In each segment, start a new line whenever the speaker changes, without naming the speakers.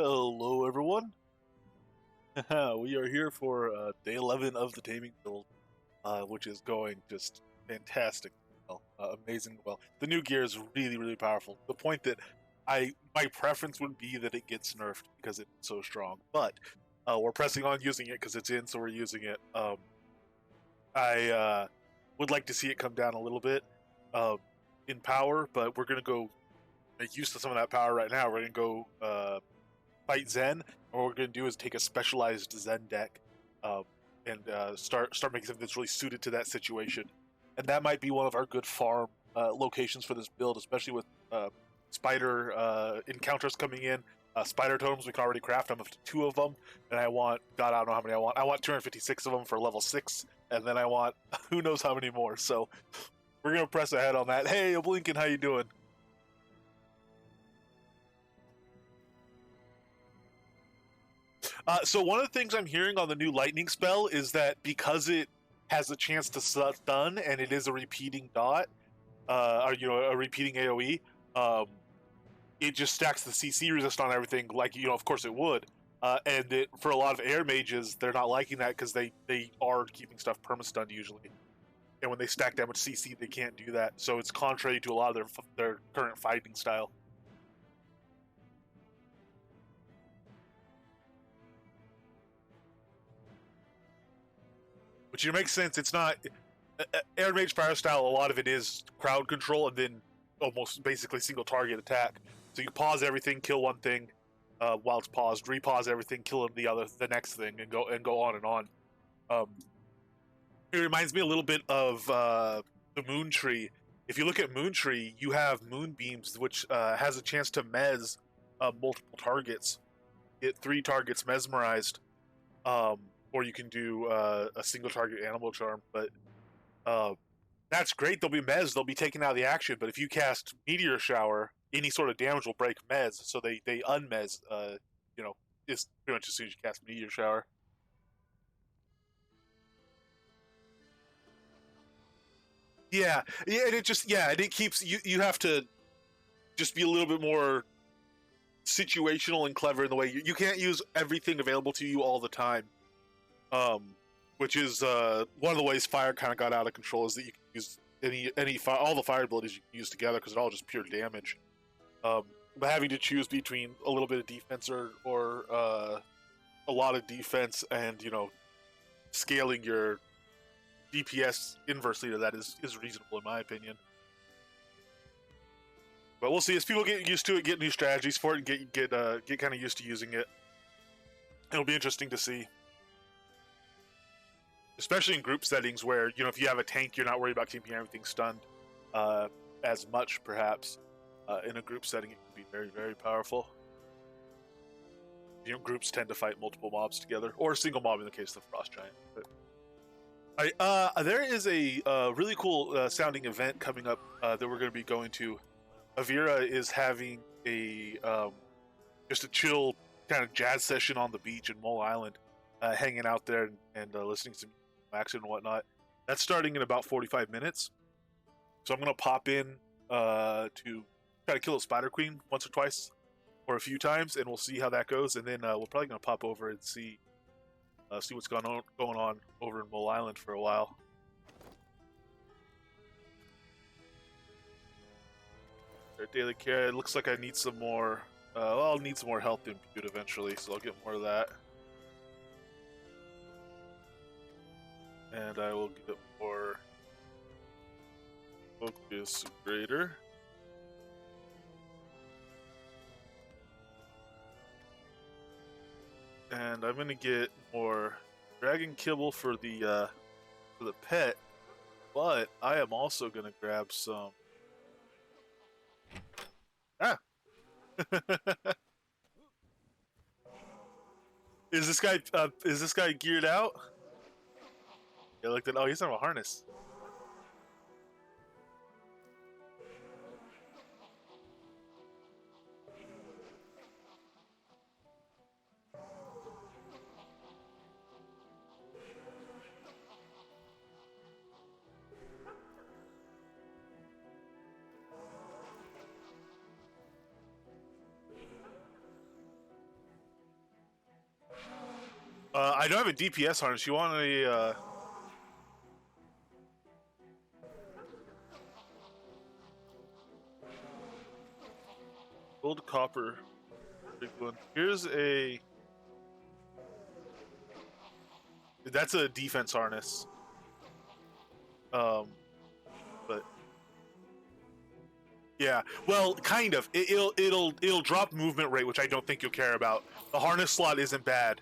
Hello, everyone. We are here for day 11 of the Taming build, which is going just fantastic. Well, amazing. Well, the new gear is really, really powerful. The point that my preference would be that it gets nerfed because it's so strong, but we're pressing on using it because it's in, so we're using it. I would like to see it come down a little bit in power, but we're gonna go make use of some of that power right now. We're gonna go fight Zen, and what we're going to do is take a specialized Zen deck and start making something that's really suited to that situation. And that might be one of our good farm locations for this build, especially with spider encounters coming in. Spider totems, we can already craft. I'm up to 2 of them, and I want, God, I don't know how many I want. I want 256 of them for level 6, and then I want who knows how many more. So we're going to press ahead on that. Hey, Blinken, how you doing? So one of the things I'm hearing on the new lightning spell is that because it has a chance to stun and it is a repeating dot, or a repeating AOE, it just stacks the CC resist on everything. Like of course it would. And for a lot of air mages, they're not liking that because they are keeping stuff perma-stunned usually. And when they stack that much CC, they can't do that. So it's contrary to a lot of their current fighting style. Which makes sense. It's not Air Mage fire style. A lot of it is crowd control and then almost basically single target attack. So you pause everything, kill one thing while it's paused, repause everything, kill the next thing, and go on and on. It reminds me a little bit of the Moon Tree. If you look at Moon Tree, you have Moonbeams, which has a chance to mez multiple targets, get 3 targets mesmerized. Or you can do a single target animal charm, but that's great. They'll be mez, they'll be taken out of the action, but if you cast Meteor Shower, any sort of damage will break mez, so they unmez, it's pretty much as soon as you cast Meteor Shower. Yeah, and it keeps, you have to just be a little bit more situational and clever in the way you can't use everything available to you all the time. Which is one of the ways fire kind of got out of control, is that you can use all the fire abilities you can use together because it's all just pure damage. But having to choose between a little bit of defense or a lot of defense and scaling your DPS inversely to that is reasonable in my opinion. But we'll see as people get used to it, get new strategies for it, and get kind of used to using it. It'll be interesting to see. Especially in group settings where, if you have a tank, you're not worried about keeping everything stunned as much, perhaps. In a group setting, it can be very, very powerful. Groups tend to fight multiple mobs together, or a single mob in the case of the Frost Giant. But, there is a really cool sounding event coming up that we're going to be going to. Avira is having just a chill kind of jazz session on the beach in Mole Island, hanging out there and listening to action and whatnot. That's starting in about 45 minutes. So I'm going to pop in to try to kill a Spider Queen once or twice or a few times, and we'll see how that goes. And then we're probably going to pop over and see what's going on over in Mole Island for a while. Daily care. It looks like I need some more. I'll need some more health impute eventually, so I'll get more of that. And I will get more focus greater. And I'm gonna get more dragon kibble for the pet, but I am also gonna grab some. Ah. Is this guy geared out? Yeah, look at, oh, he's on a harness. I don't have a DPS harness. You want a gold copper big one. Here's a. That's a defense harness. But yeah, well, kind of. It'll drop movement rate, which I don't think you'll care about. The harness slot isn't bad.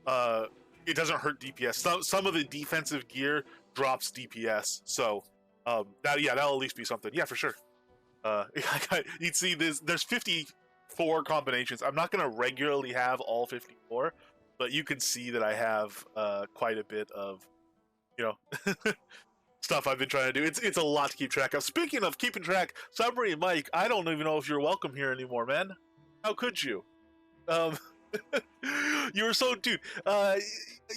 It doesn't hurt DPS. Some of the defensive gear drops DPS, so that'll at least be something. Yeah, for sure. You'd see there's 54 combinations. I'm not gonna regularly have all 54, but you can see that I have quite a bit of, stuff I've been trying to do. It's a lot to keep track of. Speaking of keeping track, Submarine Mike, I don't even know if you're welcome here anymore, man. How could you? You were so, dude.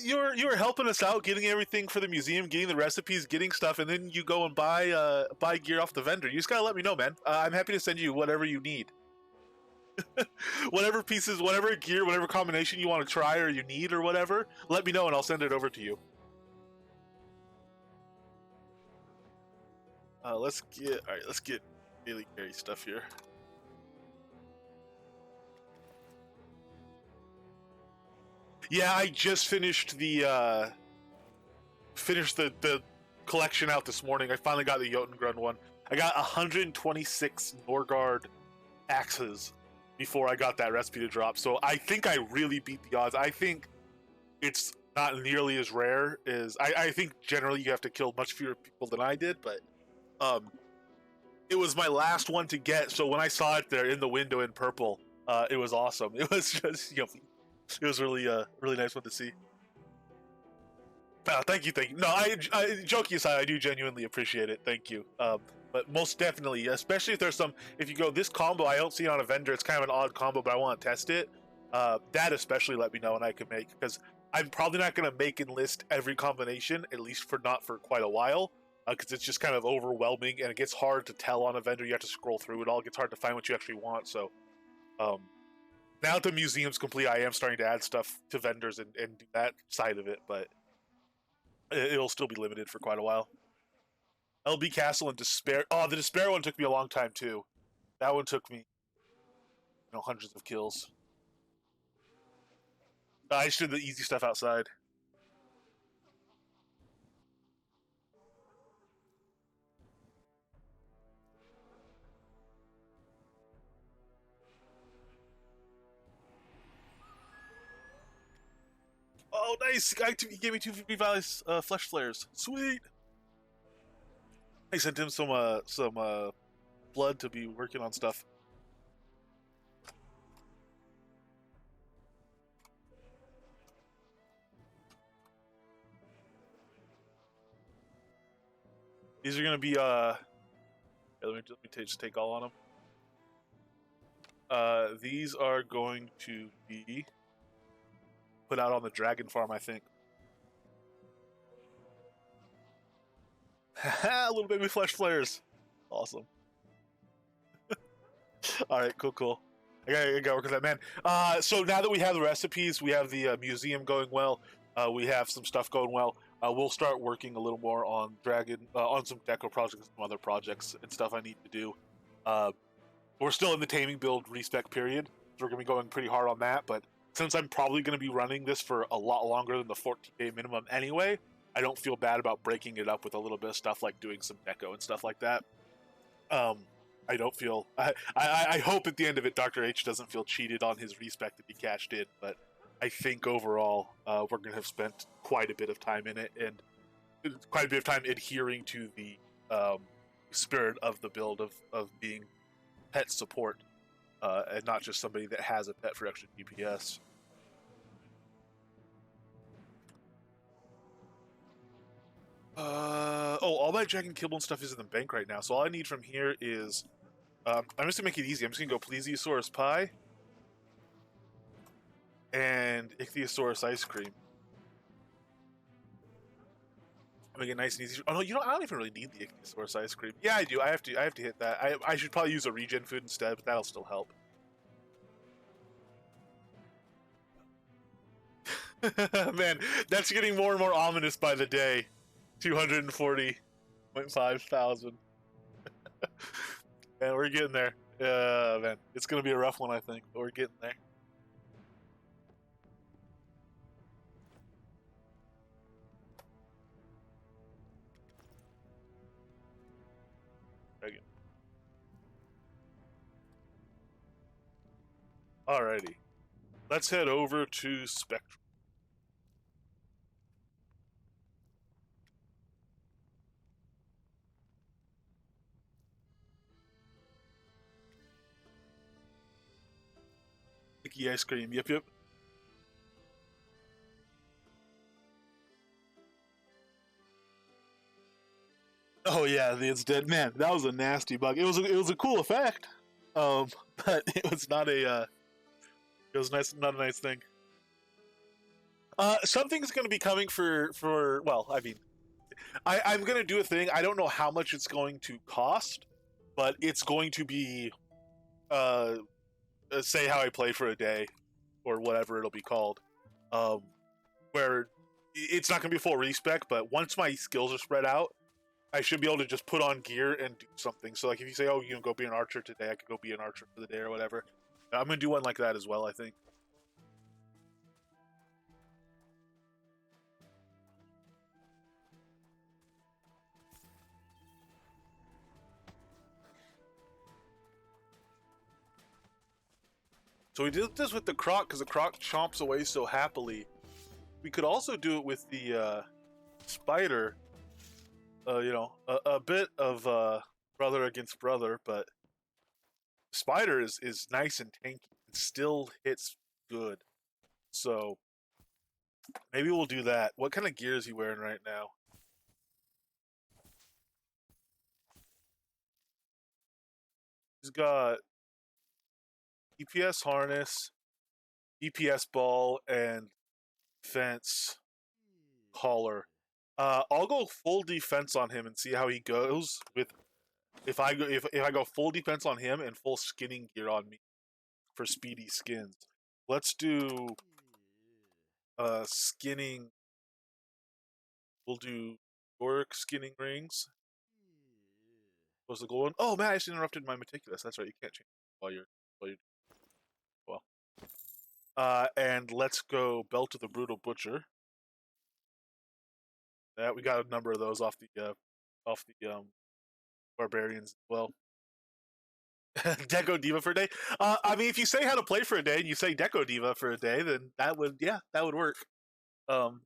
You were helping us out, getting everything for the museum, getting the recipes, getting stuff, and then you go and buy gear off the vendor. You just gotta let me know, man. I'm happy to send you whatever you need. Whatever pieces, whatever gear, whatever combination you want to try or you need or whatever, let me know and I'll send it over to you. Let's get daily carry stuff here. Yeah, I just finished the collection out this morning. I finally got the Jotengrunden one. I got 126 Norgard axes before I got that recipe to drop. So I think I really beat the odds. I think it's not nearly as rare as I think generally you have to kill much fewer people than I did, but it was my last one to get. So when I saw it there in the window in purple, it was awesome. It was just, it was really nice one to see. Thank you. No, I joking aside, I do genuinely appreciate it. Thank you. But most definitely, especially if you go this combo, I don't see it on a vendor. It's kind of an odd combo, but I want to test it. That especially let me know and I can make, because I'm probably not going to make and list every combination, at least not for quite a while, because it's just kind of overwhelming and it gets hard to tell on a vendor. You have to scroll through it all. It gets hard to find what you actually want. So, now that the museum's complete, I am starting to add stuff to vendors and do that side of it, but it'll still be limited for quite a while. LB Castle and Despair. Oh, the Despair one took me a long time too. That one took me, hundreds of kills. I just did the easy stuff outside. Oh, nice! He gave me 250 Valley's flesh flares. Sweet. I sent him some blood to be working on stuff. These are gonna be let me just take all on them. These are going to be put out on the dragon farm, I think. A little baby flesh flares. Awesome. Alright, cool. I gotta work with that, man. So now that we have the recipes, we have the museum going well, we have some stuff going well, we'll start working a little more on dragon, on some deco projects, some other projects and stuff I need to do. We're still in the taming build respec period, so we're gonna be going pretty hard on that, but since I'm probably gonna be running this for a lot longer than the 14-day minimum anyway, I don't feel bad about breaking it up with a little bit of stuff like doing some deco and stuff like that. I don't feel. I hope at the end of it, Dr. H doesn't feel cheated on his respec that he cashed in, but I think overall we're going to have spent quite a bit of time in it and quite a bit of time adhering to the spirit of the build of being pet support and not just somebody that has a pet for extra DPS. All my Dragon Killbone stuff is in the bank right now, so all I need from here is I'm just gonna make it easy. I'm just gonna go Plesiosaurus Pie and Ichthyosaurus Ice Cream. Make it nice and easy. Oh no, I don't even really need the Ichthyosaurus Ice Cream. Yeah, I do. I have to hit that. I should probably use a regen food instead, but that'll still help. Man, that's getting more and more ominous by the day. 240.5 thousand. Man, we're getting there. Man, it's gonna be a rough one, I think, but we're getting there. Again. Alrighty, let's head over to Spectrum. Sticky ice cream. Yep, yep. Oh yeah, it's dead. Man, that was a nasty bug. It was a cool effect, but it was not a it was nice, not a nice thing. Something's going to be coming for. Well, I mean, I'm going to do a thing. I don't know how much it's going to cost, but it's going to be uh, say how I play for a day, or whatever it'll be called. Um, where it's not going to be full respec, but once my skills are spread out, I should be able to just put on gear and do something. So like if you say, oh, go be an archer today, I could go be an archer for the day or whatever. I'm going to do one like that as well, I think. So we did this with the croc because the croc chomps away so happily. We could also do it with the spider. A bit of brother against brother, but spider is nice and tanky and still hits good. So maybe we'll do that. What kind of gear is he wearing right now? He's got EPS harness, EPS ball, and defense collar. I'll go full defense on him and see how he goes with if I go full defense on him and full skinning gear on me for speedy skins. Let's do skinning. We'll do Yorick skinning rings. What was the gold one? Oh man, I just interrupted my meticulous. That's right, you can't change while you're well. And let's go Belt of the Brutal Butcher. Yeah, we got a number of those off the barbarians as well. Deco Diva for a day. I mean, if you say how to play for a day and you say Deco Diva for a day, then that would work. Um,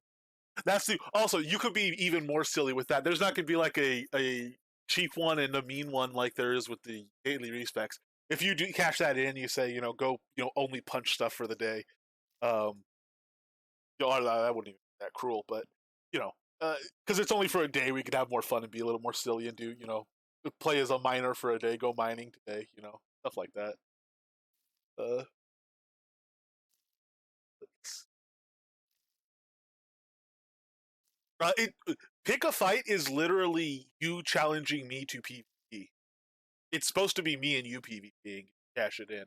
that's the also you could be even more silly with that. There's not going to be like a cheap one and a mean one like there is with the daily respecs. If you do cash that in, you say go only punch stuff for the day. Um, that wouldn't even be that cruel, but you know, because it's only for a day, we could have more fun and be a little more silly and do play as a miner for a day, go mining today, stuff like that. Uh, it pick a fight is literally you challenging me to PvP. It's supposed to be me and you PvPing. Cash it in.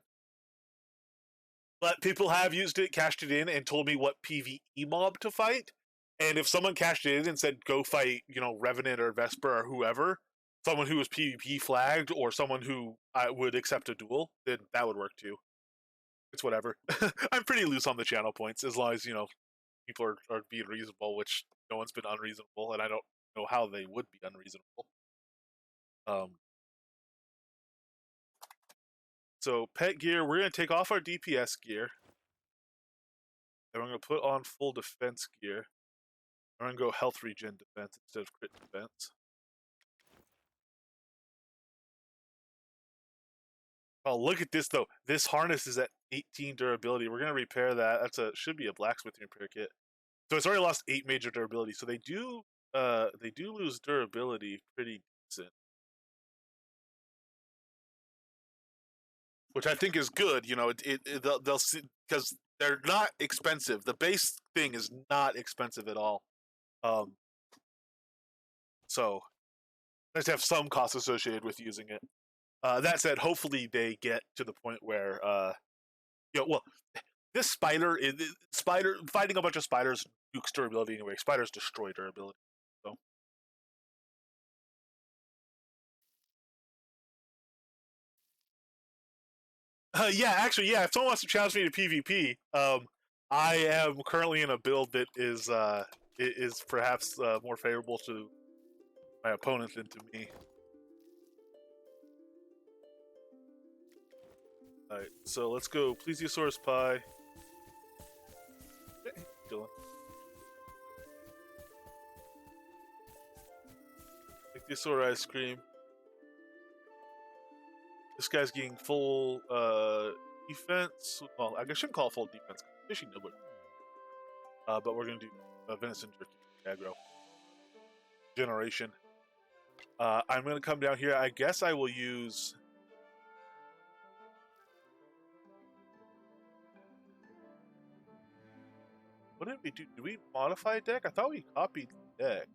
But people have used it, cashed it in, and told me what PvE mob to fight. And if someone cashed it in and said, go fight, Revenant or Vesper or whoever, someone who was PvP flagged or someone who would accept a duel, then that would work too. It's whatever. I'm pretty loose on the channel points as long as, people are being reasonable, which no one's been unreasonable, and I don't know how they would be unreasonable. Um, so pet gear, we're gonna take off our DPS gear, and we're gonna put on full defense gear. I'm gonna go health regen defense instead of crit defense. Oh, look at this though. This harness is at 18 durability. We're gonna repair that. Should be a blacksmith repair kit. So it's already lost 8 major durability. So they do lose durability pretty decent. Which I think is good. They'll see because they're not expensive. The base thing is not expensive at all. Um, so let's have some costs associated with using it. That said, hopefully they get to the point where well, this spider fighting a bunch of spiders nukes durability anyway. Spiders destroy durability. So yeah, actually, yeah. If someone wants to challenge me to PvP, I am currently in a build that is perhaps more favorable to my opponent than to me. All right, so let's go. Plesiosaurus pie. Hey, Dylan. Ichthyosaur ice cream. This guy's getting full defense. Well, I shouldn't call it full defense. Fishing nobody. But we're gonna do venison jerky aggro generation. I'm gonna come down here. I guess I will use. What did we do? Did we modify a deck? I thought we copied the deck.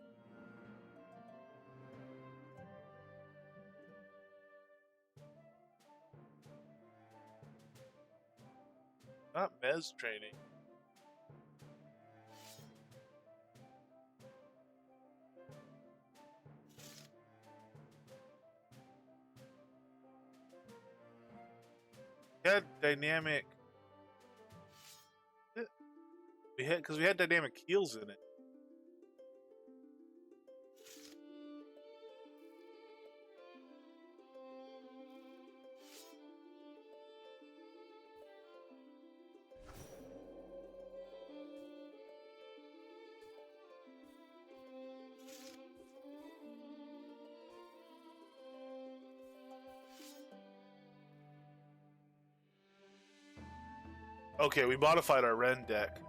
Not Mez training. We had dynamic. We had dynamic heals in it. Okay, we modified our Ren deck.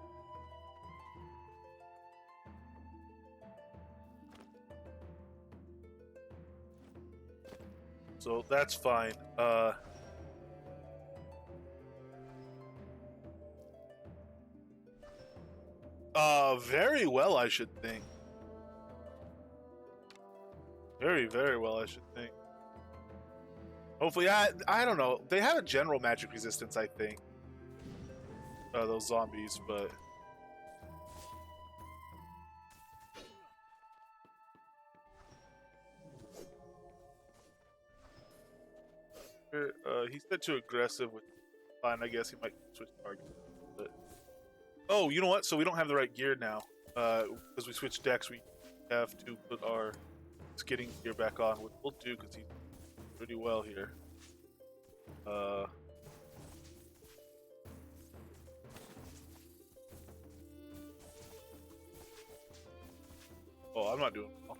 So that's fine. Very well, I should think. Very, very well, I should think. Hopefully, I don't know. They have a general magic resistance, I think. Those zombies, but he's set too aggressive with fine. I guess he might switch targets. But oh, you know what? So we don't have the right gear now because we switched decks. We have to put our skidding gear back on, which we'll do because he's pretty well here. Oh, I'm not doing well.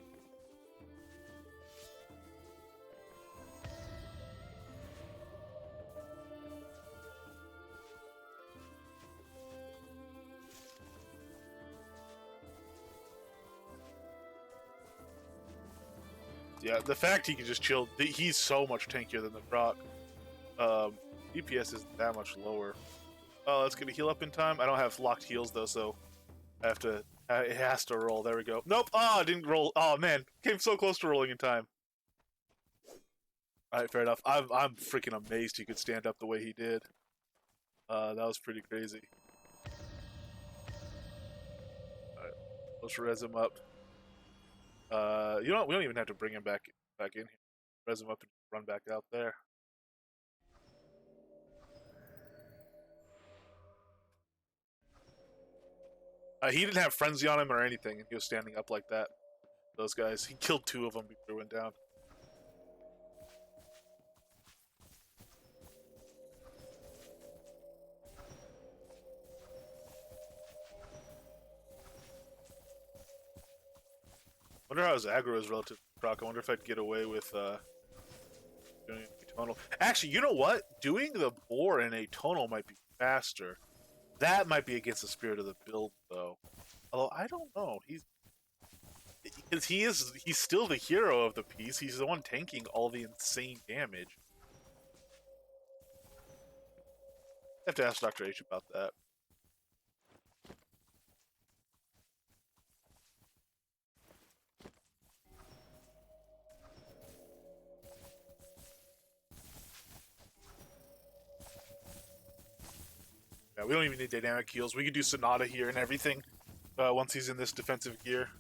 Yeah, the fact he can just chill, he's so much tankier than the Croc. DPS isn't that much lower. Oh, let's get a heal up in time. I don't have locked heals though, so I have to. It has to roll. There we go. Nope. Oh, didn't roll. Oh man, came so close to rolling in time. All right, fair enough. I'm freaking amazed he could stand up the way he did. That was pretty crazy. All right, let's res him up. You know what? We don't even have to bring him back in here. Res him up and run back out there. He didn't have frenzy on him or anything, and he was standing up like that. Those guys, he killed 2 of them before he went down. Wonder how his aggro is relative to Croc. I wonder if I'd get away with doing atonal. Actually, you know what? Doing the boar in atonal might be faster. That might be against the spirit of the build, though. Although I don't know. He's still the hero of the piece. He's the one tanking all the insane damage. I have to ask Dr. H about that. Yeah, we don't even need dynamic heals. We could do Sonata here and everything once he's in this defensive gear.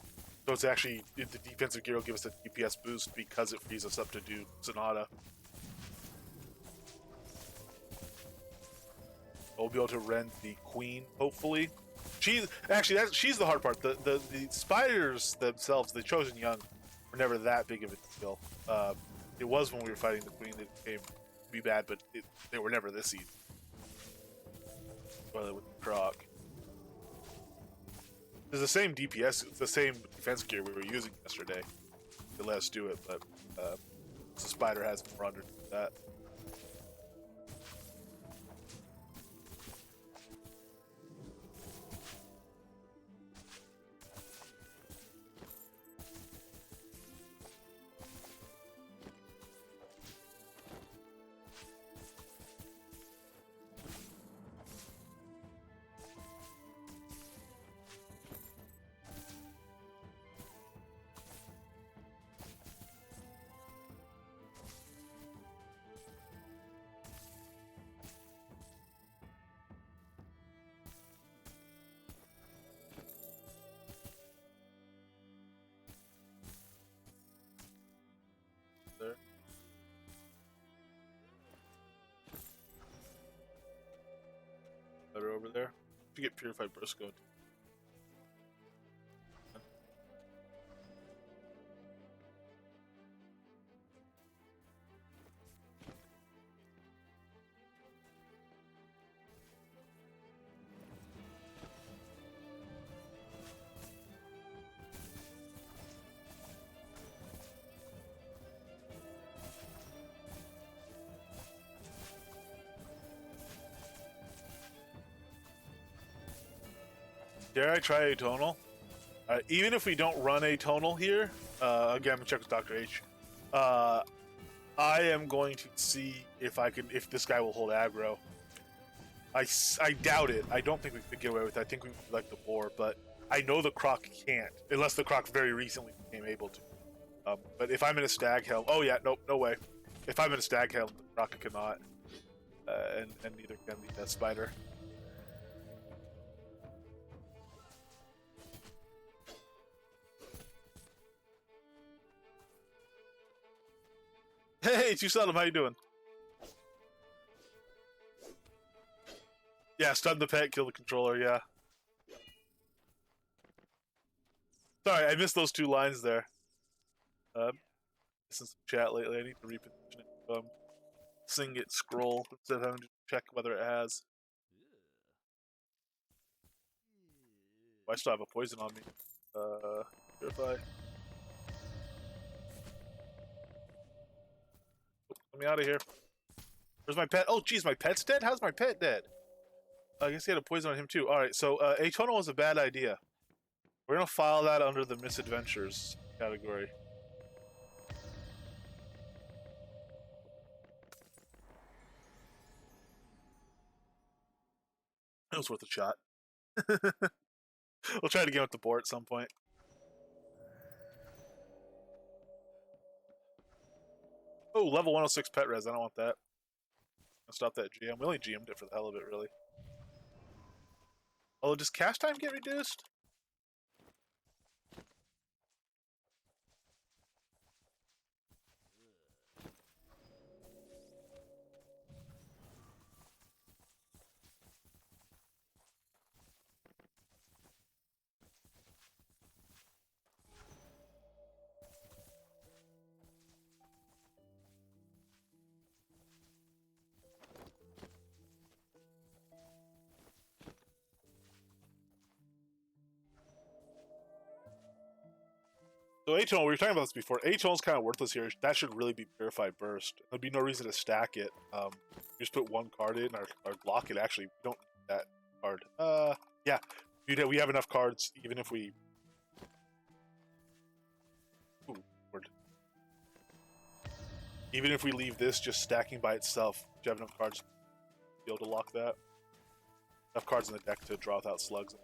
So it's actually, the defensive gear will give us a DPS boost because it frees us up to do Sonata. We'll be able to rend the queen, hopefully. She's the hard part. The spiders themselves, the Chosen Young, were never that big of a deal. It was when we were fighting the queen that it became to be bad, but they were never this easy. Well, with the Croc. It's the same DPS, it's the same defense gear we were using yesterday. They let us do it, but the spider has more under that. There. Better over there. If you get Purified Briscoe. Dare I try Atonal? Even if we don't run Atonal here, again, I'm gonna check with Dr. H. I am going to see if this guy will hold aggro. I doubt it. I don't think we could get away with it. I think we would like the boar, but I know the Croc can't, unless the Croc very recently became able to. But if I'm in a stag helm, oh yeah, nope, no way. If I'm in a stag helm, the Croc cannot, and neither can the spider. Hey, Too Seldom, how you doing? Yeah, stun the pet, kill the controller, yeah. Sorry, I missed those two lines there. Since chat lately, I need to reposition it. Sing it scroll instead of having to check whether it has. I still have a poison on me. Purify. Let me out of here. Where's my pet? Oh, geez, my pet's dead? How's my pet dead? I guess he had a poison on him too. Alright, so Atonal was a bad idea. We're gonna file that under the misadventures category. It was worth a shot. We'll try it again with the boar at some point. Oh, level 106 pet res. I don't want that. I'll stop that GM. We only GM'd it for the hell of it, really. Oh, does cast time get reduced? So Atonal, we were talking about this before. Atonal's kind of worthless here. That should really be Purified Burst. There'd be no reason to stack it. We just put one card in, or block it actually. We don't need that card. Yeah. We have enough cards, even if we... Ooh, word. Even if we leave this just stacking by itself, you have enough cards to be able to lock that. Enough cards in the deck to draw without slugs.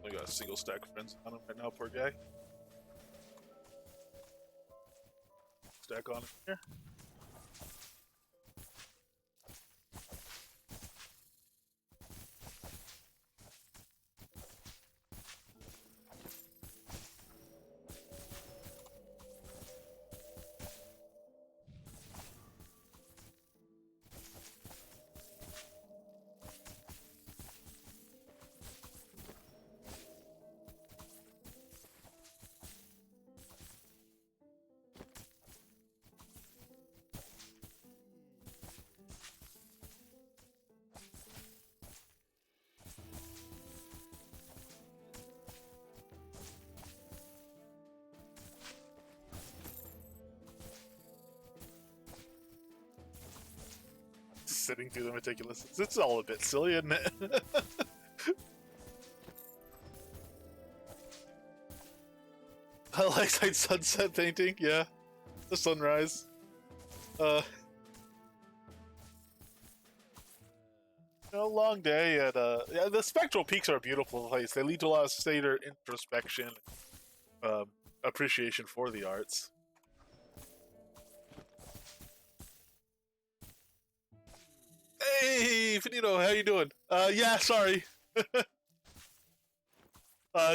I got a single stack of friends on him right now, poor guy. Stack on him here. Sitting through the meticulous. It's all a bit silly, isn't it? I like that sunset painting, yeah. The sunrise. Long day and yeah, the spectral peaks are a beautiful place. They lead to a lot of stater introspection, um, appreciation for the arts. Hey, Finito, how you doing? Yeah, sorry.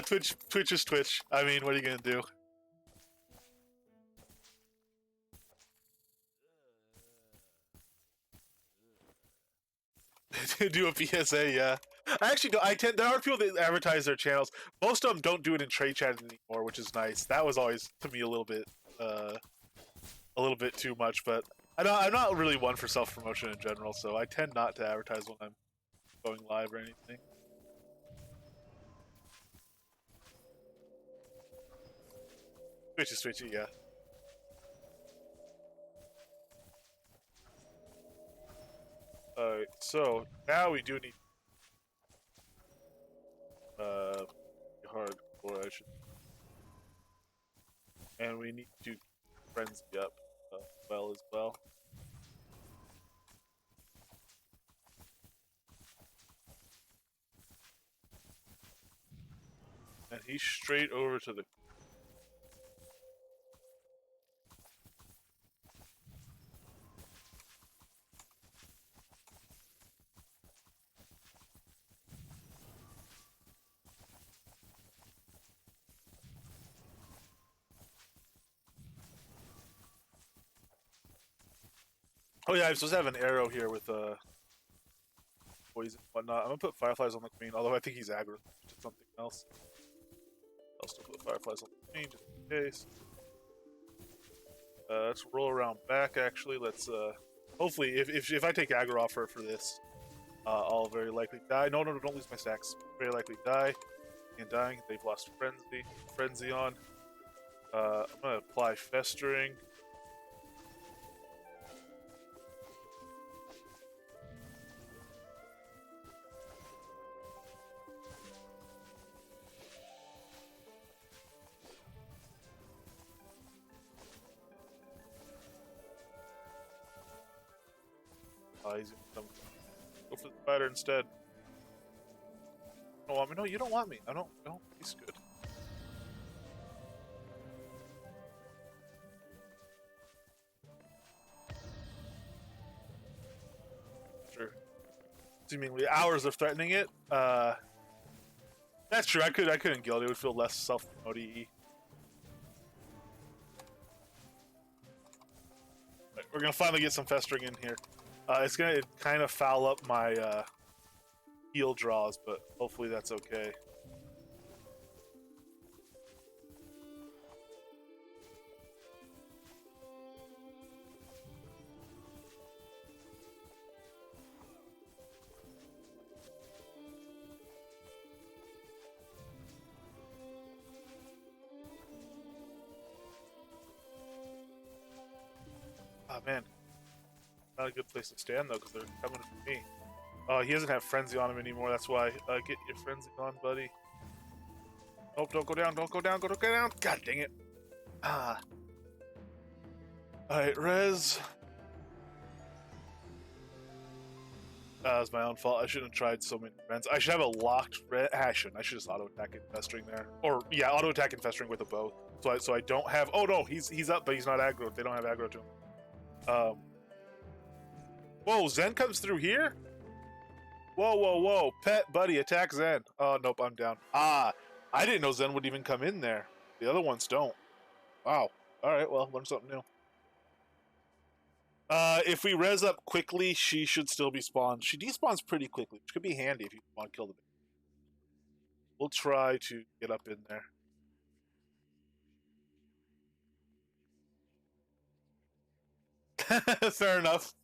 Twitch is Twitch. I mean, what are you gonna do? Do a PSA, yeah. I actually don't. There are people that advertise their channels. Most of them don't do it in trade chat anymore, which is nice. That was always to me a little bit too much. But I'm not really one for self promotion in general, so I tend not to advertise when I'm going live or anything. Twitchy, yeah. Alright, so now we do need hardcore, I should, and we need to frenzy up well as well. And he's straight over to the. Oh yeah, I'm supposed to have an arrow here with poison and whatnot. I'm gonna put fireflies on the queen, although I think he's aggro to something else. I'll still put fireflies on the queen just in case. Let's roll around back. Actually, let's hopefully if I take aggro off her for this, I'll very likely die. No, don't lose my stacks. Very likely die. And dying, they've lost frenzy on. I'm gonna apply festering. He's gonna go for the spider instead. You don't want me? No, you don't want me. I don't. He's good. Sure. Seemingly hours of threatening it. That's true. I couldn't guild. It would feel less self-promote-y. Right, we're gonna finally get some festering in here. It's gonna kind of foul up my heal draws, but hopefully that's okay. Oh man, not a good place to stand though, because they're coming for me. He doesn't have frenzy on him anymore. That's why. Get your frenzy on, buddy. Nope, don't go down. Don't go down. Go down. God dang it. Ah. All right, res. It's my own fault. I shouldn't have tried so many friends. I should have a locked red. I shouldn't. I should just auto attack Infestering there, or yeah, auto attack Infestering with a bow. So I don't have. Oh no, he's up, but he's not aggro. They don't have aggro to him. Whoa, Zen comes through here. Whoa! Pet buddy, attack Zen. Oh nope, I'm down. Ah, I didn't know Zen would even come in there. The other ones don't. Wow. All right, well, learn something new. If we res up quickly, she should still be spawned. She despawns pretty quickly, which could be handy if you want to kill the baby. We'll try to get up in there. Fair enough.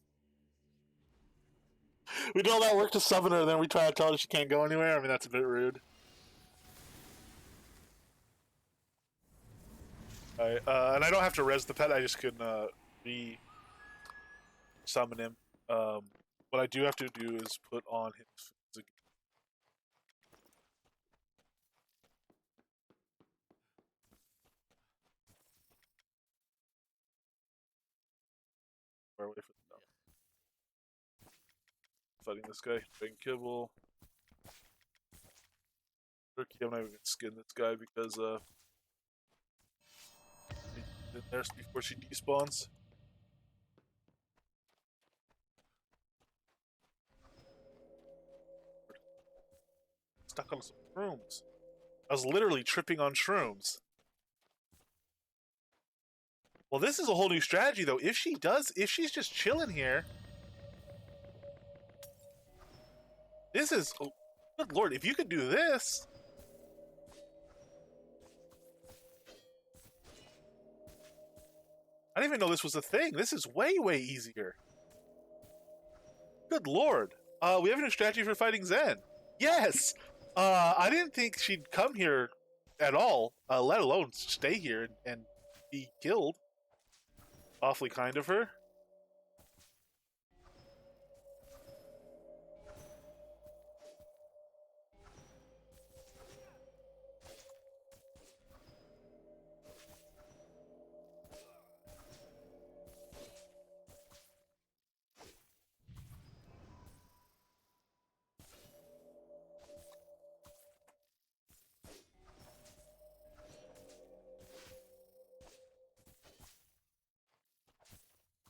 We do all that work to summon her, and then we try to tell her she can't go anywhere. I mean, that's a bit rude. Alright, and I don't have to res the pet. I just can re-summon him. What I do have to do is put on his. Far away from them. Fighting this guy, being kibble. Turkey, I'm not even gonna skin this guy because he's in there before she despawns. Stuck on some shrooms. I was literally tripping on shrooms. Well, this is a whole new strategy, though. If she's just chilling here, this is, oh, good lord, if you could do this. I didn't even know this was a thing. This is way easier. Good lord. We have a new strategy for fighting Zen. Yes! I didn't think she'd come here at all, let alone stay here and be killed. Awfully kind of her.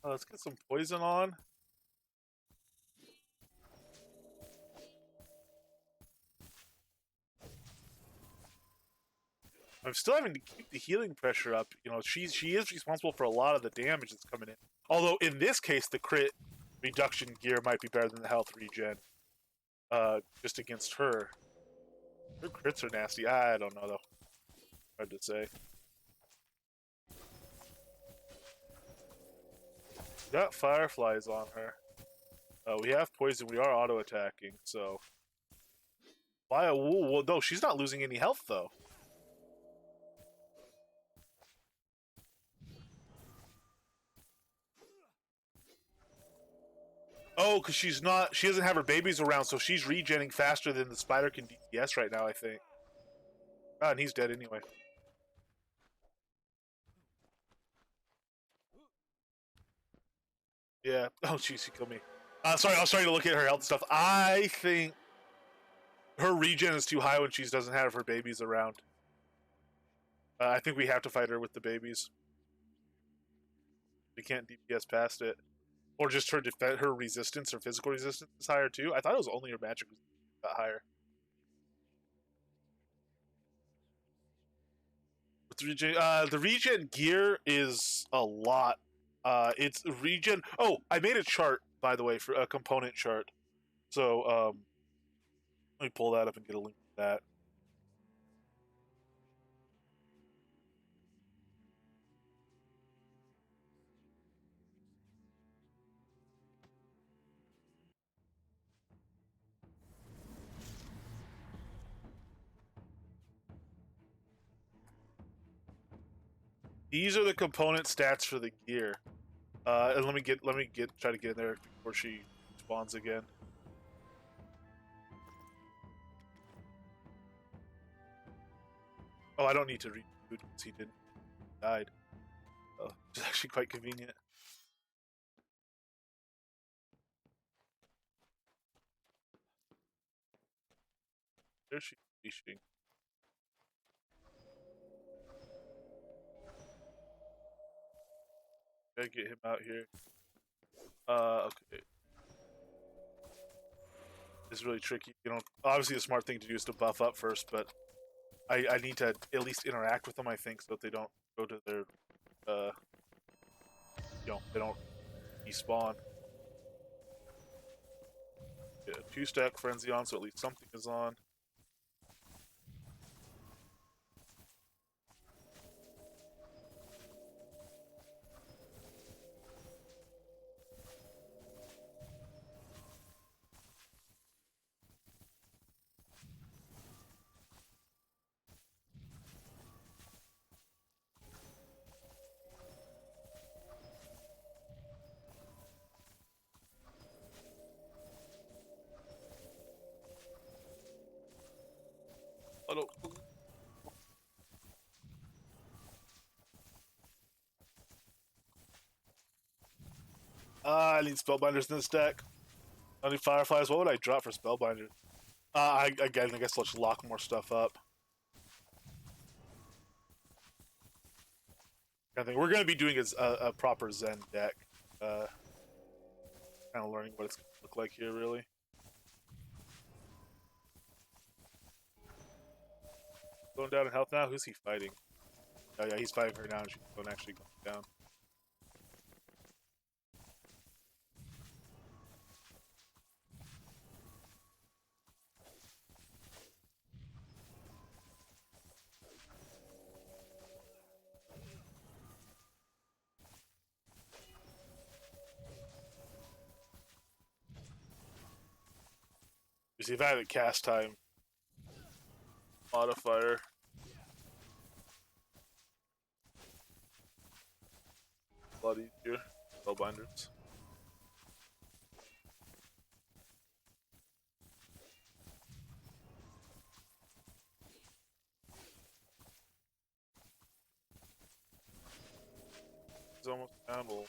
Let's get some poison on. I'm still having to keep the healing pressure up. You know, she is responsible for a lot of the damage that's coming in. Although in this case, the crit reduction gear might be better than the health regen. Just against her. Her crits are nasty. I don't know though. Hard to say. Got fireflies on her. We have poison. We are auto attacking. So why? Well, no, she's not losing any health though. Oh, because she doesn't have her babies around, so she's regenning faster than the spider can DPS right now, I think. Ah, and he's dead anyway. Yeah. Oh, jeez, he killed me. Sorry, I was trying to look at her health stuff. I think her regen is too high when she doesn't have her babies around. I think we have to fight her with the babies. We can't DPS past it. Or just her resistance or physical resistance is higher too. I thought it was only her magic was higher. With the regen gear is a lot. It's regen. Oh, I made a chart by the way for a component chart. So let me pull that up and get a link to that. These are the component stats for the gear. And let me try to get in there before she spawns again. Oh, I don't need to reboot because he didn't died. Oh, it's actually quite convenient. There's she leashing. Gotta get him out here. Okay. This is really tricky. You know, obviously the smart thing to do is to buff up first, but I need to at least interact with them, I think, so that they don't go to their, they don't despawn. Get a 2-stack frenzy on, so at least something is on. Oh no. I need spellbinders in this deck. I need fireflies. What would I drop for spellbinders? Again, I guess I'll just lock more stuff up. I think we're going to be doing a proper Zen deck. Kind of learning what it's going to look like here, really. Going down in health now? Who's he fighting? Oh yeah, he's fighting her now and she's going actually going down. You see if I have a cast time modifier. A lot easier. Spellbinders. He's almost down. We'll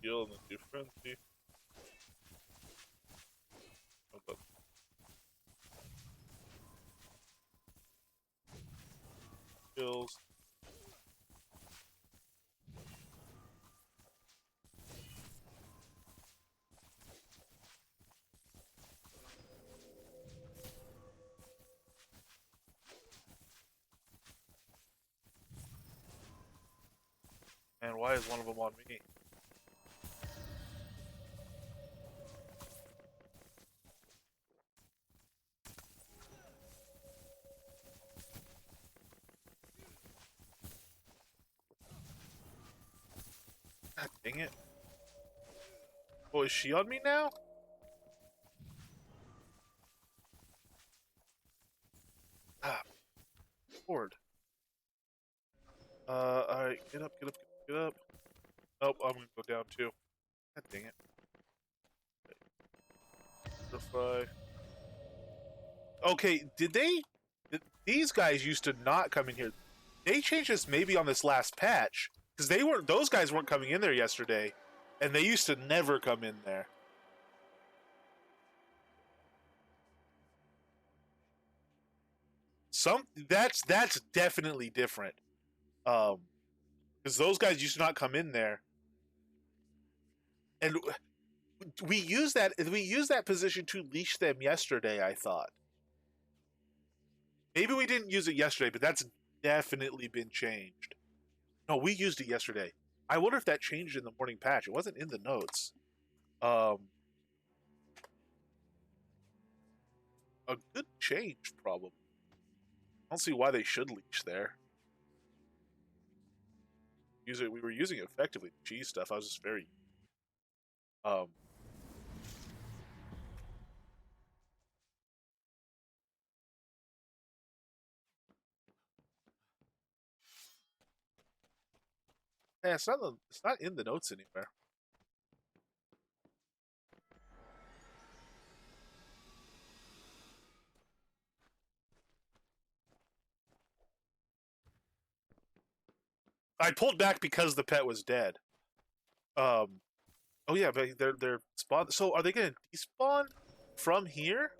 heal and then do frenzy. Kills. And why is one of them on me? God dang it. Oh, is she on me now? Ah, Lord. Alright, get up, get up, get up. Nope, I'm gonna go down too. God dang it. Fortify. Okay, these guys used to not come in here. They changed this maybe on this last patch. Because those guys weren't coming in there yesterday. And they used to never come in there. That's definitely different. Because those guys used to not come in there. And we used that position to leash them yesterday, I thought. Maybe we didn't use it yesterday, but that's definitely been changed. No, we used it yesterday. I wonder if that changed in the morning patch. It wasn't in the notes. A good change, probably. I don't see why they should leash there. We were using it effectively. Cheese stuff. I was just very. Um. Yeah, it's not in the notes anywhere. I pulled back because the pet was dead. Um. Oh yeah, but they're spawn. So are they going to despawn from here?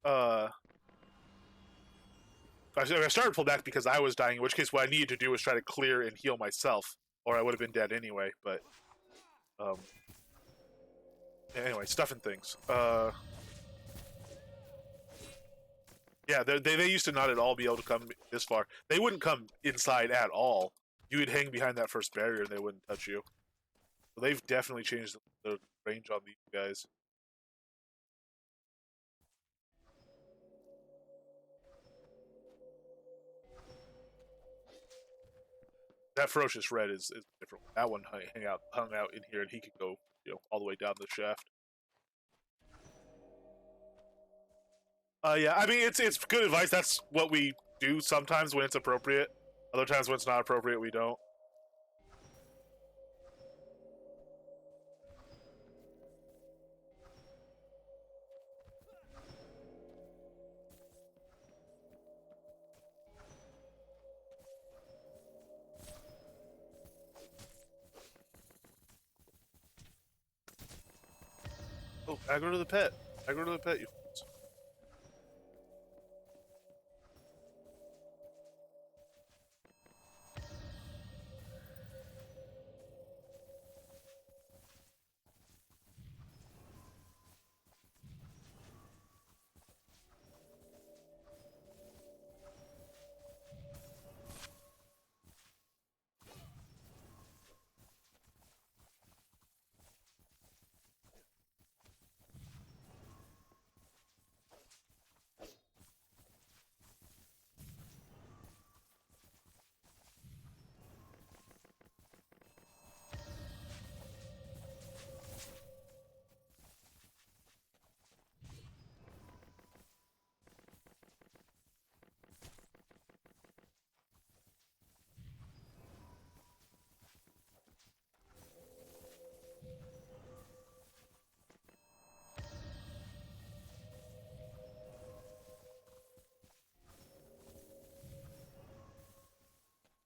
I started to pull back because I was dying. In which case, what I needed to do was try to clear and heal myself, or I would have been dead anyway. But um, anyway, stuff and things. Yeah, they used to not at all be able to come this far. They wouldn't come inside at all. You would hang behind that first barrier and they wouldn't touch you. So they've definitely changed the range on these guys. That ferocious red is different. That one hung out in here, and he could go all the way down the shaft. Yeah, I mean it's good advice. That's what we do sometimes when it's appropriate. Other times when it's not appropriate, we don't. Oh, aggro to the pet. Aggro to the pet, you.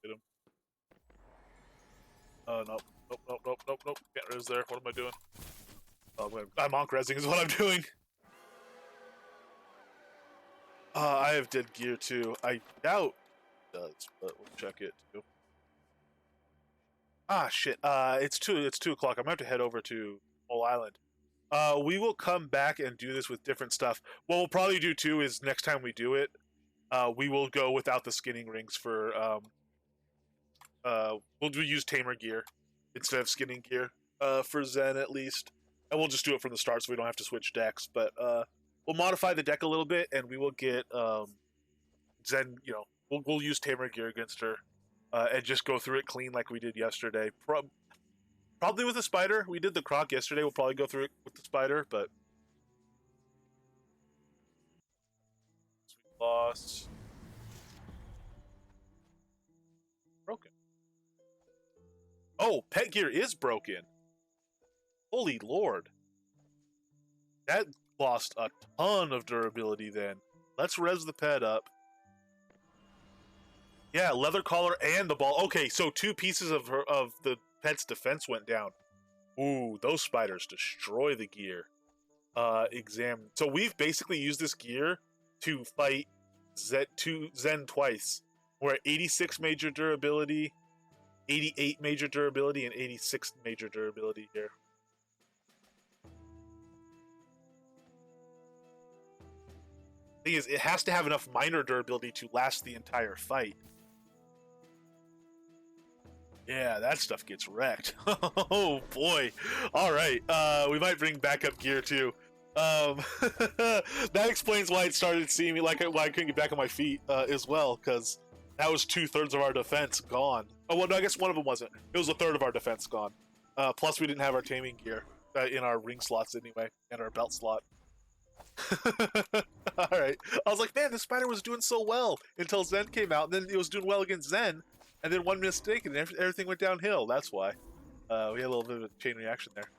Get him. Nope. Nope. Can't res there. What am I doing? Oh, I'm monk resing is what I'm doing. I have dead gear too. I doubt it does, but we'll check it too. Ah, shit. It's 2 o'clock. I'm gonna have to head over to Mole Island. We will come back and do this with different stuff. What we'll probably do too is next time we do it, we will go without the skinning rings for we'll use tamer gear instead of skinning gear for Zen at least, and we'll just do it from the start so we don't have to switch decks. But we'll modify the deck a little bit, and we will get Zen. We'll use tamer gear against her, and just go through it clean like we did yesterday. Probably with a spider. We did the croc yesterday. We'll probably go through it with the spider, but sweet loss. Broken. Oh, pet gear is broken. Holy lord. That lost a ton of durability then. Let's res the pet up. Yeah, leather collar and the ball. Okay, so 2 pieces of the pet's defense went down. Ooh, those spiders destroy the gear. Examine. So we've basically used this gear to fight Zen twice. We're at 86 major durability, 88 major durability, and 86 major durability here. Thing is, it has to have enough minor durability to last the entire fight. Yeah, that stuff gets wrecked. Oh boy. All right. We might bring backup gear too. That explains why it started seeing me why I couldn't get back on my feet as well, because that was 2/3 of our defense gone. Oh well, no, I guess one of them wasn't. It was 1/3 of our defense gone. Plus, we didn't have our taming gear in our ring slots anyway, and our belt slot. All right. I was like, man, this spider was doing so well until Zen came out, and then it was doing well against Zen. And then one mistake, and everything went downhill. That's why. We had a little bit of a chain reaction there.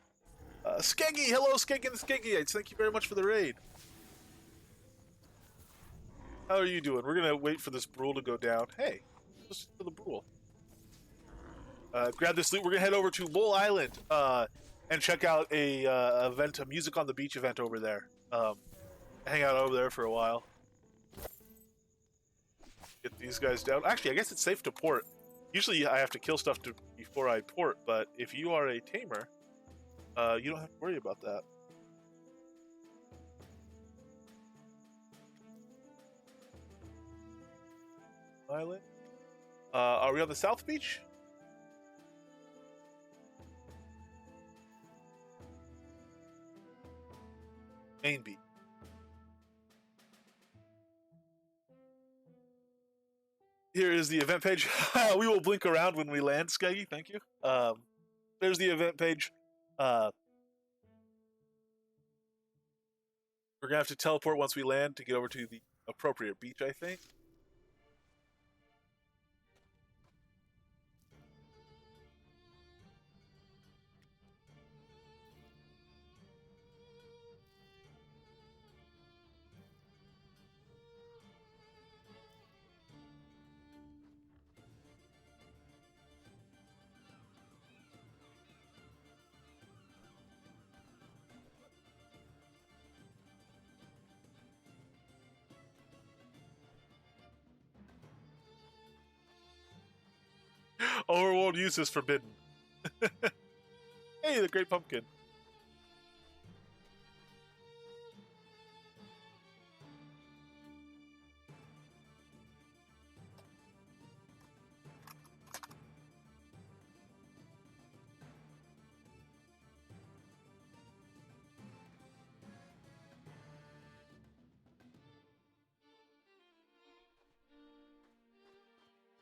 Skeggy! Hello, Skeggy and the Skeggy! Thank you very much for the raid. How are you doing? We're going to wait for this brule to go down. Hey, let's for the brule. Grab this loot. We're going to head over to Mole Island and check out a event, a Music on the Beach event over there. hang out over there for a while. Get these guys down. Actually, I guess it's safe to port. Usually I have to kill stuff before I port, but if you are a tamer, you don't have to worry about that. Island. Are we on the South Beach? Main Beach. Here is the event page. We will blink around when we land, Skaggy. Thank you. There's the event page. We're gonna have to teleport once we land to get over to the appropriate beach, I think. Overworld use is forbidden. Hey, the Great Pumpkin.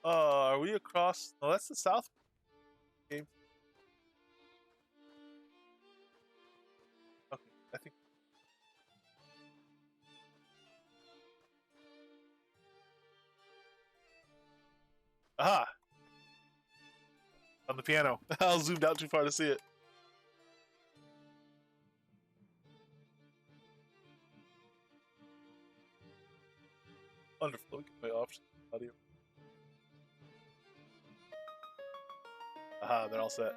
Are we across? No, that's the South game. Okay, I think. Aha! On the piano. I zoomed out too far to see it. Wonderful. We can play option audio. Aha, they're all set.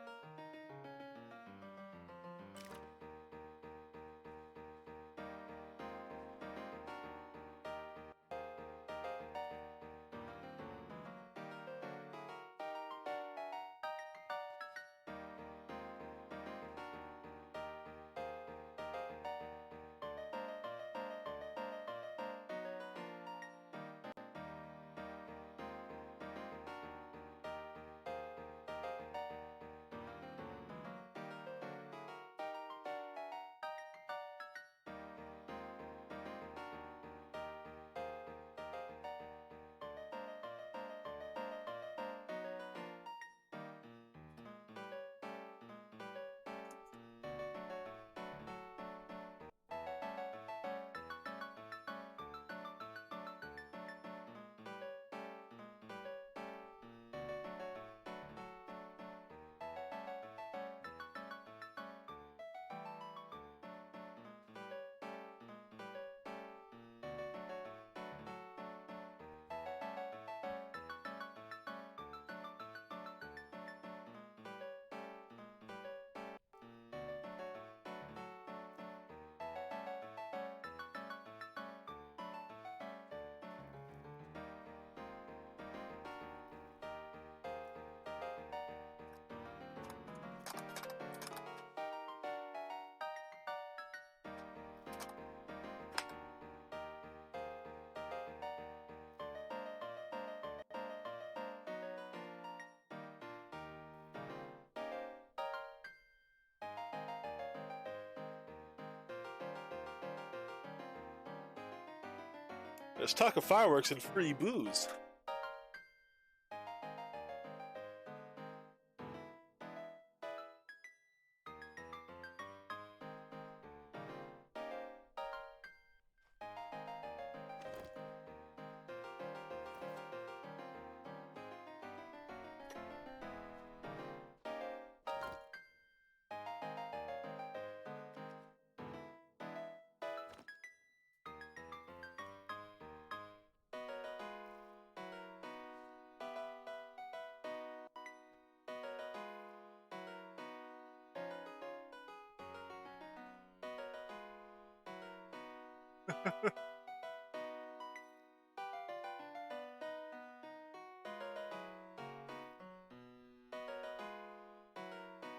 Let's talk of fireworks and free booze.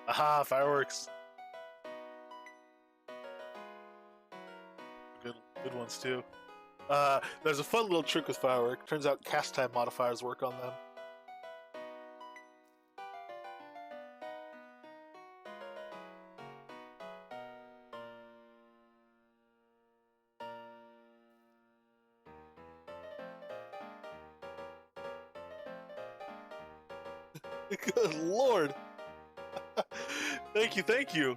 Aha, fireworks. Good ones too. There's a fun little trick with firework. Turns out cast time modifiers work on them. Good lord. Thank you, thank you.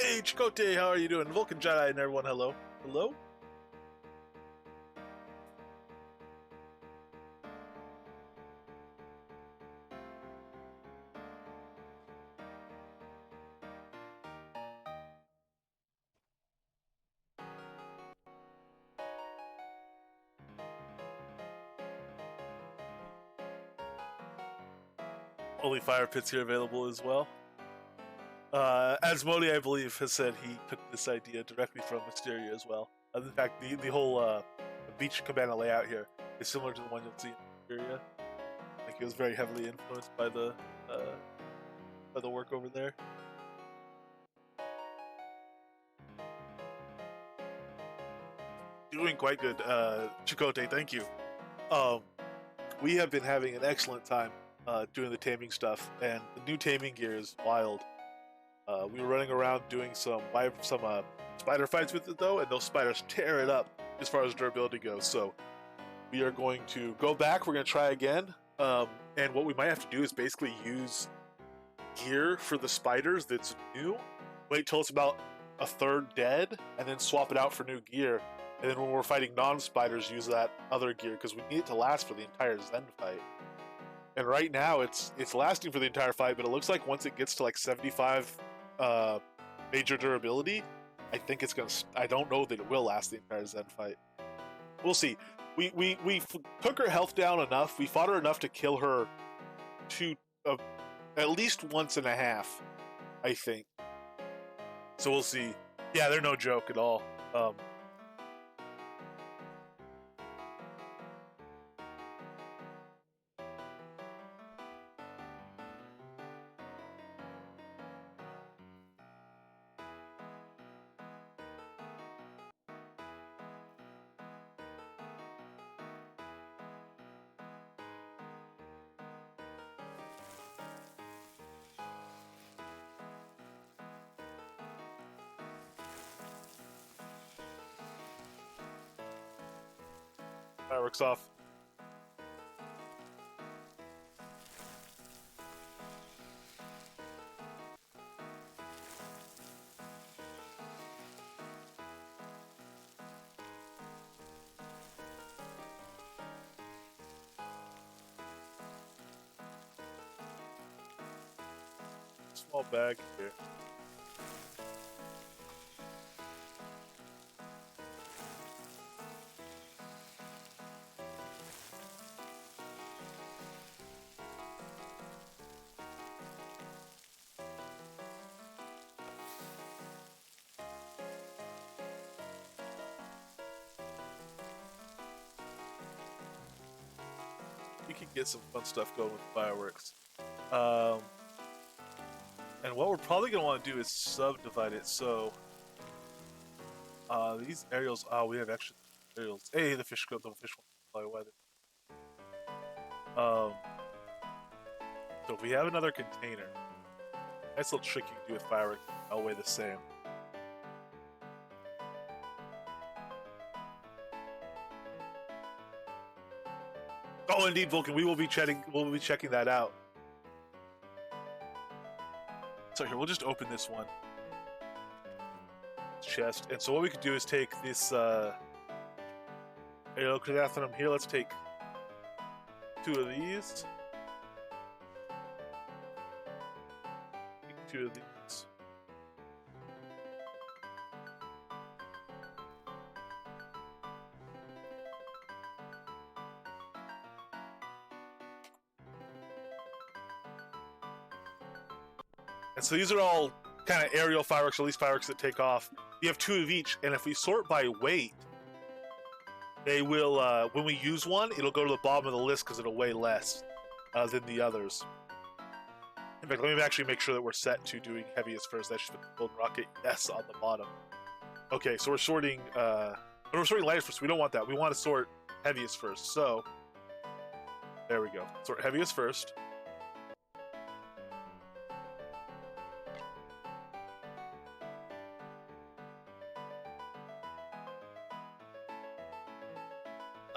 Hey, Chakotay, how are you doing? Vulcan Jedi and everyone, hello. Hello? Only fire pits here available as well. As Modi, I believe, has said he took this idea directly from Mysteria as well. In fact, the whole beach cabana layout here is similar to the one you'll see in Mysteria. I think he was very heavily influenced by the work over there. Doing quite good, Chakotay. Thank you. We have been having an excellent time doing the taming stuff, and the new taming gear is wild. We were running around doing some spider fights with it though, and those spiders tear it up as far as durability goes. So we are going to go back. We're going to try again, and what we might have to do is basically use gear for the spiders that's new. Wait till it's about a third dead, and then swap it out for new gear. And then when we're fighting non-spiders, use that other gear because we need it to last for the entire Zen fight. And right now, it's lasting for the entire fight, but it looks like once it gets to like 75 major durability, I think it's gonna. I don't know that it will last the entire Zen fight. We'll see. We took her health down enough. We fought her enough to kill her at least once and a half, I think. So we'll see. Yeah, they're no joke at all. Fireworks off. Small bag here. We can get some fun stuff going with fireworks. And what we're probably going to want to do is subdivide it. So these aerials, we have extra aerials. Hey, the fish one fly weather. So if we have another container, nice little trick you can do with fireworks, I'll weigh the same. Oh, indeed, Vulcan. We will be checking. We'll be checking that out. So here, we'll just open this one chest. And so what we could do is take this chrysanthemum here. Let's take 2 of these. Take 2 of these. And so these are all kind of aerial fireworks, or at least fireworks that take off. You have 2 of each, and if we sort by weight, they will, when we use one, it'll go to the bottom of the list because it'll weigh less than the others. In fact, let me actually make sure that we're set to doing heaviest first. That should be the golden rocket, yes, on the bottom. Okay, so we're sorting lightest first. We don't want that. We want to sort heaviest first. So, there we go. Sort heaviest first.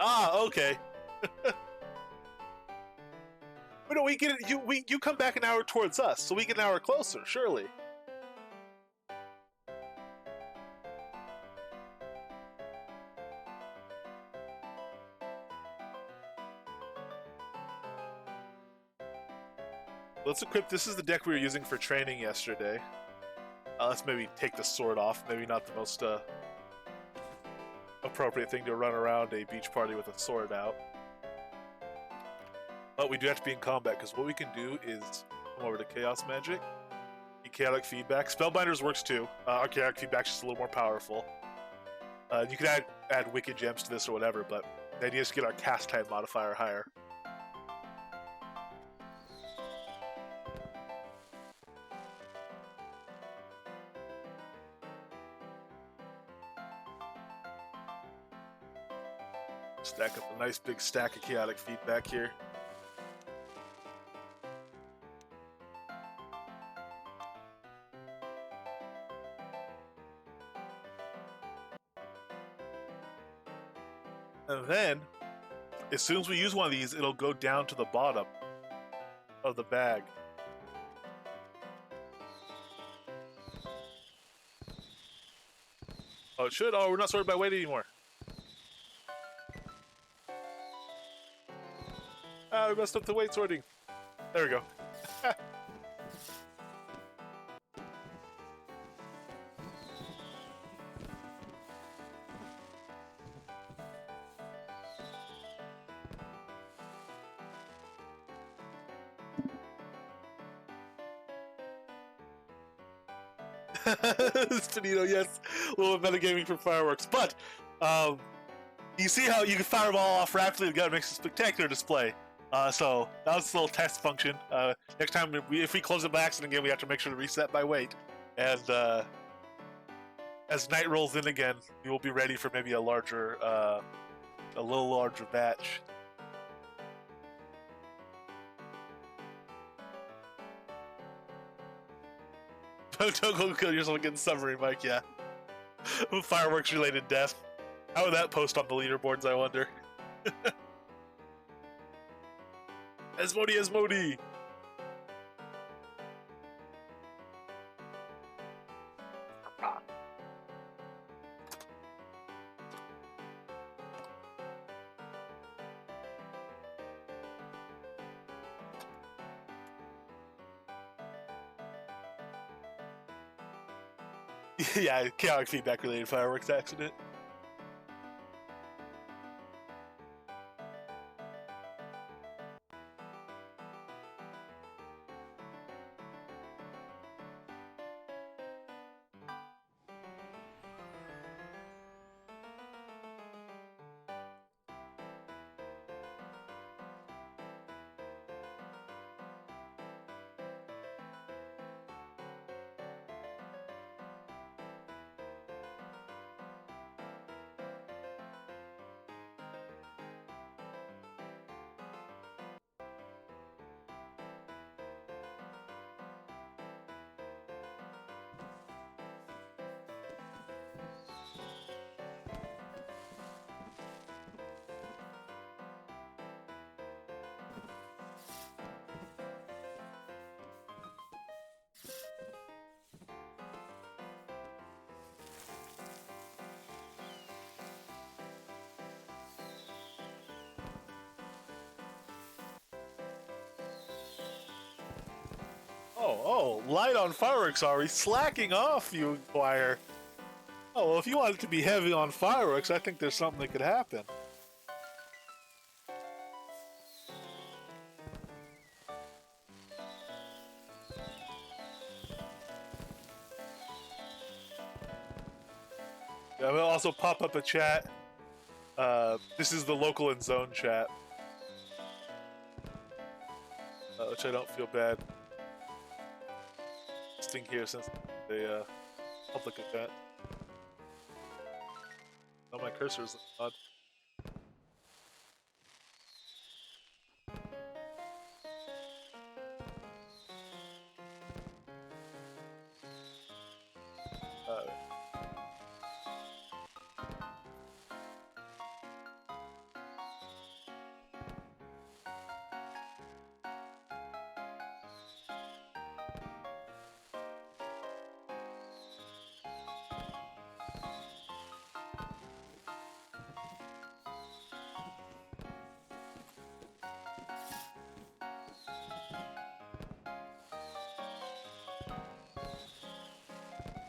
Ah, okay. But no, we get you come back an hour towards us, so we get an hour closer, surely. Let's equip. This is the deck we were using for training yesterday. Let's maybe take the sword off. Maybe not the most appropriate thing to run around a beach party with a sword out. But we do have to be in combat, because what we can do is come over to Chaos Magic, Chaotic Feedback. Spellbinders works too. Our Chaotic Feedback's just a little more powerful. You can add Wicked Gems to this or whatever, but the idea is to get our cast time modifier higher. Stack up a nice big stack of Chaotic Feedback here. And then, as soon as we use one of these, it'll go down to the bottom of the bag. Oh, it should? Oh, we're not sorted by weight anymore. Ah, we messed up the weight sorting. There we go. Spinito, yes, a little bit metagaming for fireworks, but you see how you can fire them all off rapidly and it makes a spectacular display. So that was a little test function. Next time, if we close it by accident again, we have to make sure to reset by weight. And as night rolls in again, we will be ready for maybe a little larger batch. Don't go kill yourself again, submarine, Mike. Yeah, fireworks-related death. How would that post on the leaderboards? I wonder. Asmodee. Yeah, chaotic feedback related fireworks accident. Oh, light on fireworks, are we? Slacking off, you inquire. Oh, well, if you want it to be heavy on fireworks, I think there's something that could happen. Yeah, we'll also pop up a chat. This is the local and zone chat, which I don't feel bad listing here since the public event. Oh, my cursor is odd.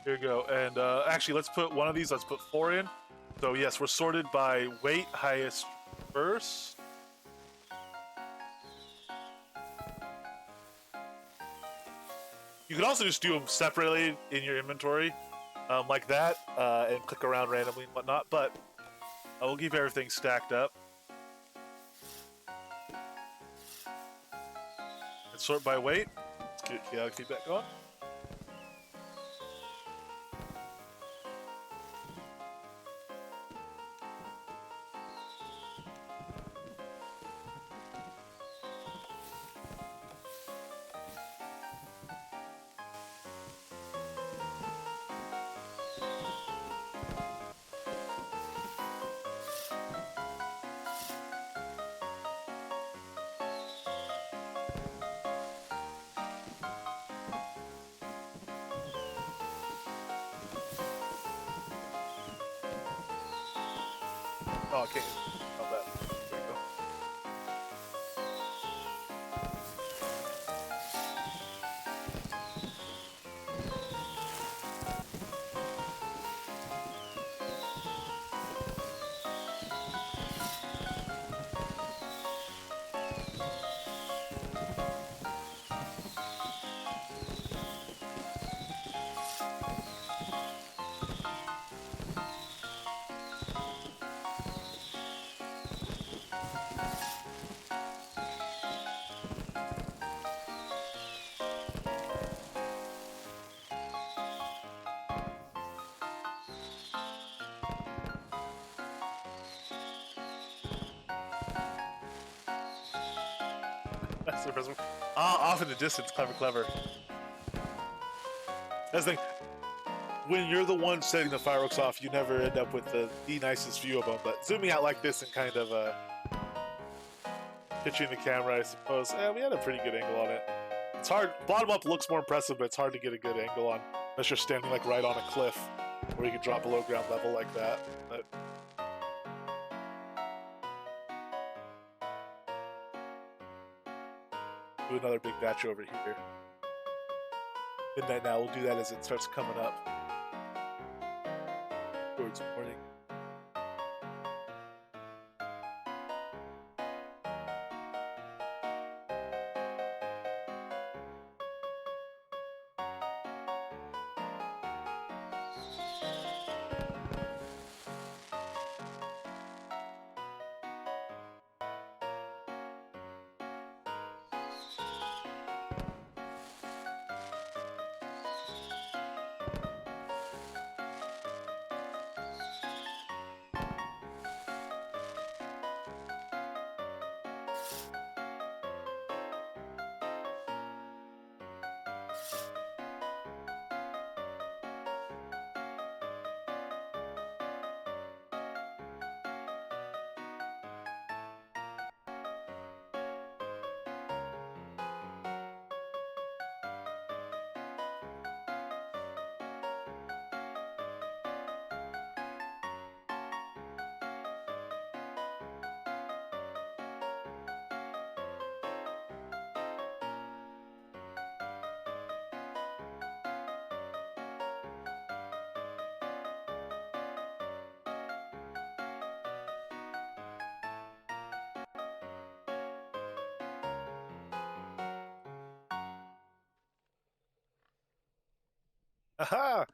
Here we go. And actually, let's put one of these. Let's put 4 in. So yes, we're sorted by weight, highest first. You can also just do them separately in your inventory, like that, and click around randomly and whatnot. But we'll keep everything stacked up. And sort by weight. Let's keep that going. Oh, okay. Not bad. There we go. That's the first one. Ah, off in the distance. Clever, clever. That's the thing. When you're the one setting the fireworks off, you never end up with the nicest view of them. But zooming out like this and kind of pitching the camera, I suppose. We had a pretty good angle on it. It's hard. Bottom up looks more impressive, but it's hard to get a good angle on unless you're standing like right on a cliff where you can drop below ground level like that. But do another big batch over here. Midnight now. We'll do that as it starts coming up towards morning. Aha!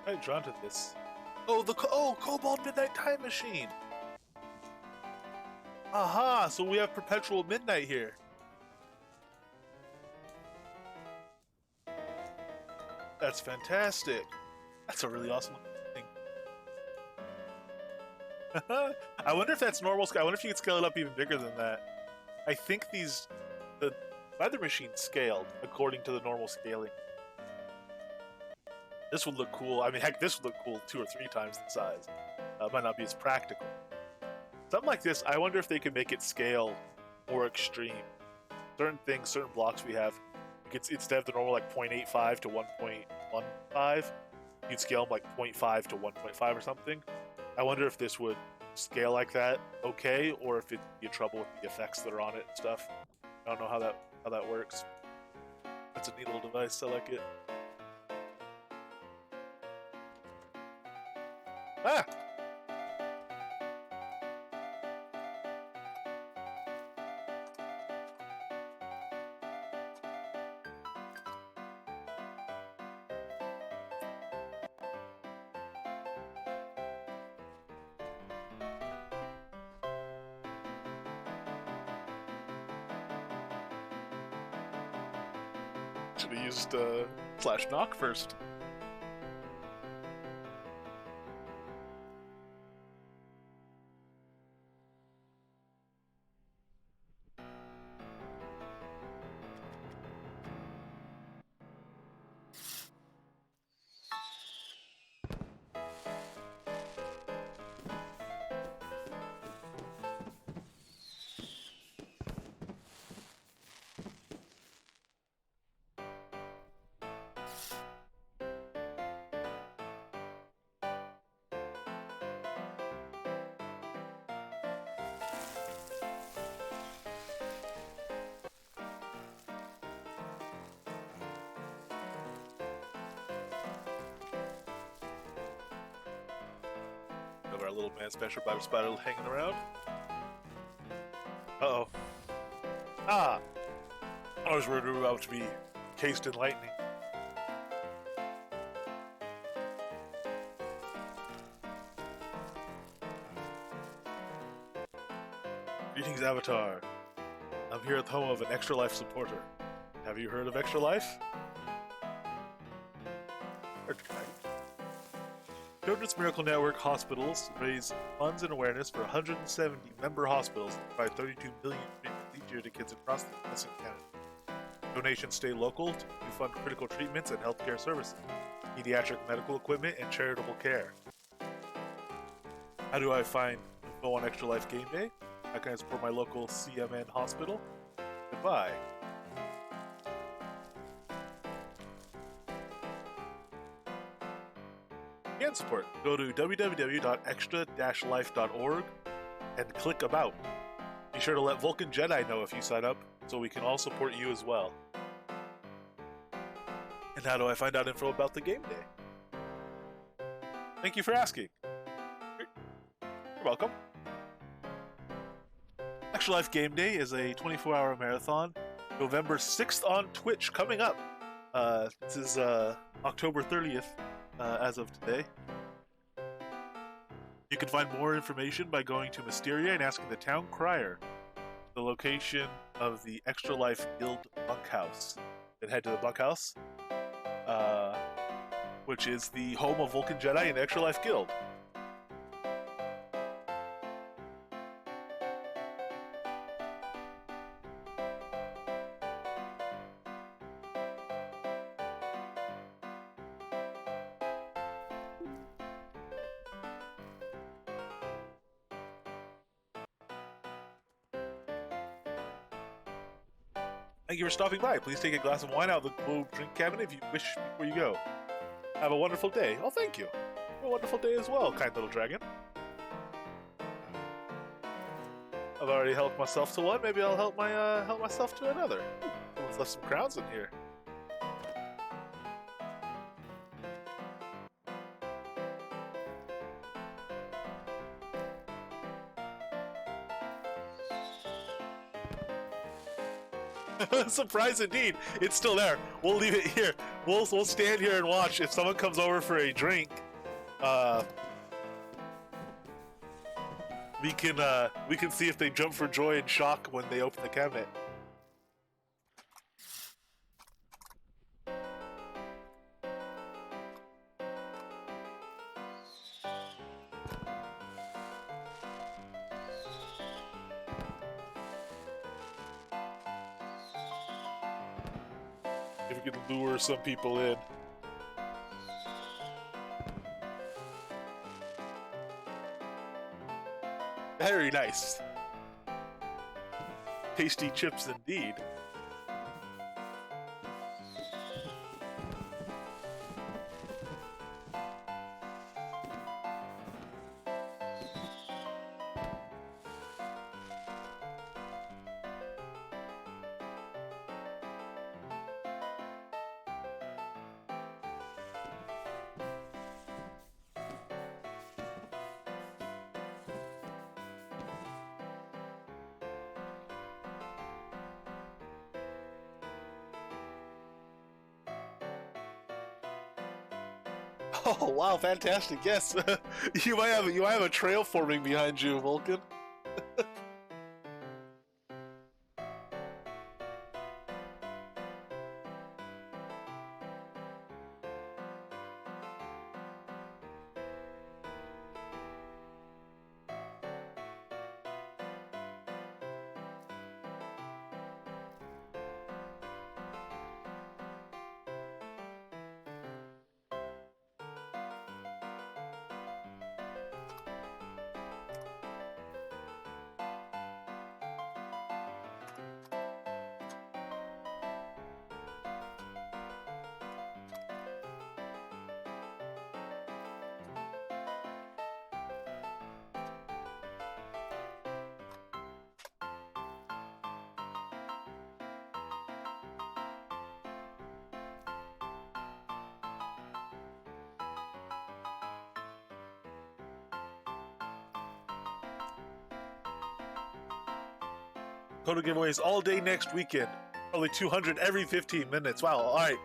I'm drawn to this. Oh, Cobalt Midnight Time Machine. Aha! So we have perpetual midnight here. That's fantastic. That's a really awesome thing. I wonder if that's normal scale. I wonder if you could scale it up even bigger than that. I think the weather machine scaled according to the normal scaling. This would look cool. I mean, heck, this would look cool 2 or 3 times the size. Might not be as practical. Something like this, I wonder if they could make it scale more extreme. Certain things, certain blocks we have, instead of the normal like 0.85 to 1.15, you'd scale them like 0.5 to 1.5 or something. I wonder if this would scale like that okay, or if it'd be trouble with the effects that are on it and stuff. I don't know how that works. That's a neat little device. I like it. Ah! Should have used Flash Knock first. our little man special battle spider hanging around. Uh-oh. Ah! I was worried we were about to be cased in lightning. Greetings, Avatar. I'm here at the home of an Extra Life supporter. Have you heard of Extra Life? Children's Miracle Network hospitals raise funds and awareness for 170 member hospitals and provide 32 million treatments each year to kids across the US and Canada. Donations stay local to fund critical treatments and healthcare services, pediatric medical equipment, and charitable care. How do I find info on Extra Life Game Day? How can I support my local CMN hospital? Goodbye. Fan support. Go to www.extra-life.org and click About. Be sure to let Vulcan Jedi know if you sign up, so we can all support you as well. And how do I find out info about the game day? Thank you for asking. You're welcome. Extra Life Game Day is a 24-hour marathon, November 6th on Twitch, coming up. This is October 30th as of today. You can find more information by going to Mysteria and asking the town crier the location of the Extra Life Guild bunkhouse. Then head to the bunkhouse, which is the home of Vulcan Jedi and the Extra Life Guild. Thank you for stopping by. Please take a glass of wine out of the globe drink cabinet if you wish before you go. Have a wonderful day. Oh, thank you. Have a wonderful day as well, kind little dragon. I've already helped myself to one. Maybe I'll help myself to another. Someone's left some crowns in here. Surprise indeed. It's still there. We'll leave it here. We'll stand here and watch. If someone comes over for a drink, we can see if they jump for joy and shock when they open the cabinet. If we could lure some people in. Very nice. Tasty chips indeed. Oh wow, fantastic! Yes, you might have a trail forming behind you, Vulcan. Total giveaways all day next weekend. Only 200 every 15 minutes. Wow. All right.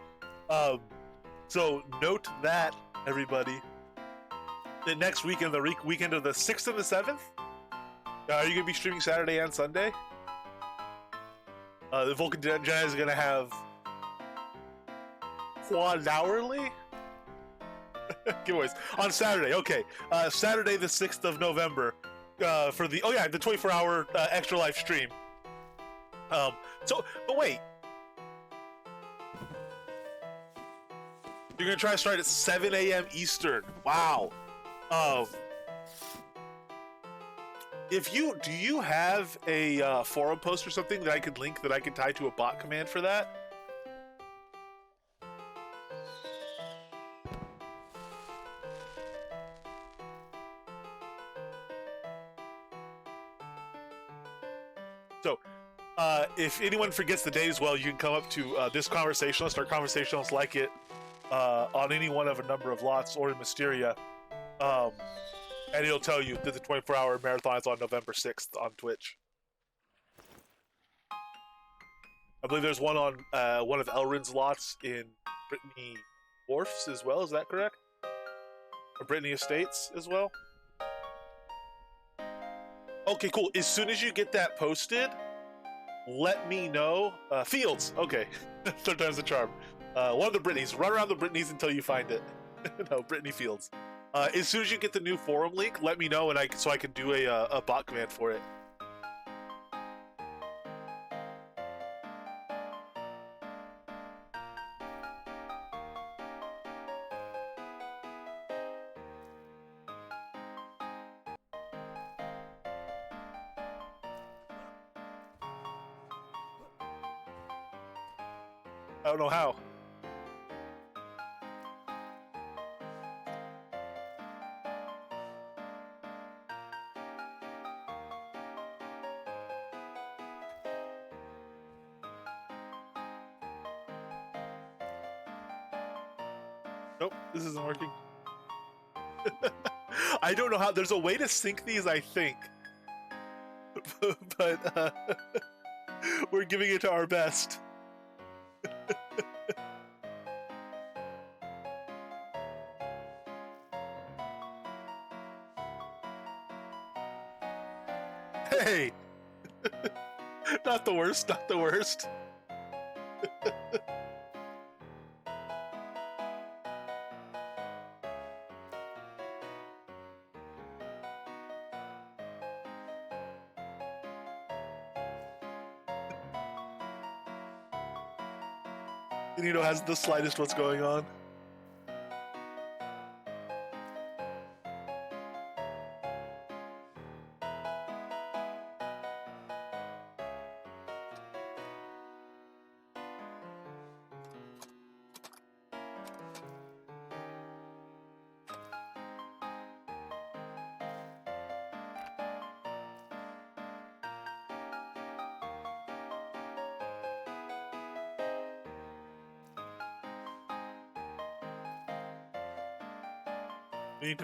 So note that, everybody. The next weekend, the weekend of the 6th and the 7th, are you going to be streaming Saturday and Sunday? The Vulcan Jedi is going to have quad hourly giveaways on Saturday. Okay. Saturday, the 6th of November, for the 24-hour extra live stream. But wait. You're going to try to start at 7 a.m. Eastern. Wow. Do you have a forum post or something that I could link that I could tie to a bot command for that? So, if anyone forgets the day as well, you can come up to this conversationalist or conversationalists like it on any one of a number of lots or in Mysteria. And it'll tell you that the 24-hour marathon is on November 6th on Twitch. I believe there's one on one of Elrin's lots in Brittany Wharfs as well. Is that correct? Or Brittany Estates as well? Okay, cool. As soon as you get that posted, let me know. Fields. Okay. Third time's the charm. One of the Brittany's. Run around the Brittany's until you find it. No, Brittany Fields. As soon as you get the new forum link, let me know, and I can do a bot command for it. I don't know how. Nope, this isn't working. I don't know how. There's a way to sync these, I think. But we're giving it to our best. Hey! Not the worst, not the worst. Nino has the slightest what's going on.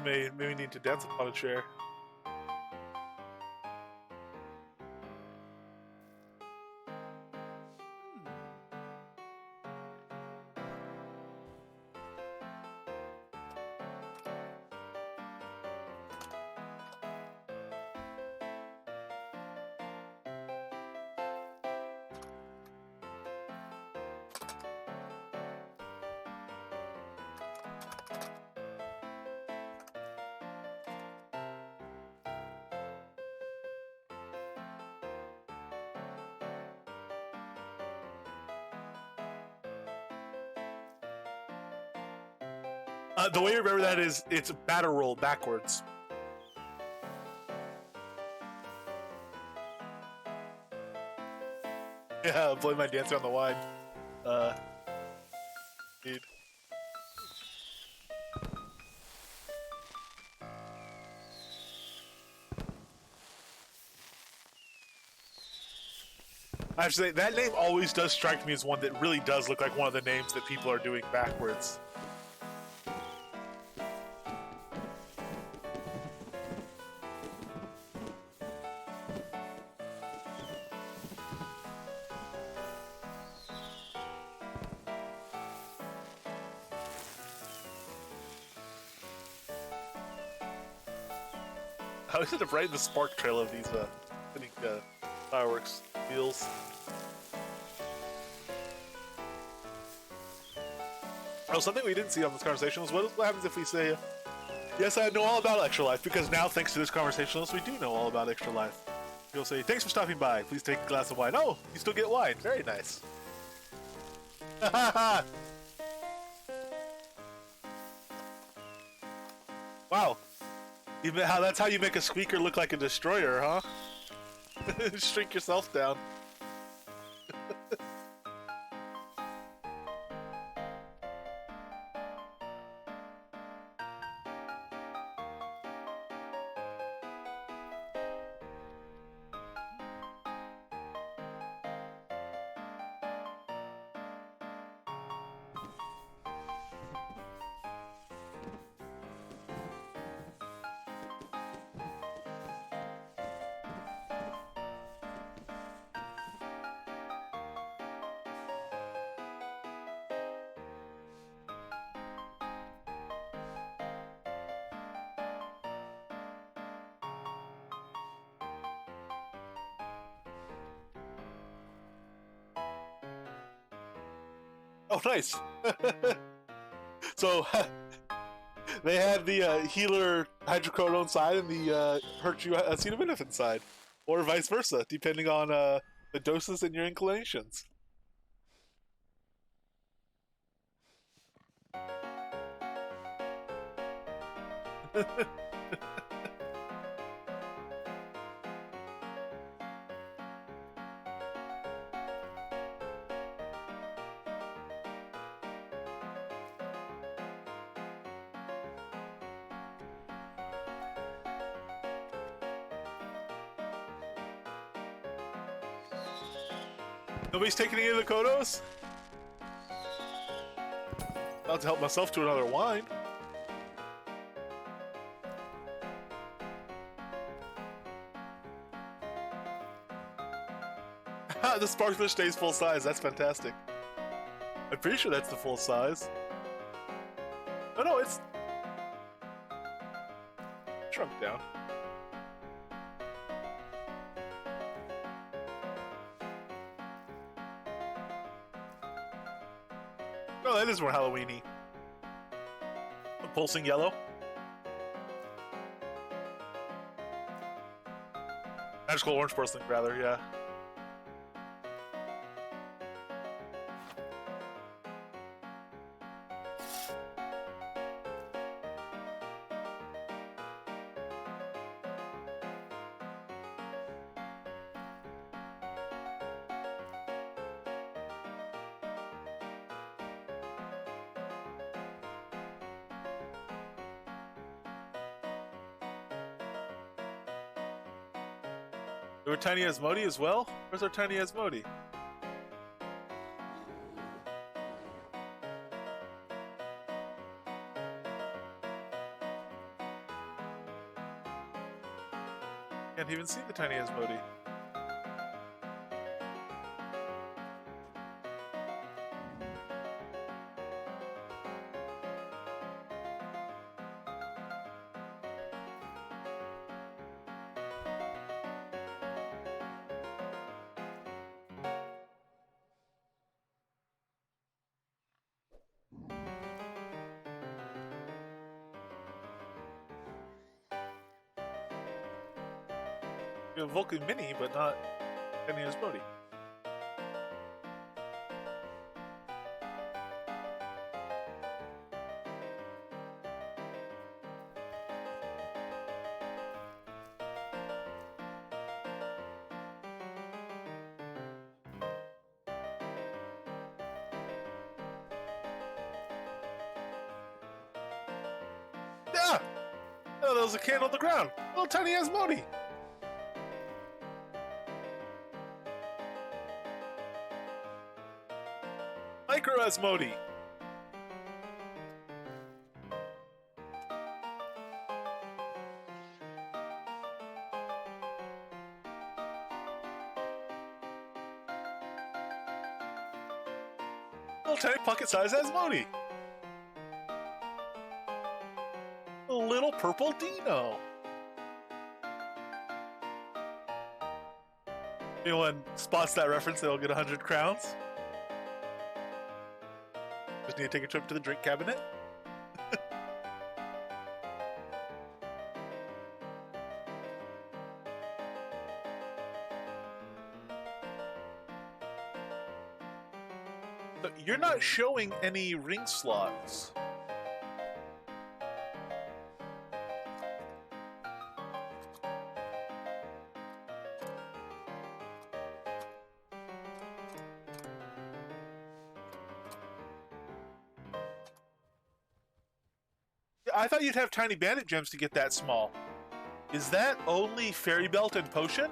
Maybe we need to dance upon a chair. The way you remember that is it's battle roll backwards. Yeah, blame my dancer on the wine. Dude. I have to say, that name always does strike me as one that really does look like one of the names that people are doing backwards. I always end up right in the spark trail of these, I think, fireworks deals. Oh, something we didn't see on this conversation was what happens if we say, yes, I know all about Extra Life, because now, thanks to this conversationalist, we do know all about Extra Life. You'll say, thanks for stopping by. Please take a glass of wine. Oh, you still get wine. Very nice. Wow. That's how you make a squeaker look like a destroyer, huh? Shrink yourself down. Oh, nice. So they had the healer hydrocodone side and the hurt you acetaminophen side, or vice versa, depending on the doses and your inclinations. Nobody's taking any of the Kodos? I'll have to help myself to another wine. The sparkler stays full size. That's fantastic. I'm pretty sure that's the full size. Oh no, it's shrunk down. Oh, that is more Halloween-y. A pulsing yellow. Magical orange porcelain, rather, yeah. There were tiny Asmodee as well? Where's our tiny Asmodee? Can't even see the tiny Asmodee. You have Vulcan Mini, but not tiny Asmodee. Yeah! Oh, there was a candle on the ground. Little tiny Asmodee. Micro Asmodee. Little tiny pocket-sized Asmodee. A little purple Dino. Anyone spots that reference, they'll get 100 crowns. Just need to take a trip to the drink cabinet. But you're not showing any ring slots. I thought you'd have tiny bandit gems to get that small. Is that only fairy belt and potion?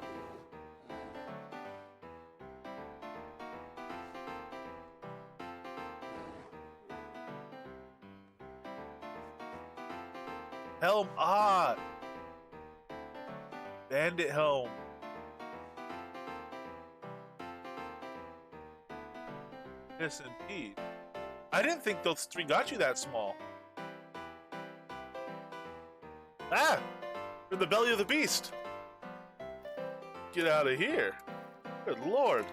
Helm, bandit helm. Yes, indeed. I didn't think those three got you that small. Ah! You're in the belly of the beast! Get out of here. Good lord.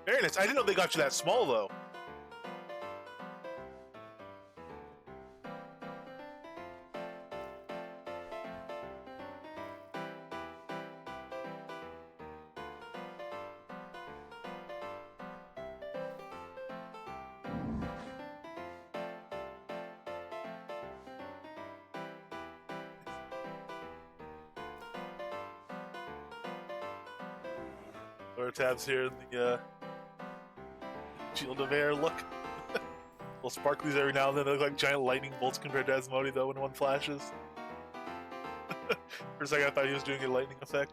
Very nice. I didn't know they got you that small, though. Lower tabs here in the Shield of Air look. Little sparklies every now and then. They look like giant lightning bolts compared to Asmodee, though, when one flashes. For a second, I thought he was doing a lightning effect.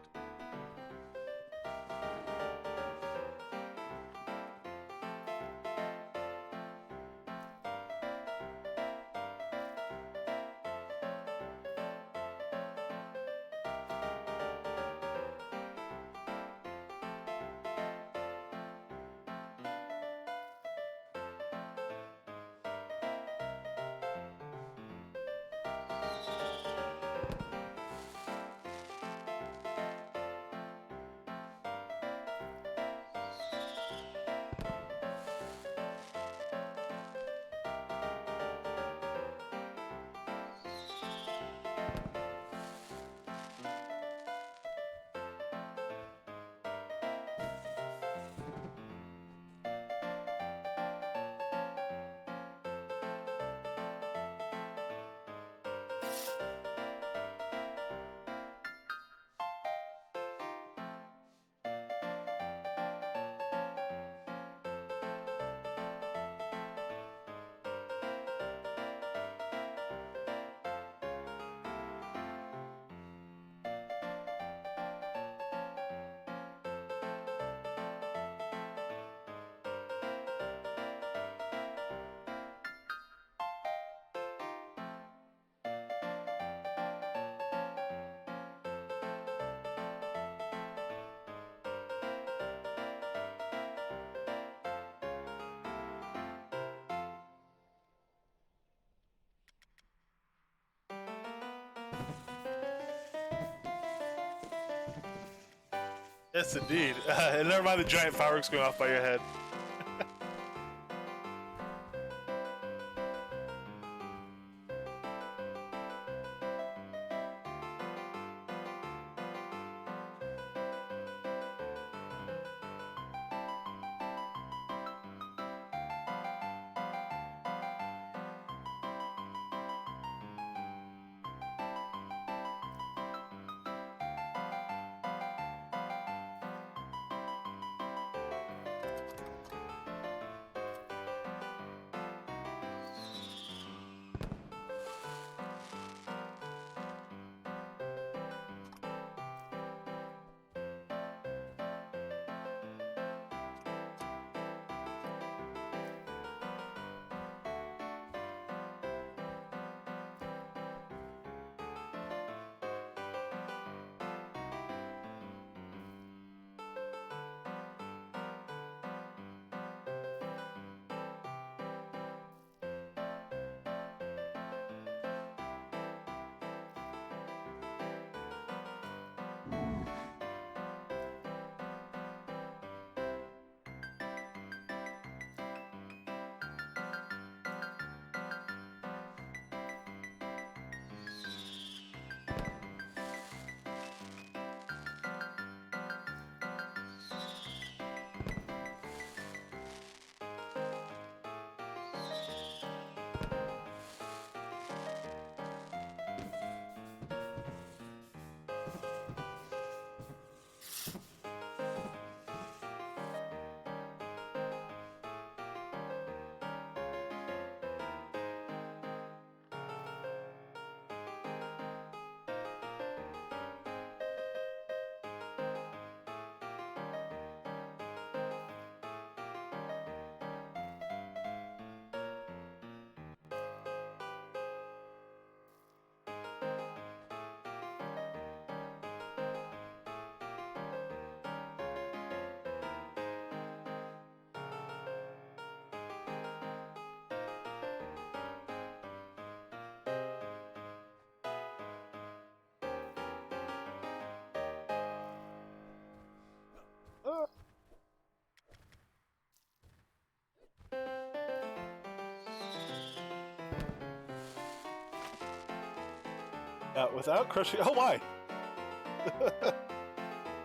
Yes, indeed. And never mind the giant fireworks going off by your head. Without crushing. Oh my!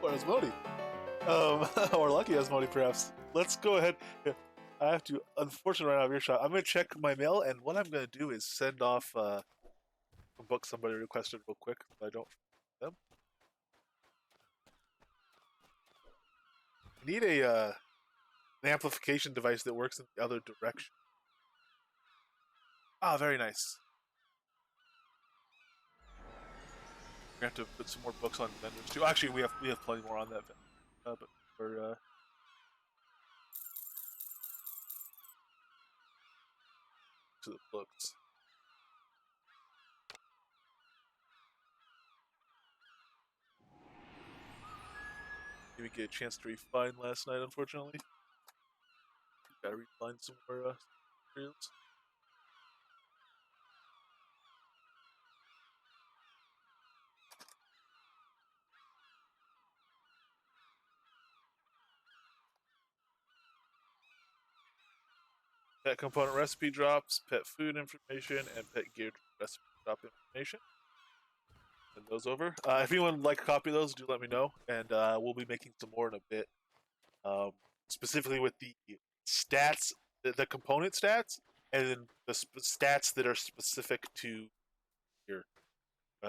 Or Asmodi. Or lucky Asmodi, perhaps. Let's go ahead. I have to, unfortunately, run out of earshot. I'm going to check my mail, and what I'm going to do is send off a book somebody requested real quick. So I don't them. I need an amplification device that works in the other direction. Ah, very nice. We have to put some more books on vendors too. Actually, we have plenty more on that vendor, but for to the books. Didn't get a chance to refine last night, unfortunately. Gotta refine some more materials. Pet component recipe drops, pet food information, and pet gear recipe drop information. Send those over. If anyone would like a copy of those, do let me know, and we'll be making some more in a bit. Um, Specifically with the stats, the component stats, and then the stats that are specific to your.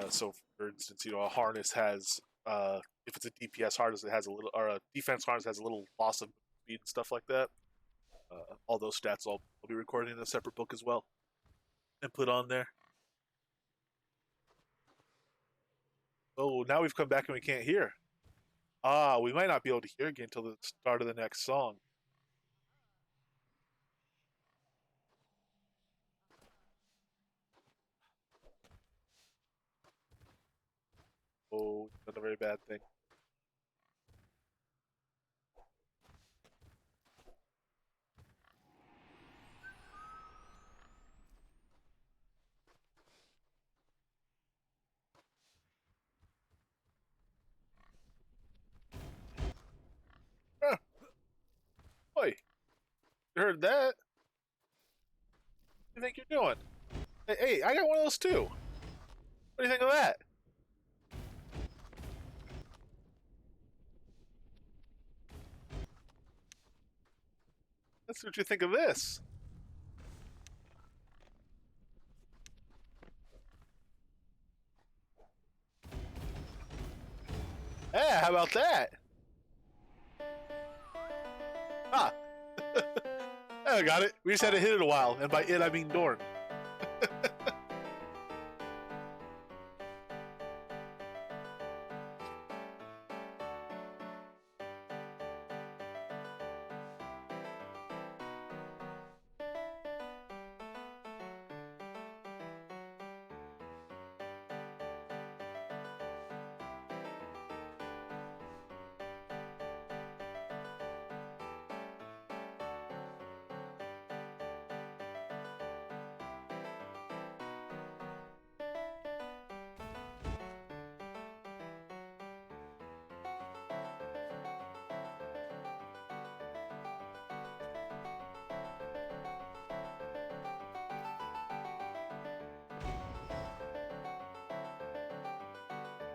So, for instance, a harness has, if it's a DPS harness, it has a little, or a defense harness has a little loss of speed and stuff like that. All those stats I'll be recording in a separate book as well and put on there. Oh, now we've come back and we can't hear. Ah, we might not be able to hear again until the start of the next song. Oh, that's a very bad thing. Ah, boy, you heard that? What do you think you're doing? Hey, I got one of those too. What do you think of that? Let's see what you think of this. Yeah, how about that? Ah, I got it. We just had to hit it a while, and by it I mean Dorn.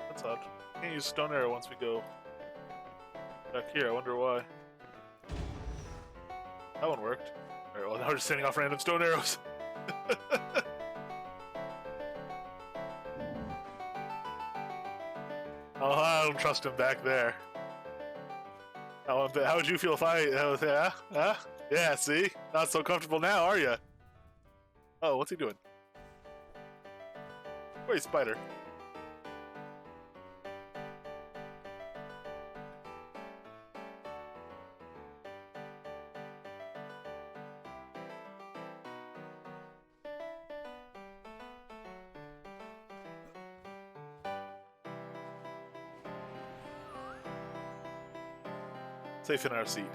That's odd. Can't use stone arrow once we go back here. I wonder why. That one worked. Alright, well now we're just sending off random stone arrows. Oh, I don't trust him back there. How would you feel if I? Yeah. See, not so comfortable now, are you? Oh, what's he doing? Wait, spider. Safe in our seat.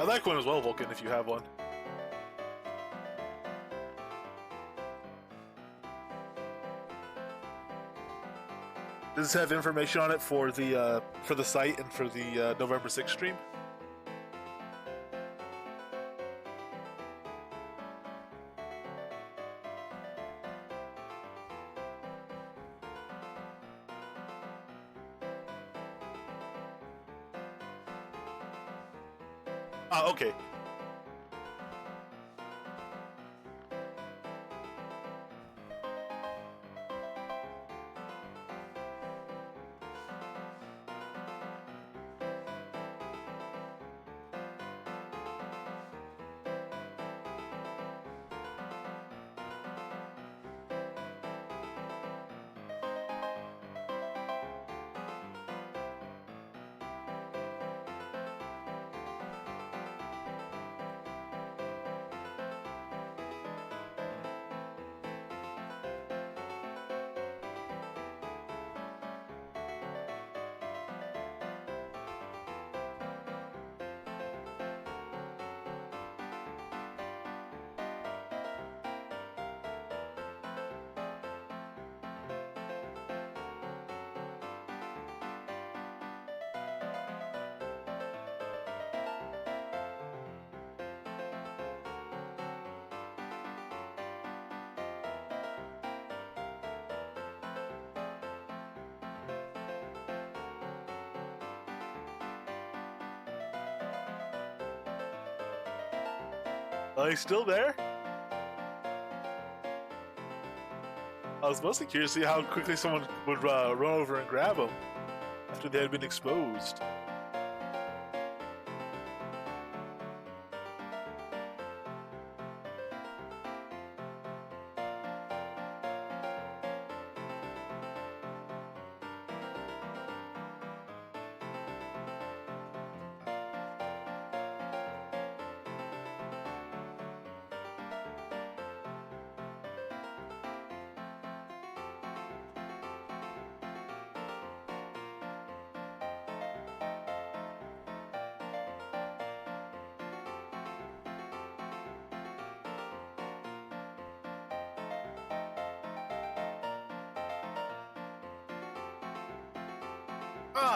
I like one as well, Vulcan, if you have one. Does this have information on it for the site and for the November 6th stream? Okay. Are they still there? I was mostly curious to see how quickly someone would run over and grab them after they had been exposed.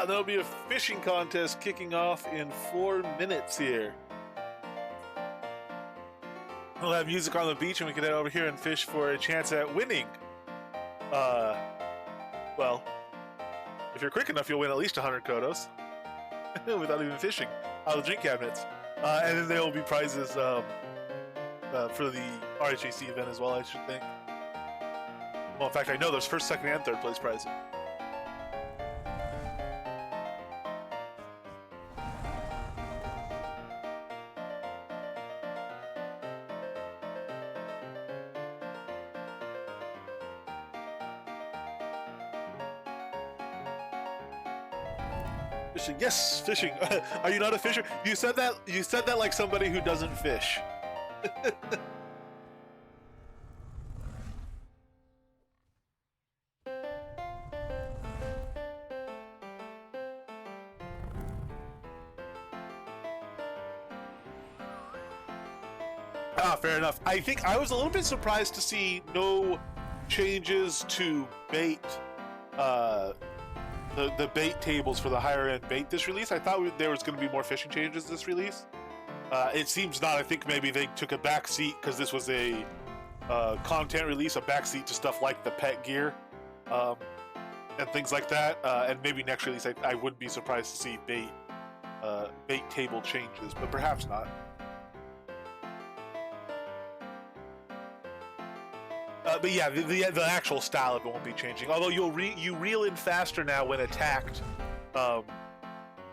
There'll be a fishing contest kicking off in 4 minutes here. We'll have music on the beach and we can head over here and fish for a chance at winning. Well, if you're quick enough, you'll win at least 100 Kodos without even fishing out of the drink cabinets. And then there will be prizes for the RHAC event as well, I should think. Well, in fact, I know there's first, second, and third place prizes. Fishing, yes, fishing. Are you not a fisher? You said that like somebody who doesn't fish. Fair enough. I think I was a little bit surprised to see no changes to bait, the bait tables for the higher end bait this release. I thought there was going to be more fishing changes this release. It seems not. I think maybe they took a back seat because this was a content release, a back seat to stuff like the pet gear and things like that. And maybe next release, I wouldn't be surprised to see bait table changes, but perhaps not. But yeah, the actual style of it won't be changing. Although you reel in faster now when attacked.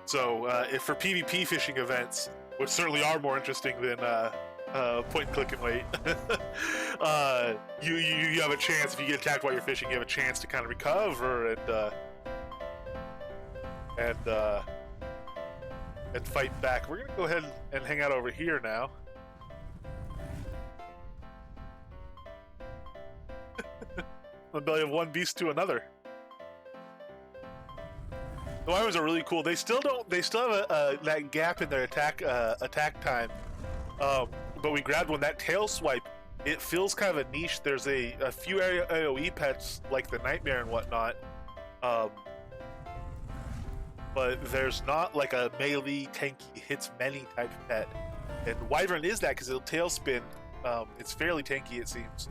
So if for PvP fishing events, which certainly are more interesting than point, click, and wait, you have a chance. If you get attacked while you're fishing, you have a chance to kind of recover and fight back. We're gonna go ahead and hang out over here now. The belly of one beast to another. The wyverns are really cool. They still don't. They still have that gap in their attack time. But we grabbed one. That tail swipe, it feels kind of a niche. There's a few AoE pets like the Nightmare and whatnot. But there's not like a melee tanky hits many type pet, and wyvern is that because it'll tail spin. It's fairly tanky, it seems,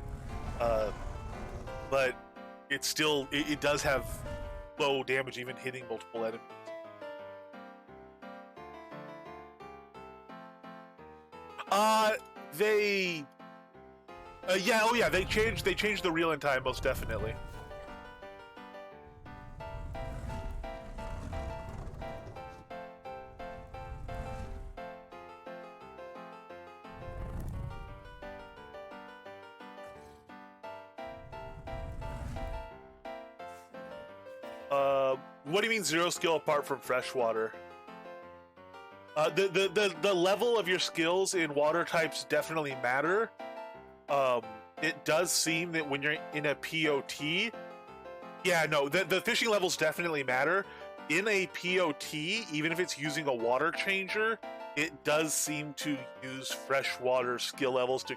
but it's still it does have low damage even hitting multiple enemies. They yeah, oh yeah, they changed the reel in time, most definitely. What do you mean zero skill apart from freshwater? The level of your skills in water types definitely matter. It does seem that when you're in a POT, yeah, no, the fishing levels definitely matter. In a POT, even if it's using a water changer, it does seem to use freshwater skill levels to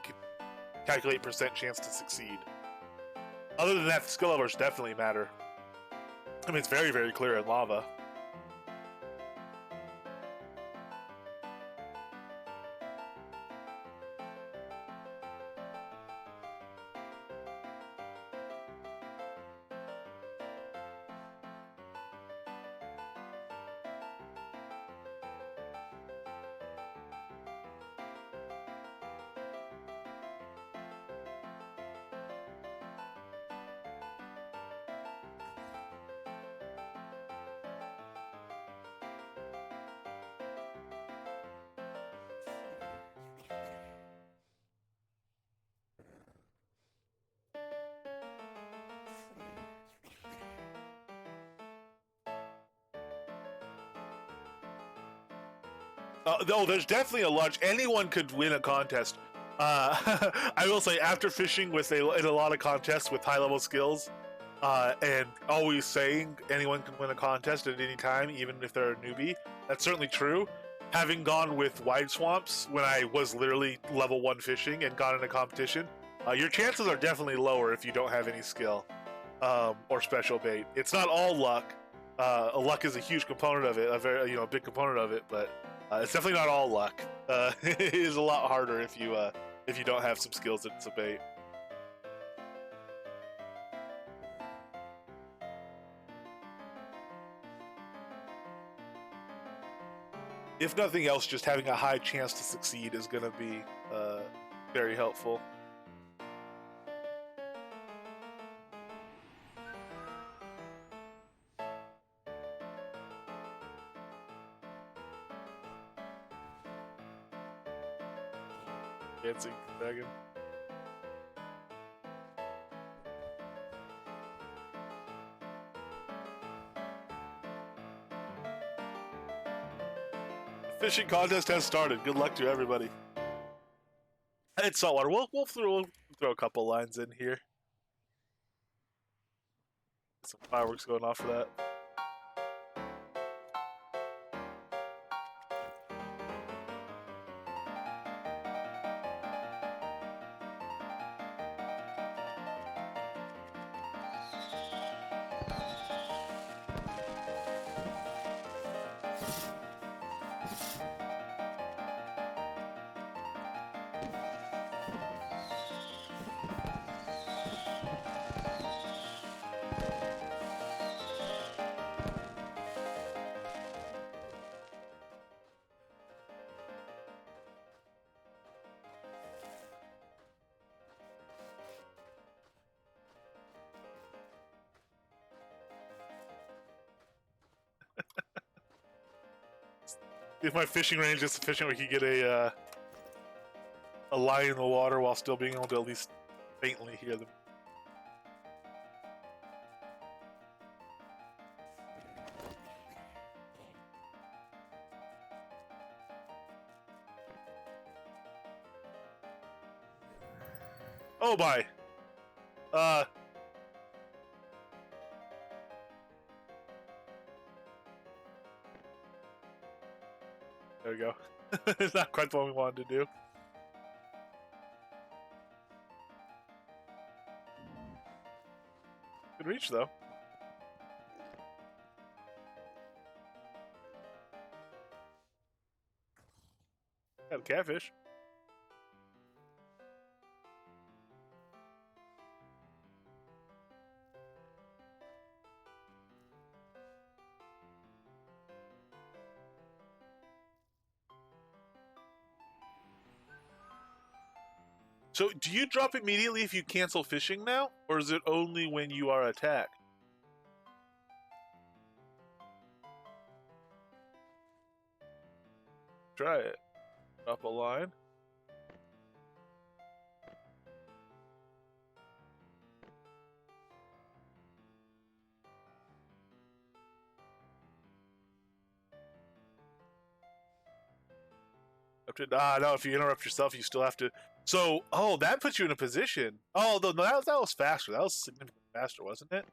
calculate percent chance to succeed. Other than that, the skill levels definitely matter. I mean, it's very, very clear in lava. No, there's definitely a large. Anyone could win a contest. I will say, after fishing in a lot of contests with high-level skills, and always saying anyone can win a contest at any time, even if they're a newbie, that's certainly true. Having gone with wide swamps when I was literally level 1 fishing and gone in a competition, your chances are definitely lower if you don't have any skill or special bait. It's not all luck. Luck is a huge component of it, a big component of it, but it's definitely not all luck. It is a lot harder if you don't have some skills and some bait. If nothing else, just having a high chance to succeed is going to be very helpful. Dancing dragon. The fishing contest has started. Good luck to everybody. It's saltwater. We'll throw a couple lines in here. Some fireworks going off for that. If my fishing range is sufficient, we could get a line in the water while still being able to at least faintly hear them. Oh my! There we go. It's not quite what we wanted to do. Good reach, though. Got a catfish. So, do you drop immediately if you cancel fishing now? Or is it only when you are attacked? Try it. Drop a line. No, if you interrupt yourself, you still have to. So, oh, that puts you in a position. Oh, no, that was faster. That was significantly faster, wasn't it?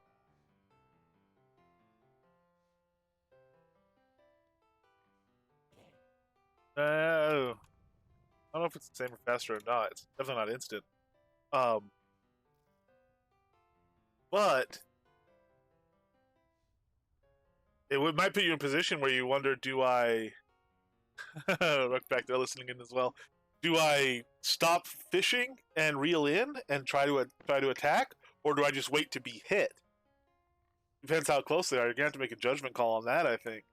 I don't know if it's the same or faster or not. It's definitely not instant. But might put you in a position where you wonder, do I look back there listening in as well? Do I stop fishing and reel in and try to attack, or do I just wait to be hit? Depends how close they are. You're gonna have to make a judgment call on that, I think.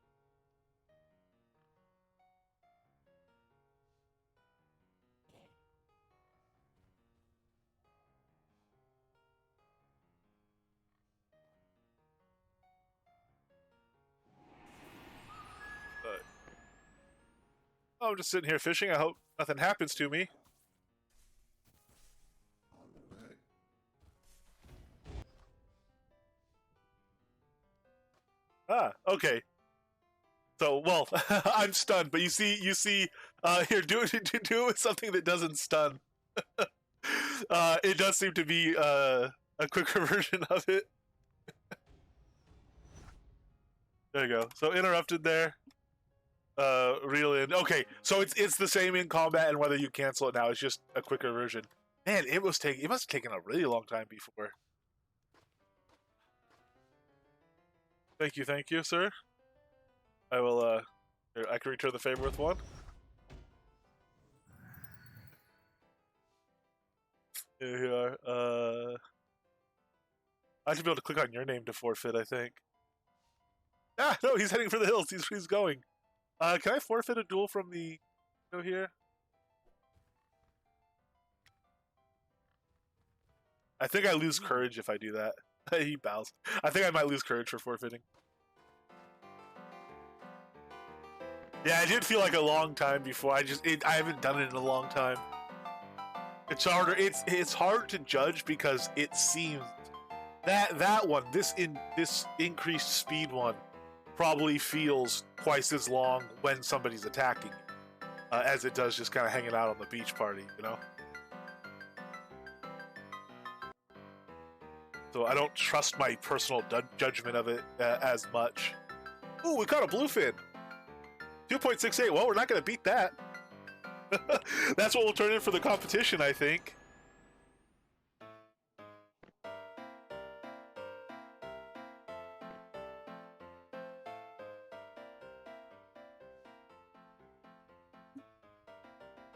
But I'm just sitting here fishing. I hope nothing happens to me. Ah, okay. So, well, I'm stunned, but you see, here, do it with something that doesn't stun. It does seem to be a quicker version of it. There you go. So interrupted there. Reel in. Okay, so it's the same in combat, and whether you cancel it now, it's just a quicker version. Man, it must have taken a really long time before. Thank you, sir. I will. Here, I can return the favor with one. Here you are. I should be able to click on your name to forfeit, I think. Ah, no, he's heading for the hills. He's going. Can I forfeit a duel from the here? I think I lose courage if I do that. He bows. I think I might lose courage for forfeiting. Yeah, it did feel like a long time before. I haven't done it in a long time. It's harder. It's hard to judge because it seems that one, this increased speed one, probably feels twice as long when somebody's attacking, as it does just kind of hanging out on the beach party, you know. So I don't trust my personal judgment of it as much. Ooh, we caught a bluefin. 2.68. Well, we're not going to beat that. That's what we'll turn in for the competition, I think.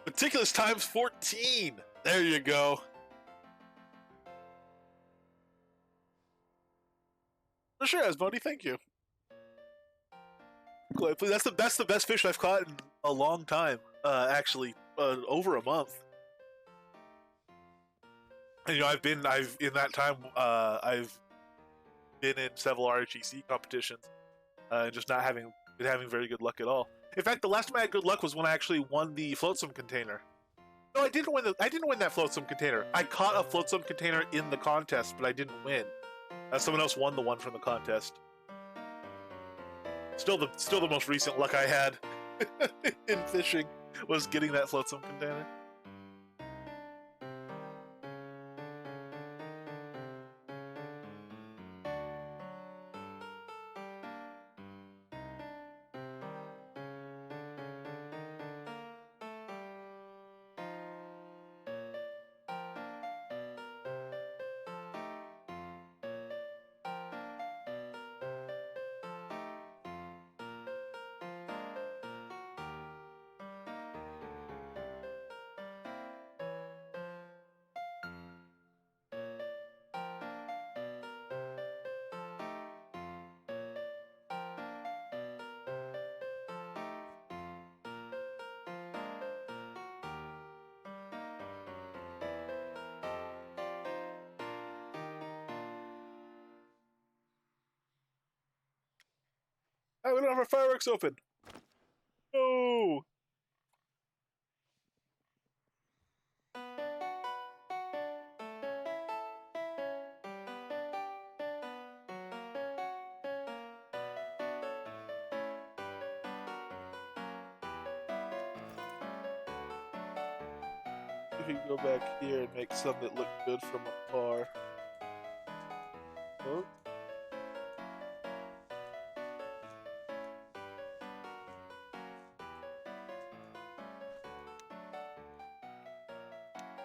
Meticulous times 14. There you go. For sure, Asmodi. Thank you. That's the best fish I've caught in a long time. Actually, over a month. And, you know, I've in that time, I've been in several RHEC competitions, and just not having very good luck at all. In fact, the last time I had good luck was when I actually won the flotsam container. No, I didn't win that flotsam container. I caught a flotsam container in the contest, but I didn't win. Someone else won the one from the contest. Still the most recent luck I had in fishing was getting that flotsam container. Oh, we don't have our fireworks open. No. We can go back here and make some that look good from afar. Oh.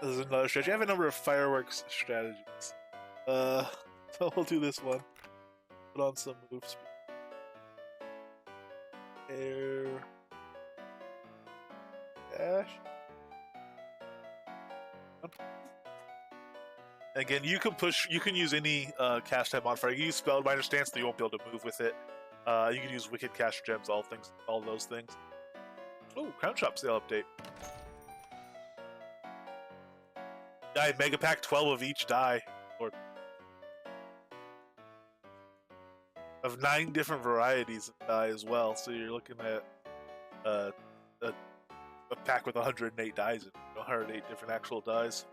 This is another strategy. I have a number of fireworks strategies. So we'll do this one. Put on some move speed. Air. Dash. Again, you can use any cast type modifier. You use Spellbinder Stance, so you won't be able to move with it. You can use Wicked Caster Gems, all those things. Oh, Crown Shop sale update. Die Mega Pack 12 of each die. Or of 9 different varieties of die as well. So you're looking at a pack with 108 dies in it. 108 different actual dies.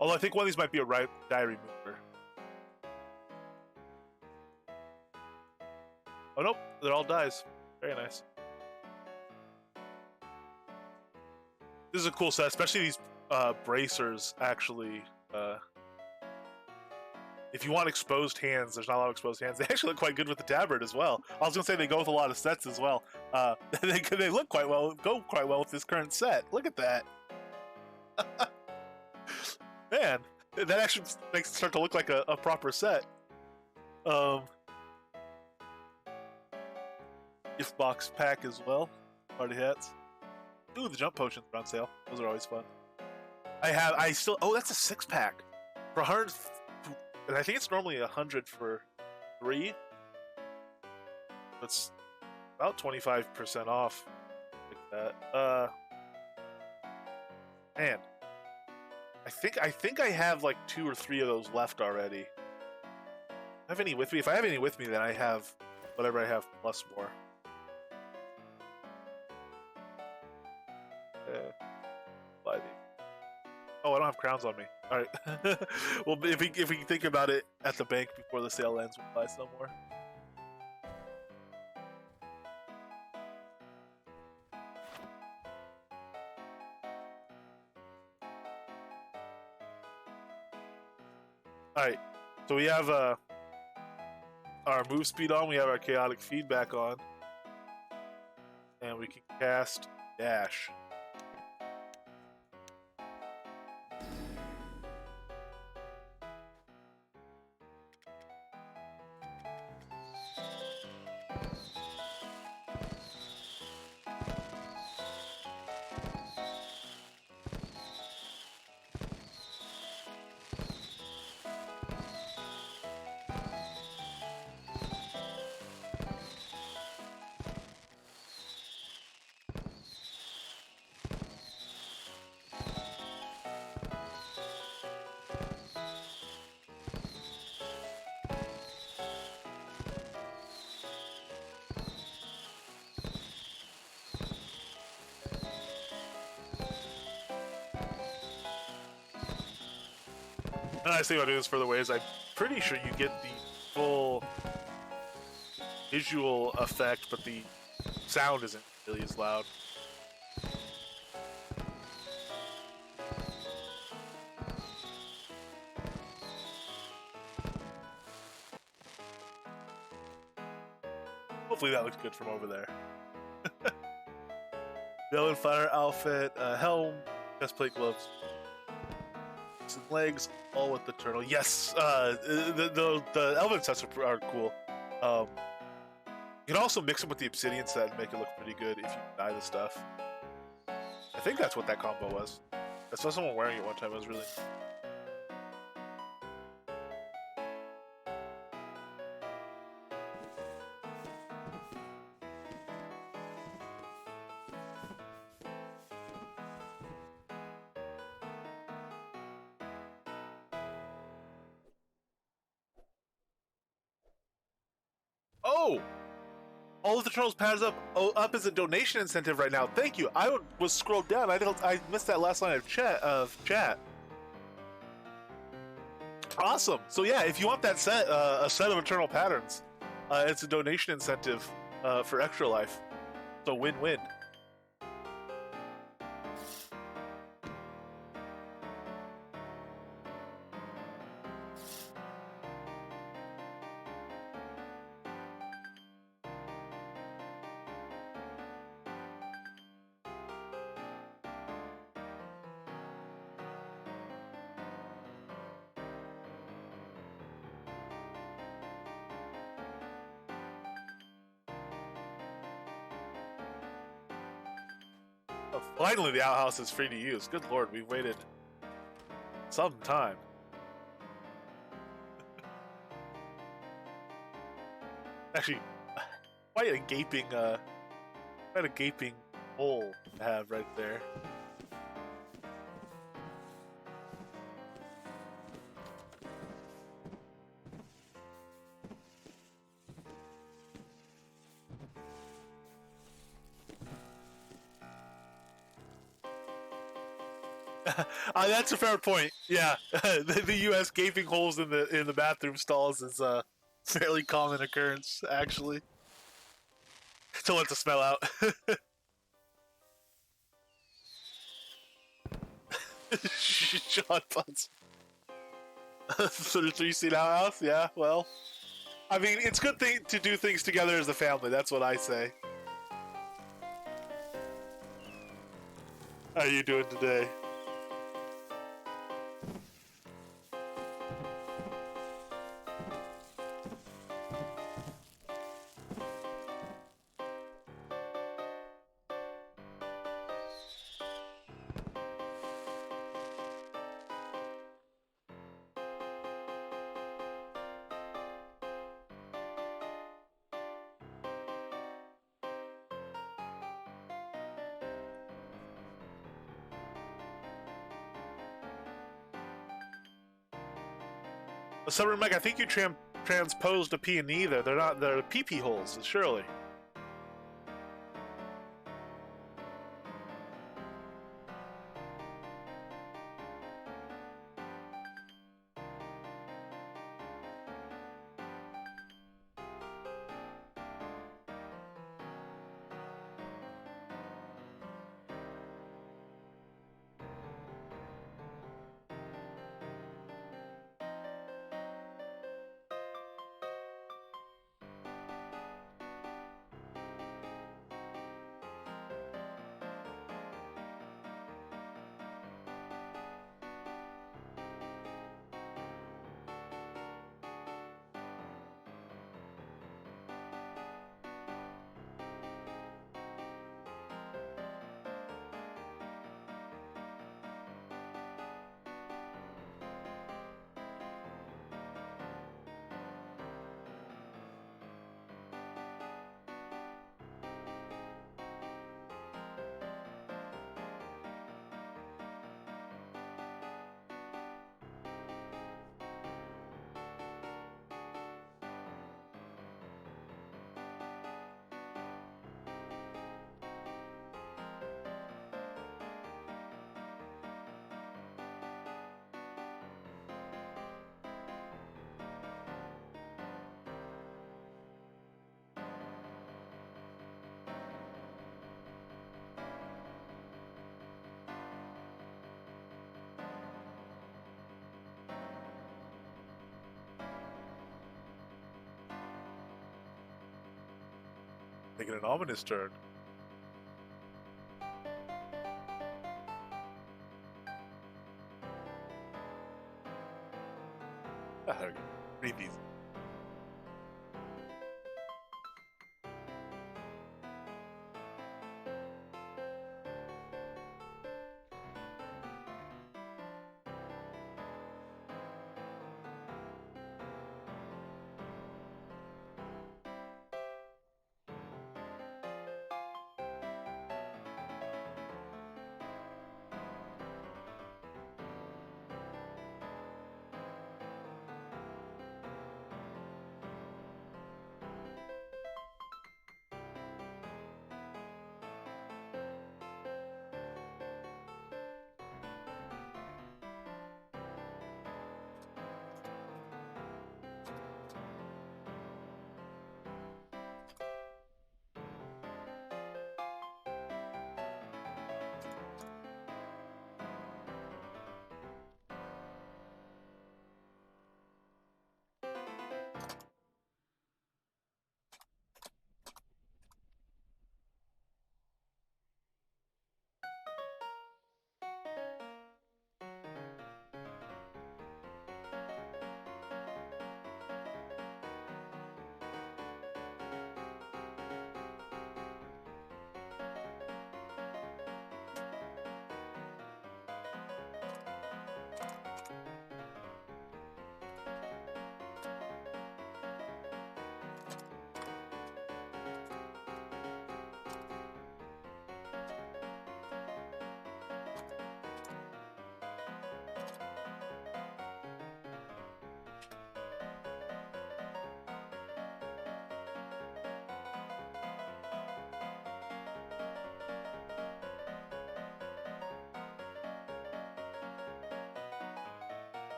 Although I think one of these might be a die remover. Oh nope, they're all dies. Very nice. This is a cool set, especially these bracers. Actually, if you want exposed hands, there's not a lot of exposed hands. They actually look quite good with the tabard as well. I was gonna say they go with a lot of sets as well. They look quite well, go quite well with this current set. Look at that. Man, that actually makes it start to look like a proper set. Gift box pack as well. Party hats. Ooh, the jump potions are on sale. Those are always fun. Oh, that's a 6-pack. For 100, and I think it's normally 100 for 3. That's about 25% off. Like that. Man. I think I have like 2 or 3 of those left already. Have any with me? If I have any with me, then I have whatever I have plus more. Oh, I don't have crowns on me. All right. Well, if we can think about it at the bank before the sale ends, we'll buy some more. All right. So we have our move speed on. We have our chaotic feedback on, and we can cast dash. The nice thing about doing this for the way is I'm pretty sure you get the full visual effect, but the sound isn't really as loud. Hopefully that looks good from over there. Villain fighter outfit, helm, chestplate, gloves, and legs, all with the turtle. Yes, the element sets are cool. You can also mix them with the obsidian set and make it look pretty good if you dye the stuff. I think that's what that combo was. I saw someone wearing it one time. It was really. Oh! All of the Eternals patterns up as a donation incentive right now. Thank you. Was scrolled down. I missed that last line of chat. Awesome. So yeah, if you want that set, a set of Eternal patterns, it's a donation incentive for Extra Life. So win-win. Oh, finally, the outhouse is free to use. Good lord, we've waited some time. Actually, quite a gaping hole to have right there. That's a fair point. Yeah, the U.S. gaping holes in the bathroom stalls is a fairly common occurrence, actually. To let the smell out. Sean Puns. 33-seat outhouse? Yeah, well. I mean, it's a good thing to do things together as a family, that's what I say. How are you doing today? Summer Meg, I think you transposed a P and E there. They're PP holes, surely. Taking an ominous turn. Ah, there we go. Pretty easy.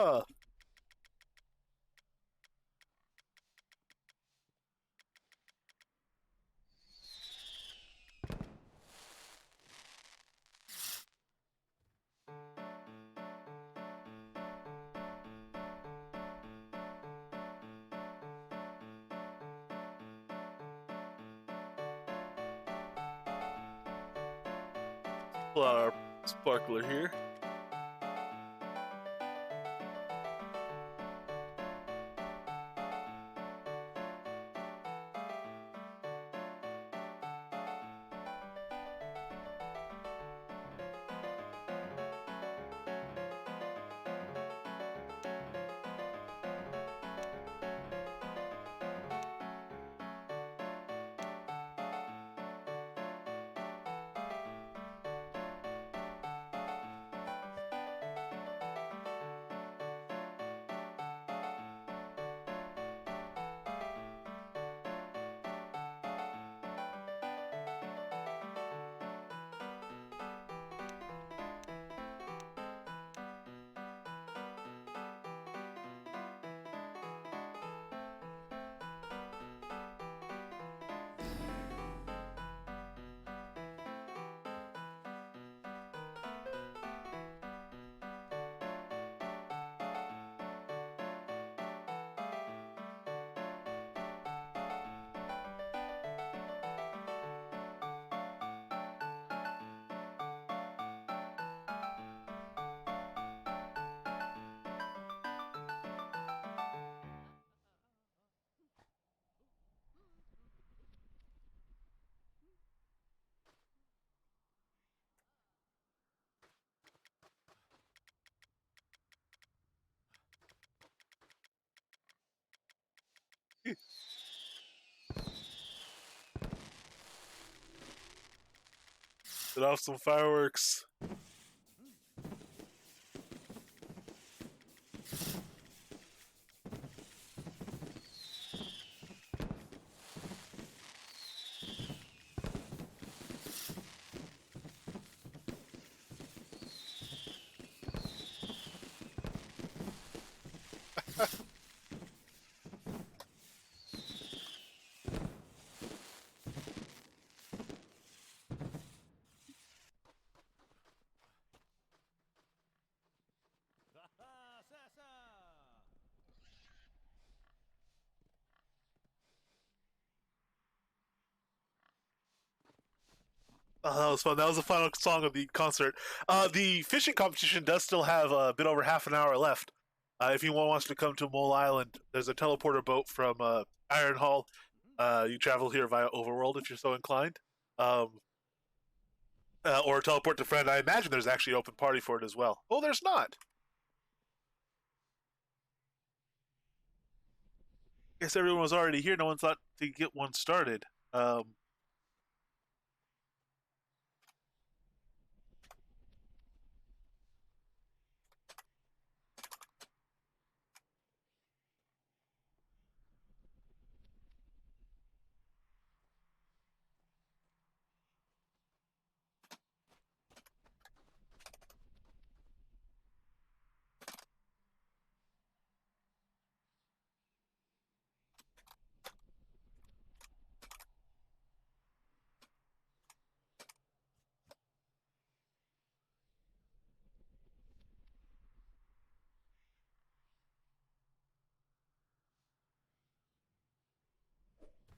Huzzah! Pull out our sparkler here. Set off some fireworks. Oh, that was fun. That was the final song of the concert. The fishing competition does still have a bit over half an hour left. If anyone wants to come to Mole Island, there's a teleporter boat from Iron Hall. You travel here via Overworld if you're so inclined. Um, or teleport to friend. I imagine there's actually an open party for it as well. Oh, there's not. Guess everyone was already here. No one thought to get one started. Um,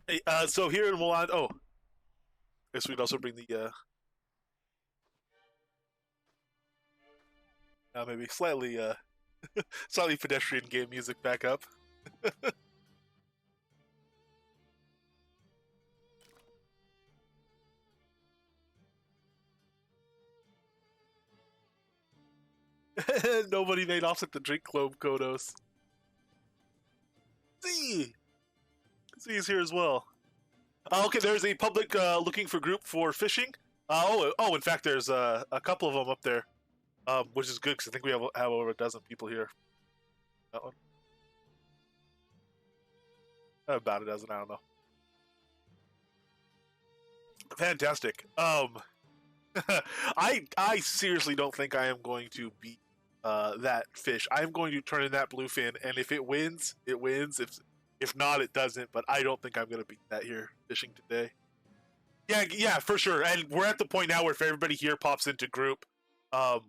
hey, so here in Milan, oh, I guess we'd also bring the maybe slightly pedestrian game music back up. Nobody made offset the drink globe Kodos. Z! Z is here as well. Okay, there's a public looking for group for fishing. In fact, there's a couple of them up there, which is good because I think we have over a dozen people here. That one, about a dozen. I don't know. Fantastic. I seriously don't think I am going to beat that fish. I'm going to turn in that bluefin, and if it wins, it wins. If not, it doesn't. But I don't think I'm going to beat that here fishing today. Yeah, yeah, for sure. And we're at the point now where if everybody here pops into group, um,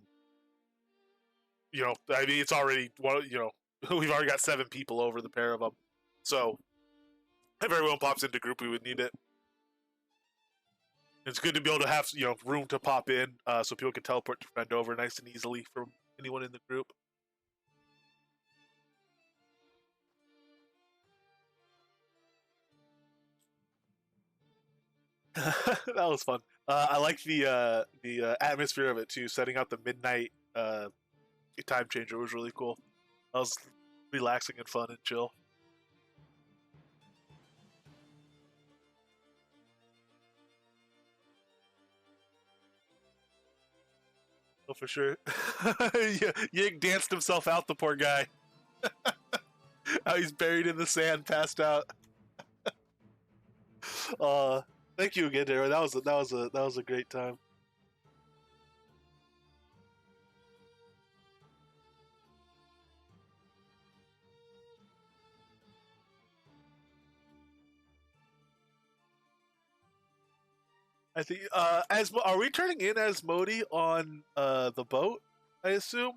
I mean, it's already we've already got 7 people over the pair of them. So if everyone pops into group, we would need it. It's good to be able to have room to pop in, so people can teleport to friend over nice and easily from anyone in the group. That was fun. I like the atmosphere of it too. Setting out the midnight time changer was really cool. That was relaxing and fun and chill. Oh, for sure. Yeah, Yig danced himself out, the poor guy. How he's buried in the sand, passed out. Thank you again, Darren. That was a great time. I think as are we turning in as Modi on the boat? I assume.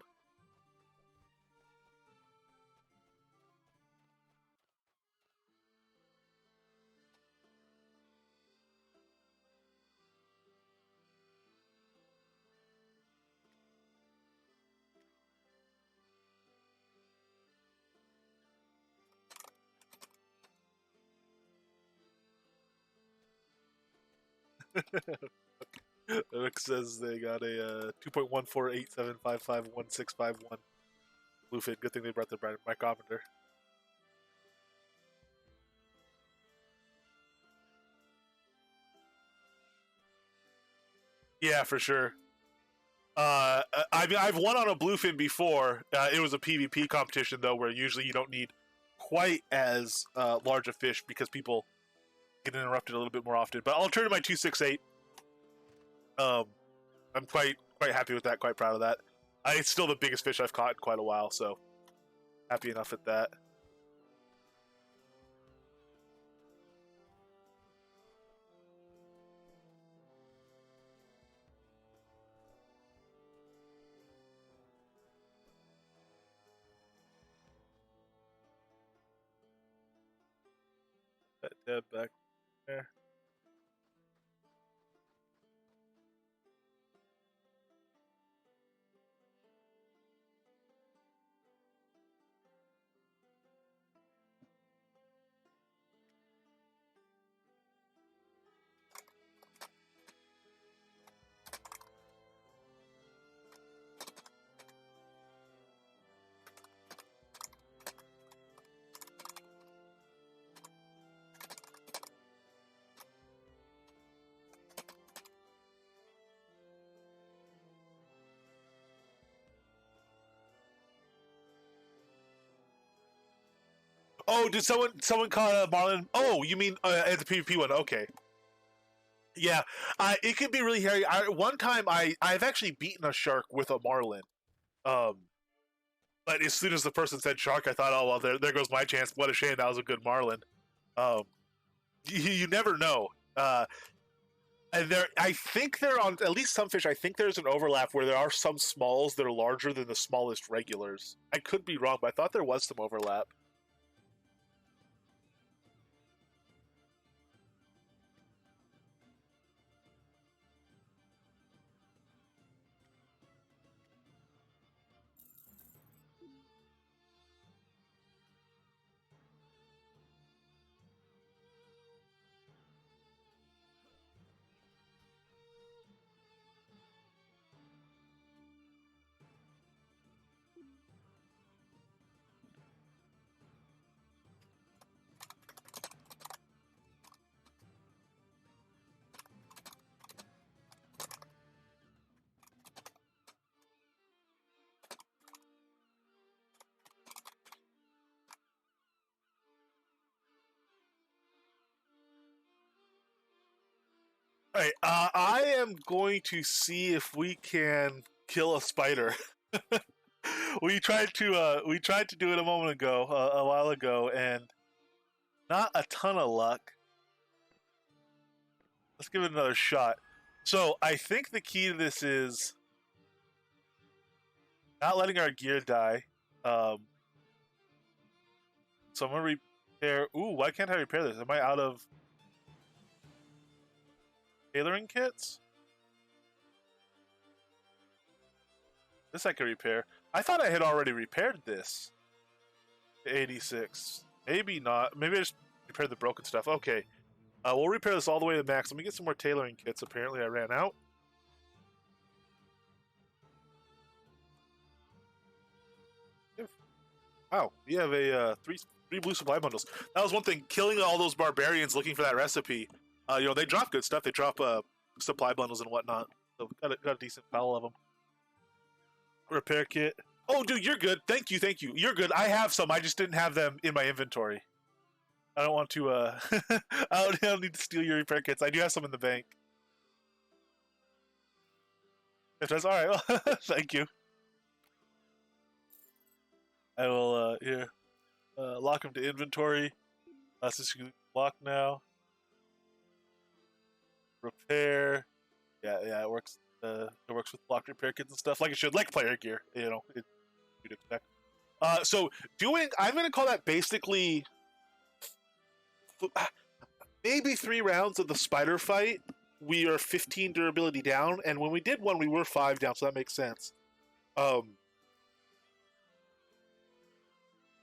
Rick says they got a 2.1487551651 bluefin. Good thing they brought the micrometer. Yeah, for sure. I mean, I've won on a bluefin before. It was a PvP competition though, where usually you don't need quite as large a fish because people get interrupted a little bit more often. But I'll turn to my 268. I'm quite happy with that. Quite proud of that. It's still the biggest fish I've caught in quite a while, so happy enough at that. That tab back there. Oh, did someone call Marlin? Oh, you mean at the PvP one? Okay. Yeah, it can be really hairy. One time I've actually beaten a shark with a marlin. Um, but as soon as the person said shark, I thought, oh well, there goes my chance. What a shame, that was a good marlin. Um, you never know. And I think there on at least some fish. I think there's an overlap where there are some smalls that are larger than the smallest regulars. I could be wrong, but I thought there was some overlap. All right, I am going to see if we can kill a spider. we tried to do it a moment ago, a while ago, and not a ton of luck. Let's give it another shot. So I think the key to this is not letting our gear die. So I'm gonna repair. Ooh, why can't I repair this? Am I out of tailoring kits? This I can repair. I thought I had already repaired this. 86. Maybe not. Maybe I just repaired the broken stuff. Okay. We'll repair this all the way to max. Let me get some more tailoring kits. Apparently I ran out. Wow. We have a three blue supply bundles. That was one thing. Killing all those barbarians looking for that recipe. They drop good stuff. They drop supply bundles and whatnot. So got a decent pile of them. Repair kit. Oh, dude, you're good. Thank you. You're good. I have some. I just didn't have them in my inventory. I don't want to, I don't need to steal your repair kits. I do have some in the bank. If that's alright, thank you. I will, here, lock them to inventory. Since you can lock now. Repair. Yeah, it works. It works with locked repair kits and stuff like it should, like player gear, you'd expect. I'm gonna call that basically maybe 3 rounds of the spider fight. We are 15 durability down, and when we did one, we were 5 down, so that makes sense.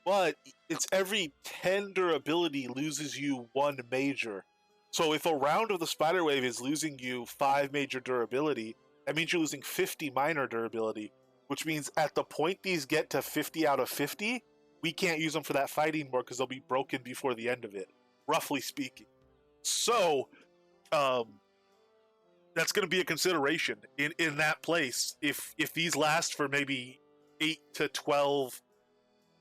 But it's every 10 durability loses you 1 major. So if a round of the spider wave is losing you 5 major durability, that means you're losing 50 minor durability, which means at the point these get to 50 out of 50, we can't use them for that fight anymore because they'll be broken before the end of it, roughly speaking. So, that's going to be a consideration in that place. If these last for maybe 8 to 12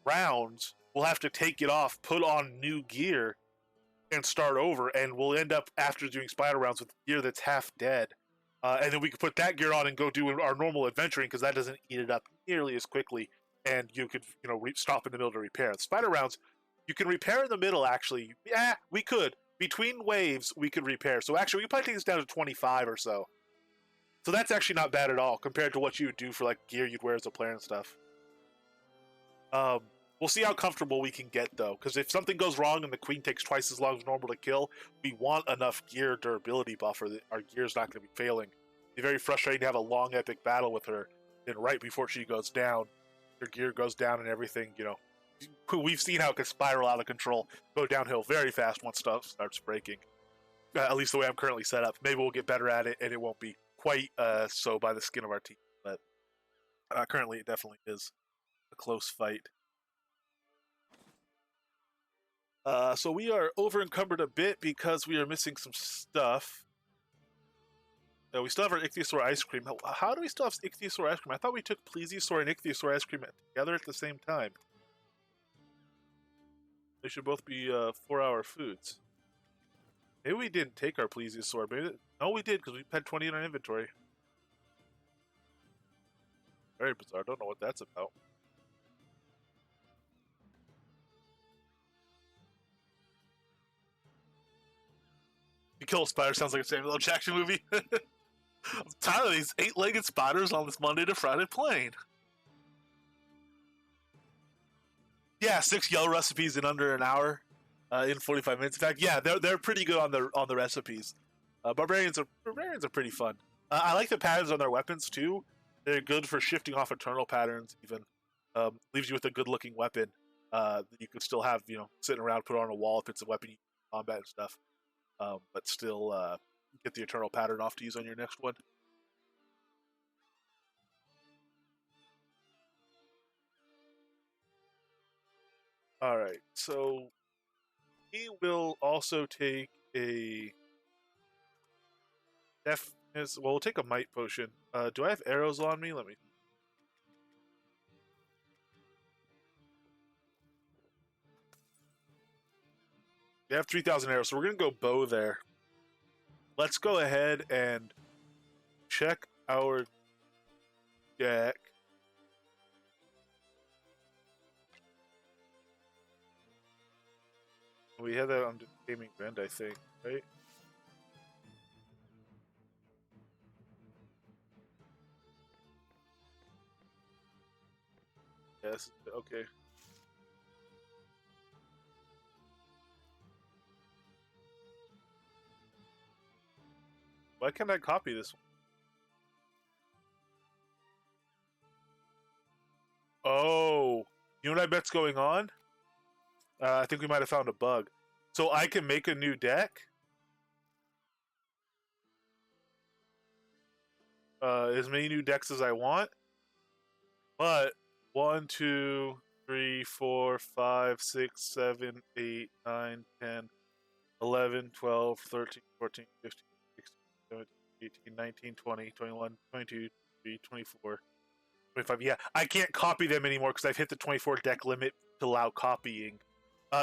rounds, we'll have to take it off, put on new gear, and start over, and we'll end up after doing spider rounds with gear that's half dead. And then we could put that gear on and go do our normal adventuring because that doesn't eat it up nearly as quickly, and you could stop in the middle to repair. Spider rounds, you can repair in the middle. Actually, yeah, we could between waves we could repair. So actually, we could probably take this down to 25 or so. So that's actually not bad at all compared to what you would do for like gear you'd wear as a player and stuff. We'll see how comfortable we can get though, because if something goes wrong and the queen takes twice as long as normal to kill, we want enough gear durability buffer that our gear's not going to be failing. It'd be very frustrating to have a long epic battle with her, and right before she goes down, her gear goes down and everything. We've seen how it can spiral out of control, go downhill very fast once stuff starts breaking. At least the way I'm currently set up. Maybe we'll get better at it, and it won't be quite so by the skin of our teeth. But currently, it definitely is a close fight. So we are over encumbered a bit because we are missing some stuff. We still have our ichthyosaur ice cream. How do we still have ichthyosaur ice cream? I thought we took plesiosaur and ichthyosaur ice cream together at the same time. They should both be 4-hour foods. Maybe we didn't take our plesiosaur. No, we did because we had 20 in our inventory. Very bizarre. Don't know what that's about. You Kill a Spider sounds like a Samuel L. Jackson movie. I'm tired of these 8-legged spiders on this Monday to Friday plane. Yeah, 6 yellow recipes in under an hour, in 45 minutes. In fact, yeah, they're pretty good on the recipes. Barbarians are pretty fun. I like the patterns on their weapons too. They're good for shifting off eternal patterns. Even leaves you with a good looking weapon that you could still have, sitting around, put on a wall if it's a weapon you use in combat and stuff. But still get the eternal pattern off to use on your next one. All right, so we will also take a we'll take a might potion. Do I have arrows on me? Let me. We have 3,000 arrows, so we're gonna go bow there. Let's go ahead and check our deck. We had that on Taming Bend, I think, right? Yes. Okay. Why can't I copy this one? Oh, you know what I bet's going on? I think we might have found a bug. So I can make a new deck. As many new decks as I want. But 1, 2, 3, 4, 5, 6, 7, 8, 9, 10, 11, 12, 13, 14, 15, 16, 17, 18, 19, 20, 21, 22, 23, 24, 25. Yeah, I can't copy them anymore because I've hit the 24 deck limit to allow copying.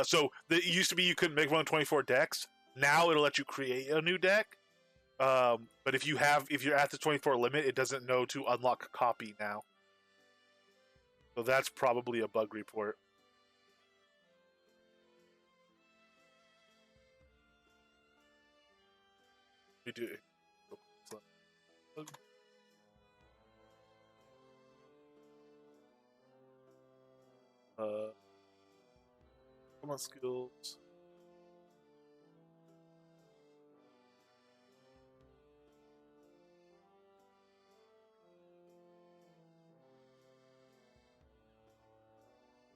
So it used to be you couldn't make one 24 decks. Now it'll let you create a new deck. But if you're at the 24 limit, it doesn't know to unlock copy now. So that's probably a bug report. We do. Come on, skills.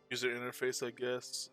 User interface, I guess.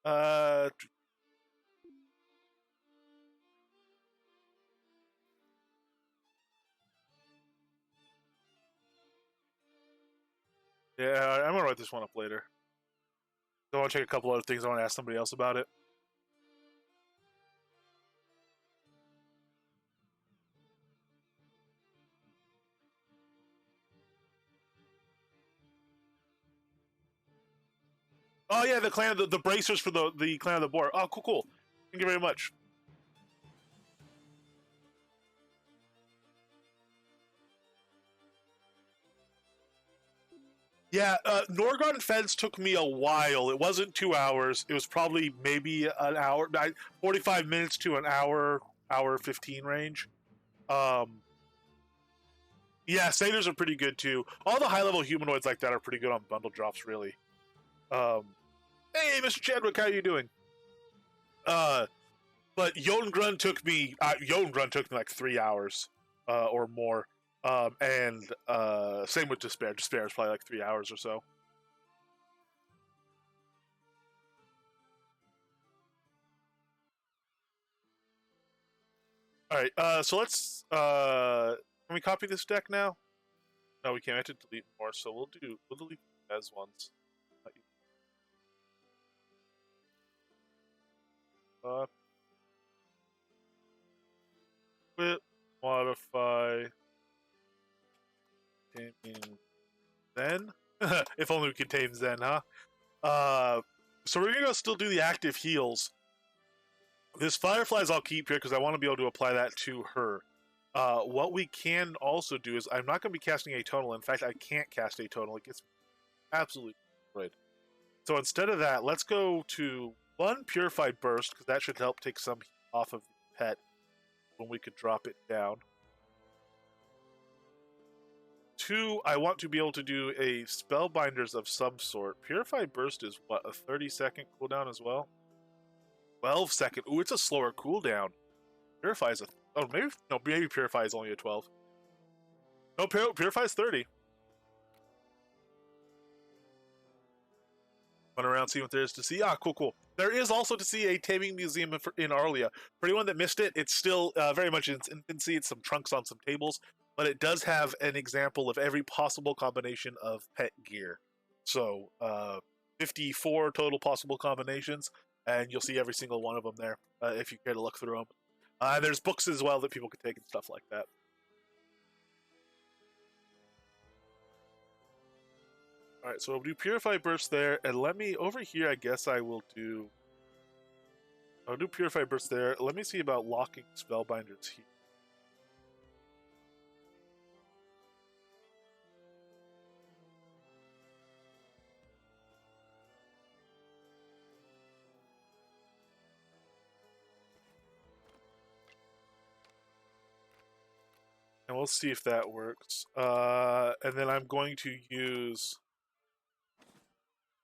Uh, yeah, I'm gonna write this one up later. I want to check a couple other things. I want to ask somebody else about it. Oh yeah, the clan, the bracers for the clan of the boar. Oh, cool, cool. Thank you very much. Yeah, Norgon Fence took me a while. It wasn't 2 hours. It was probably maybe an hour, 45 minutes to an hour 15 range. Um, yeah, satyrs are pretty good too. All the high level humanoids like that are pretty good on bundle drops, really. Um, hey, Mr. Chadwick, how are you doing? Uh, but Jotengrunt took me like 3 hours or more. And same with Despair. Despair is probably like 3 hours or so. All right. So let's. Can we copy this deck now? No, we can't. I have to delete more. So we'll delete as ones. Quit. Modify. Taming Zen. If only we could tame Zen, huh? So we're gonna still do the active heals. This Fireflies I'll keep here because I want to be able to apply that to her. What we can also do is I'm not going to be casting Atonal. In fact, I can't cast Atonal. It gets absolutely destroyed. So instead of that, let's go to one Purified Burst because that should help take some off of the pet when we could drop it down. Two, I want to be able to do a Spellbinders of some sort. Purified Burst is what, a 30-second cooldown as well? 12-second. Ooh, it's a slower cooldown. Purify is a... Oh, maybe Purify is only a 12. No, Purify is 30. Run around, see what there is to see. Ah, cool. There is also to see a Taming Museum in Arlia. For anyone that missed it, it's still very much in its infancy. It's some trunks on some tables. But it does have an example of every possible combination of pet gear. So, 54 total possible combinations, and you'll see every single one of them there if you care to look through them. There's books as well that people can take and stuff like that. Alright, so we'll do Purify Burst there, and let me, over here, I guess I'll do Purify Burst there. Let me see about locking Spellbinders here. And we'll see if that works. And then I'm going to use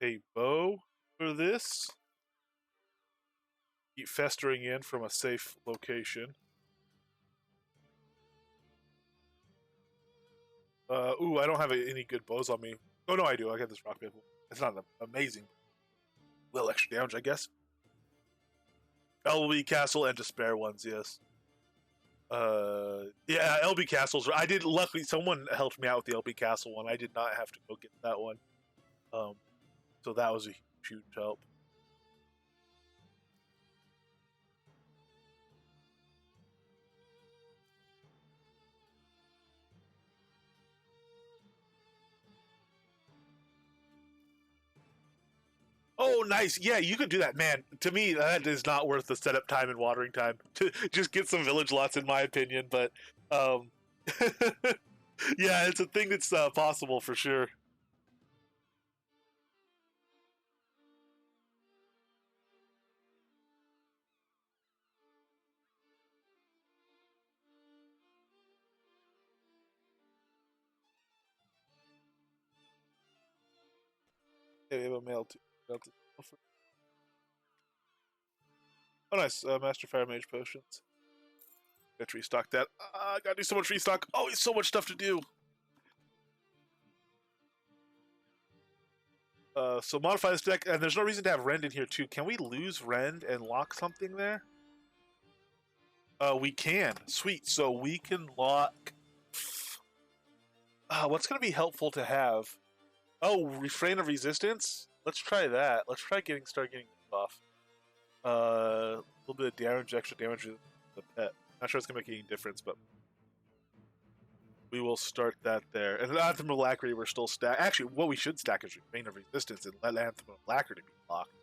a bow for this. Keep festering in from a safe location. Ooh, I don't have any good bows on me. Oh, no, I do. I got this rock pebble. It's not amazing. A little extra damage, I guess. LB Castle and Despair ones, yes. Yeah, LB Castles. I did. Luckily, someone helped me out with the LB Castle one. I did not have to go get that one. So that was a huge help. Oh, nice. Yeah, you could do that, man. To me, that is not worth the setup time and watering time. To just get some village lots, in my opinion. But, yeah, it's a thing that's possible for sure. Yeah, we have a mail too. Oh, nice. Master Fire Mage potions. Got to restock that. Gotta do so much restock. Oh, so much stuff to do. So modify this deck, and there's no reason to have Rend in here too. Can we lose Rend and lock something there? We can. Sweet. So we can lock. What's going to be helpful to have? Oh, Refrain of Resistance. Let's try that. Let's try start getting buff. A little bit of damage, extra damage to the pet. Not sure it's going to make any difference, but we will start that there. And then Anthem of Alacrity, we're still stacked. Actually, what we should stack is Refrain of Resistance and let Anthem of Alacrity be locked.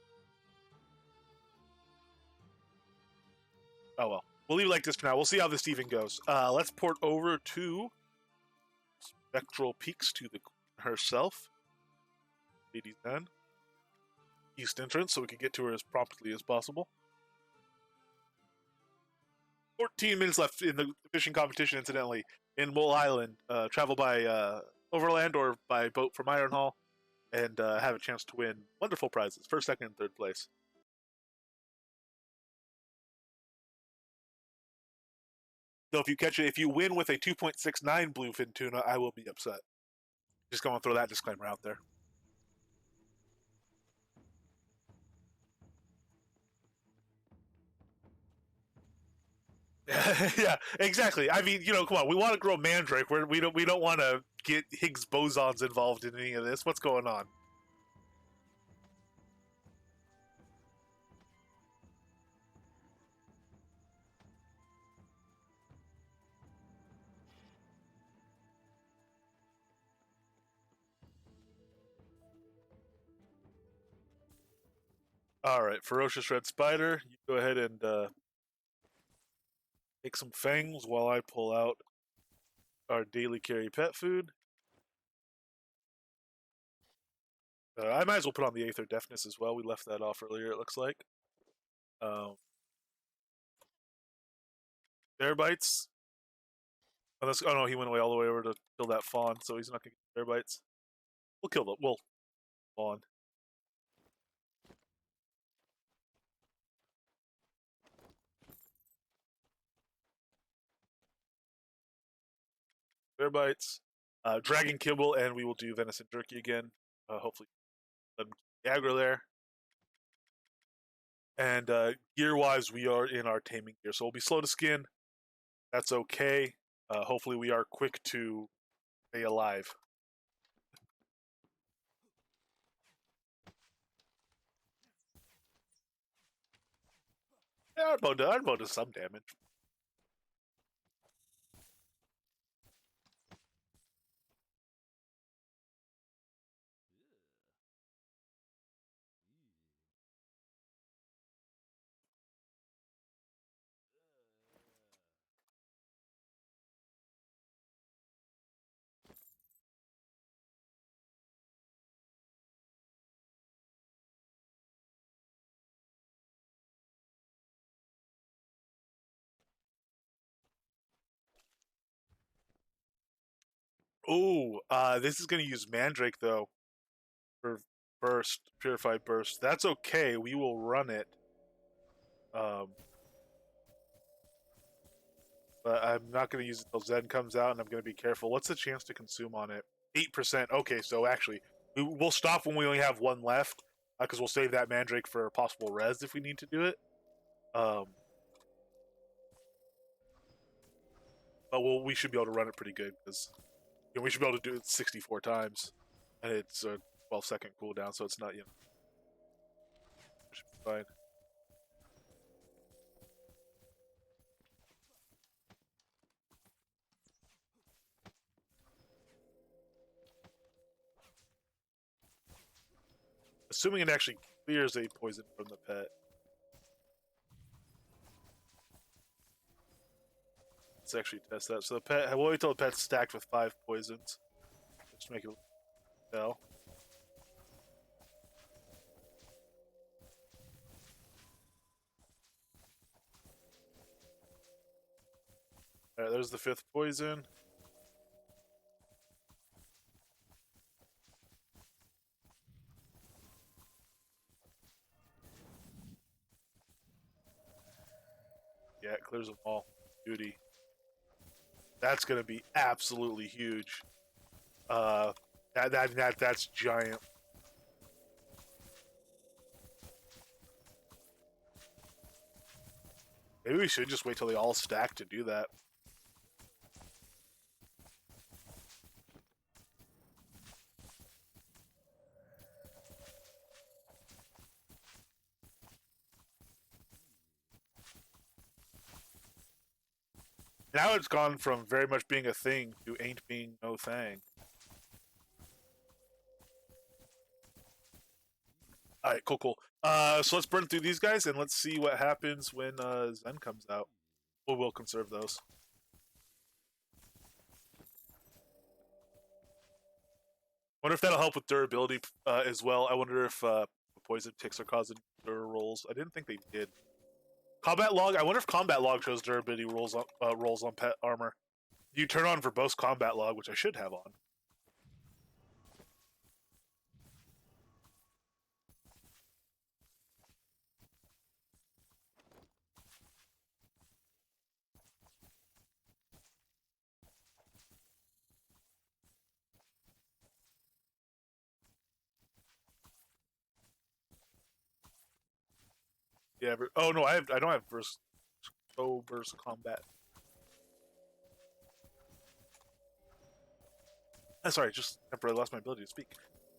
Oh well. We'll leave it like this for now. We'll see how this even goes. Let's port over to Spectral Peaks to the Queen herself. Lady Zen. East entrance, so we can get to her as promptly as possible. 14 minutes left in the fishing competition, incidentally, in Mole Island. Travel by overland or by boat from Ironhall, and have a chance to win wonderful prizes, first, second, and third place. So if you win with a 2.69 bluefin tuna, I will be upset. Just going to throw that disclaimer out there. Yeah, exactly. I mean, come on. We want to grow mandrake. We don't want to get Higgs bosons involved in any of this. What's going on? All right, ferocious red spider. You go ahead and take some fangs while I pull out our daily carry pet food. I might as well put on the Aether Deafness as well. We left that off earlier, it looks like. Um, Bear bites. Oh no, he went away all the way over to kill that fawn, so he's not gonna get bear bites. We'll kill the fawn. Bear bites. Dragon kibble, and we will do venison jerky again. Hopefully, let him keep the aggro there. And gear wise, we are in our taming gear, so we'll be slow to skin. That's okay. Hopefully, we are quick to stay alive. Yeah, our bow does some damage. Ooh, this is gonna use Mandrake though for purified burst. That's okay. We will run it. Um, but I'm not gonna use it until Zen comes out, and I'm gonna be careful. What's the chance to consume on it? 8%. Okay, so actually, we'll stop when we only have one left, because we'll save that Mandrake for possible res if we need to do it. Um, but we should be able to run it pretty good because we should be able to do it 64 times, and it's a 12-second cooldown, so it's not should be fine. Assuming it actually clears a poison from the pet. Let's actually test that. So the pet, we'll wait till the pet's stacked with 5 poisons. Just make it tell. All right, there's the 5th poison. Yeah, it clears them all. Beauty. That's gonna be absolutely huge. Uh, that's giant. Maybe we should just wait till they all stack to do that. Now it's gone from very much being a thing to ain't being no thing. All right, cool, cool. So let's burn through these guys and let's see what happens when Zen comes out. We'll conserve those. Wonder if that'll help with durability as well. I wonder if poison ticks are causing rolls. I didn't think they did. Combat log. I wonder if combat log shows durability rolls on pet armor. You turn on verbose combat log, which I should have on. Yeah. Oh no, I don't have verbose Bow burst combat. Sorry, just temporarily lost my ability to speak.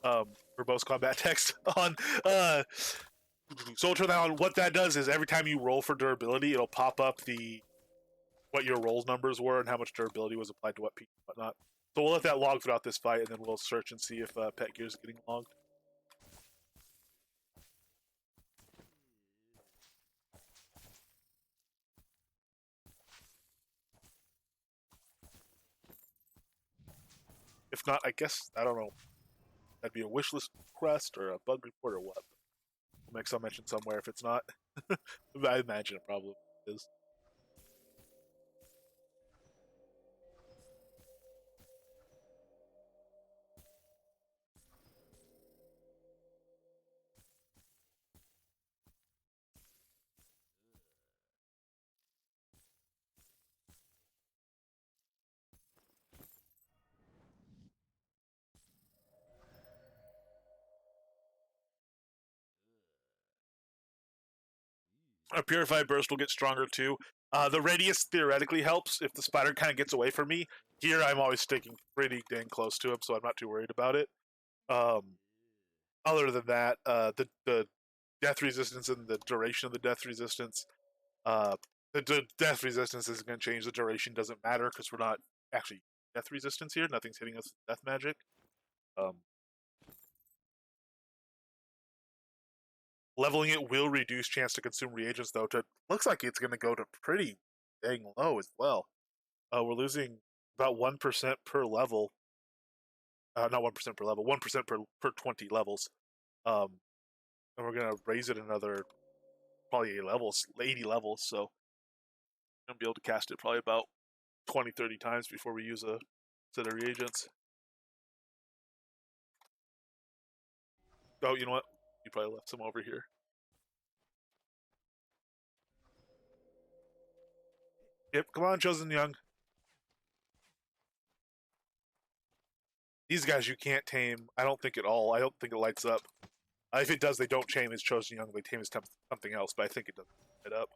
Verbose combat text on. So we'll turn that on. What that does is every time you roll for durability, it'll pop up what your rolls numbers were and how much durability was applied to what piece and whatnot. So we'll let that log throughout this fight, and then we'll search and see if pet gear is getting logged. If not, I guess I don't know. That'd be a wish list request or a bug report or what. We'll make some mention somewhere if it's not. I imagine it probably is. A purified burst will get stronger too. The radius theoretically helps if the spider kind of gets away from me. Here, I'm always sticking pretty dang close to him, so I'm not too worried about it. Other than that, the death resistance and the duration of the death resistance. The death resistance isn't going to change. The duration doesn't matter because we're not actually death resistance here. Nothing's hitting us with death magic. Leveling it will reduce chance to consume reagents, though. Looks like it's going to go to pretty dang low as well. We're losing about 1% per level. Not 1% per level, 1% per 20 levels. And we're going to raise it another probably 80 levels. So I'm going to be able to cast it probably about 20, 30 times before we use a set of reagents. Oh, you know what? You probably left some over here. Yep, come on, Chosen Young. These guys you can't tame. I don't think at all. I don't think it lights up. If it does, they don't tame as Chosen Young. They tame as something else, but I think it doesn't light up.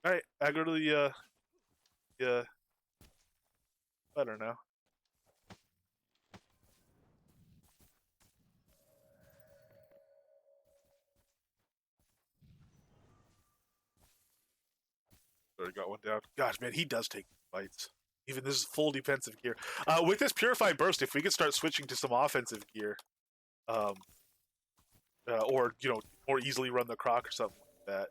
All right, I go to the I don't know. Already got one down. Gosh, man, he does take fights. Even this is full defensive gear. With this Purified Burst, if we could start switching to some offensive gear, or more easily run the croc or something like that.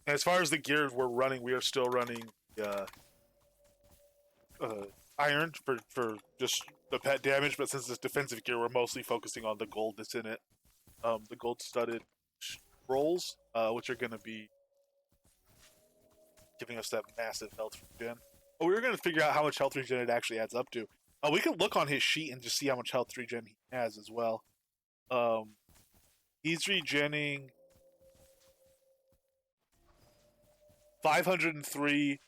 As far as the gear we're running, we are still running iron for just the pet damage, but since it's defensive gear, we're mostly focusing on the gold that's in it. The gold studded rolls, which are going to be giving us that massive health regen. Oh, we were going to figure out how much health regen it actually adds up to. We could look on his sheet and just see how much health regen he has as well. He's regenning 503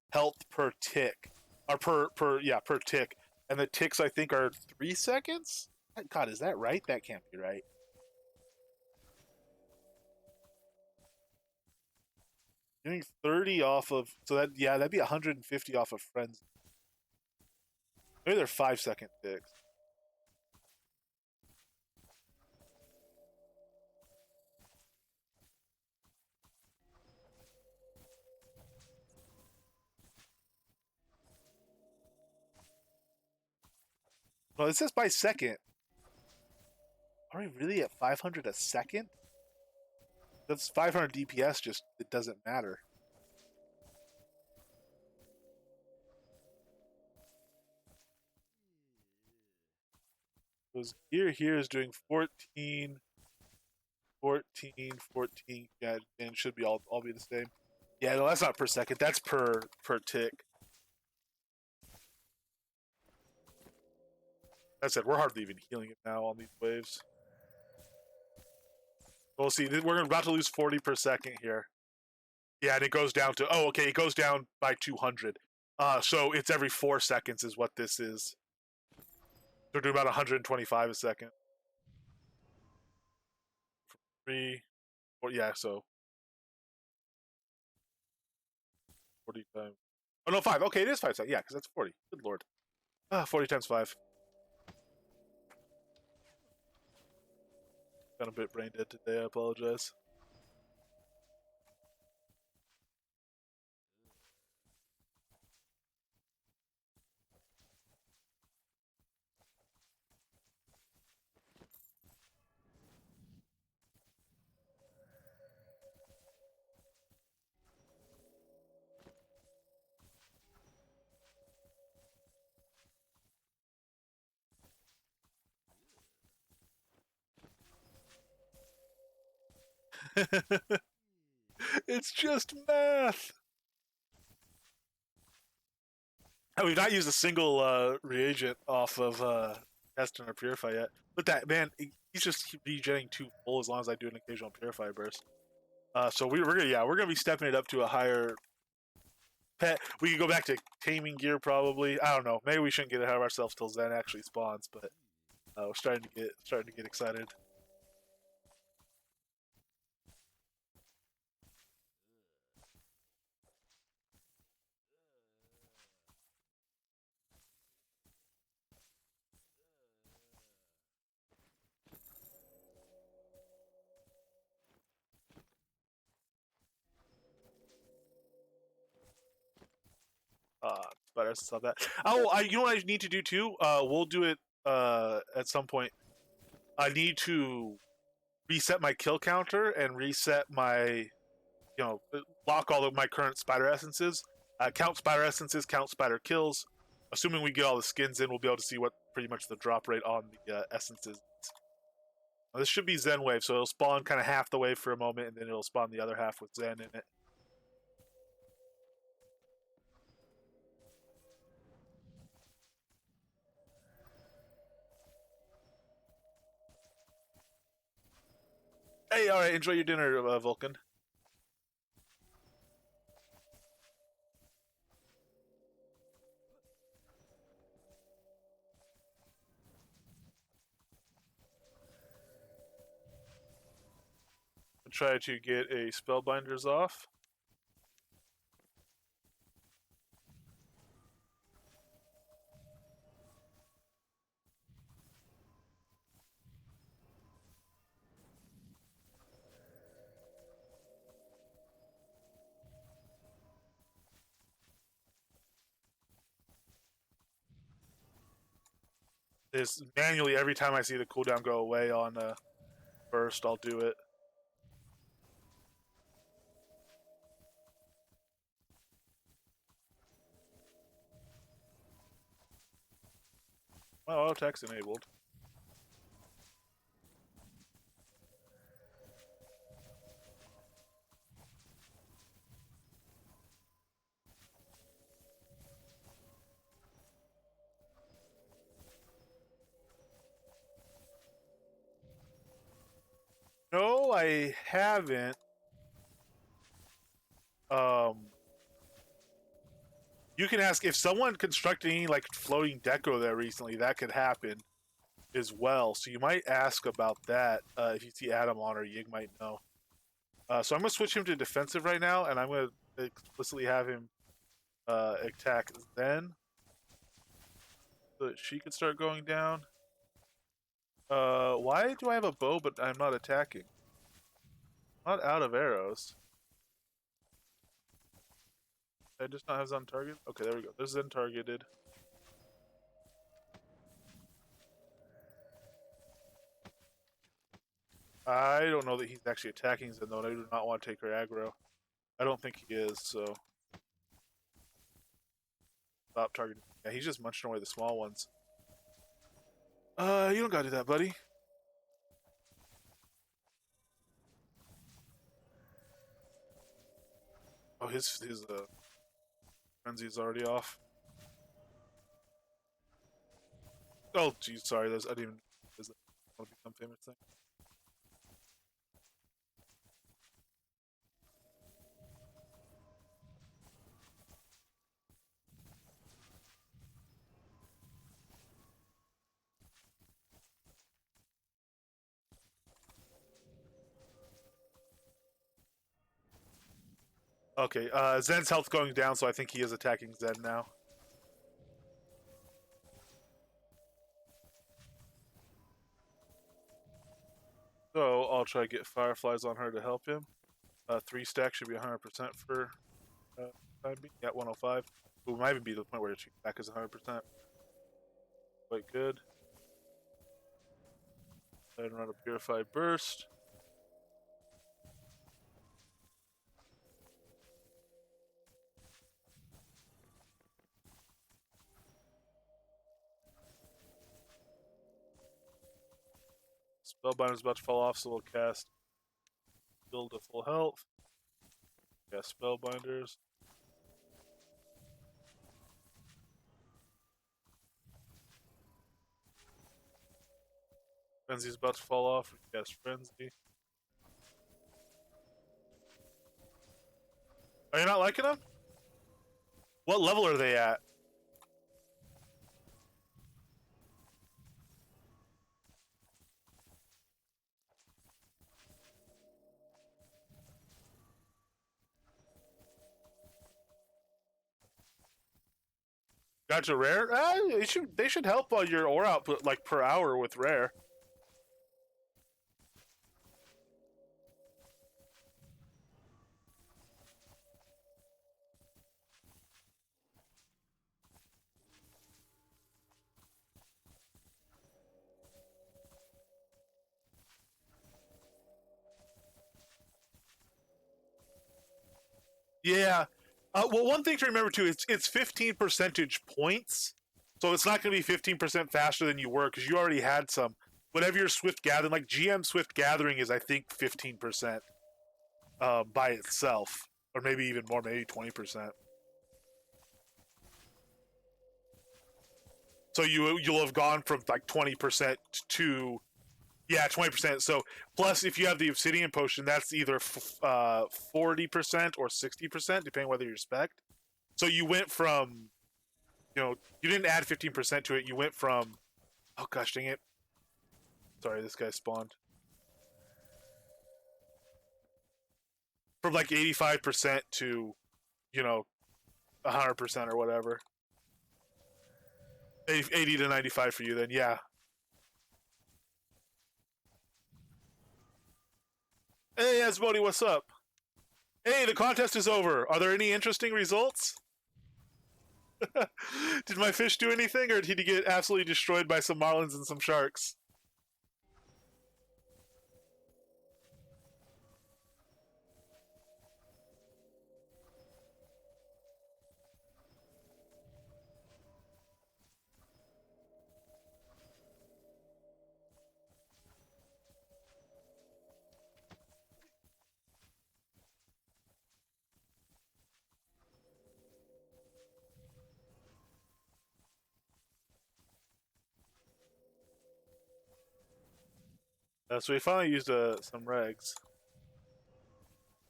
health per tick, or per tick, and the ticks I think are 3 seconds. God, is that right? That can't be right. Getting 30 off of that'd be 150 off of friends. Maybe they're 5-second ticks. Well, it says by second. Are we really at 500 a second? That's 500 DPS. Just it doesn't matter. Because here is doing 14, 14, 14. Yeah, and it should be all be the same. Yeah, no, that's not per second. That's per tick. That's it. We're hardly even healing it now on these waves. We'll see. We're about to lose 40 per second here. Yeah, and it goes down to okay, it goes down by 200. So it's every 4 seconds is what this is. They're doing about 125 a second. 3, 4, yeah, so 40 times. Oh no, 5. Okay, it is 5 seconds. Yeah, because that's 40. Good lord. 40 times 5. Got a bit brain dead today. I apologize. It's just math. Oh, we've not used a single reagent off of testing or purify yet. But that man, he's just regenerating 2 full as long as I do an occasional purify burst. So we're gonna be stepping it up to a higher pet. We can go back to taming gear probably. I don't know. Maybe we shouldn't get ahead of ourselves till Zen actually spawns, but we're starting to get excited. Better saw that. Oh, you know what I need to do too? We'll do it at some point. I need to reset my kill counter and reset my, lock all of my current spider essences. Count spider essences, count spider kills. Assuming we get all the skins in, we'll be able to see what pretty much the drop rate on the essences. Now, this should be Zen wave, so it'll spawn kind of half the wave for a moment, and then it'll spawn the other half with Zen in it. Hey, all right, enjoy your dinner, Vulcan. Try to get a spellbinders off. Is manually every time I see the cooldown go away on burst, I'll do it. Oh, auto attack's enabled. No, I haven't. Um, you can ask if someone constructed any like floating deco there recently. That could happen as well. So you might ask about that if you see Adam on or Yig might know. So I'm gonna switch him to defensive right now, and I'm gonna explicitly have him attack Zen, so that she can start going down. Why do I have a bow but I'm not attacking? I'm not out of arrows. Did I just not have Zen target? Okay, there we go. There's Zen targeted. I don't know that he's actually attacking Zen, though, and I do not want to take her aggro. I don't think he is, so... Stop targeting. Yeah, he's just munching away the small ones. You don't gotta do that, buddy. Oh, his frenzy is already off. Oh, geez, sorry. I didn't even. Is that want to become famous thing? Okay. Zen's health going down, so I think he is attacking Zen now. So I'll try to get fireflies on her to help him. 3 stack should be 100% for time being at 105. It might even be the point where she back is 100%. Quite good. And run a purified burst. Spellbinder's about to fall off, so we'll cast Build to full health. Cast Spellbinders. Frenzy's about to fall off. We cast Frenzy. Are you not liking them? What level are they at? Gotcha, rare? They should help your ore output like per hour with rare. Yeah. Well, one thing to remember too, it's 15 percentage points, so it's not going to be 15% faster than you were because you already had some. Whatever your Swift Gathering, like GM Swift Gathering is, I think 15% by itself, or maybe even more, maybe 20%. So you'll have gone from like 20% to 20%. So plus, if you have the Obsidian Potion, that's either 40% or 60%, depending whether you're spec'd. So you went from, you didn't add 15% to it. You went from, oh gosh, dang it. Sorry, this guy spawned. From like 85% to, 100% or whatever. 80 to 95 for you then, yeah. Hey, Asmodi, what's up? Hey, the contest is over. Are there any interesting results? Did my fish do anything, or did he get absolutely destroyed by some marlins and some sharks? So we finally used some regs.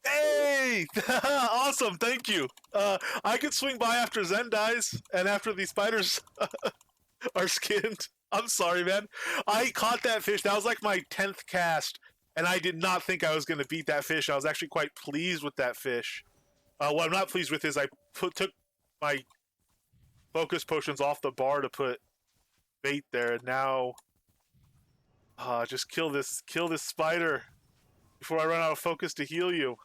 Hey! Awesome, thank you. I could swing by after Zen dies and after these spiders are skinned. I'm sorry, man. I caught that fish. That was like my 10th cast, and I did not think I was going to beat that fish. I was actually quite pleased with that fish. What I'm not pleased with is I took my focus potions off the bar to put bait there, and now just kill this spider before I run out of focus to heal you.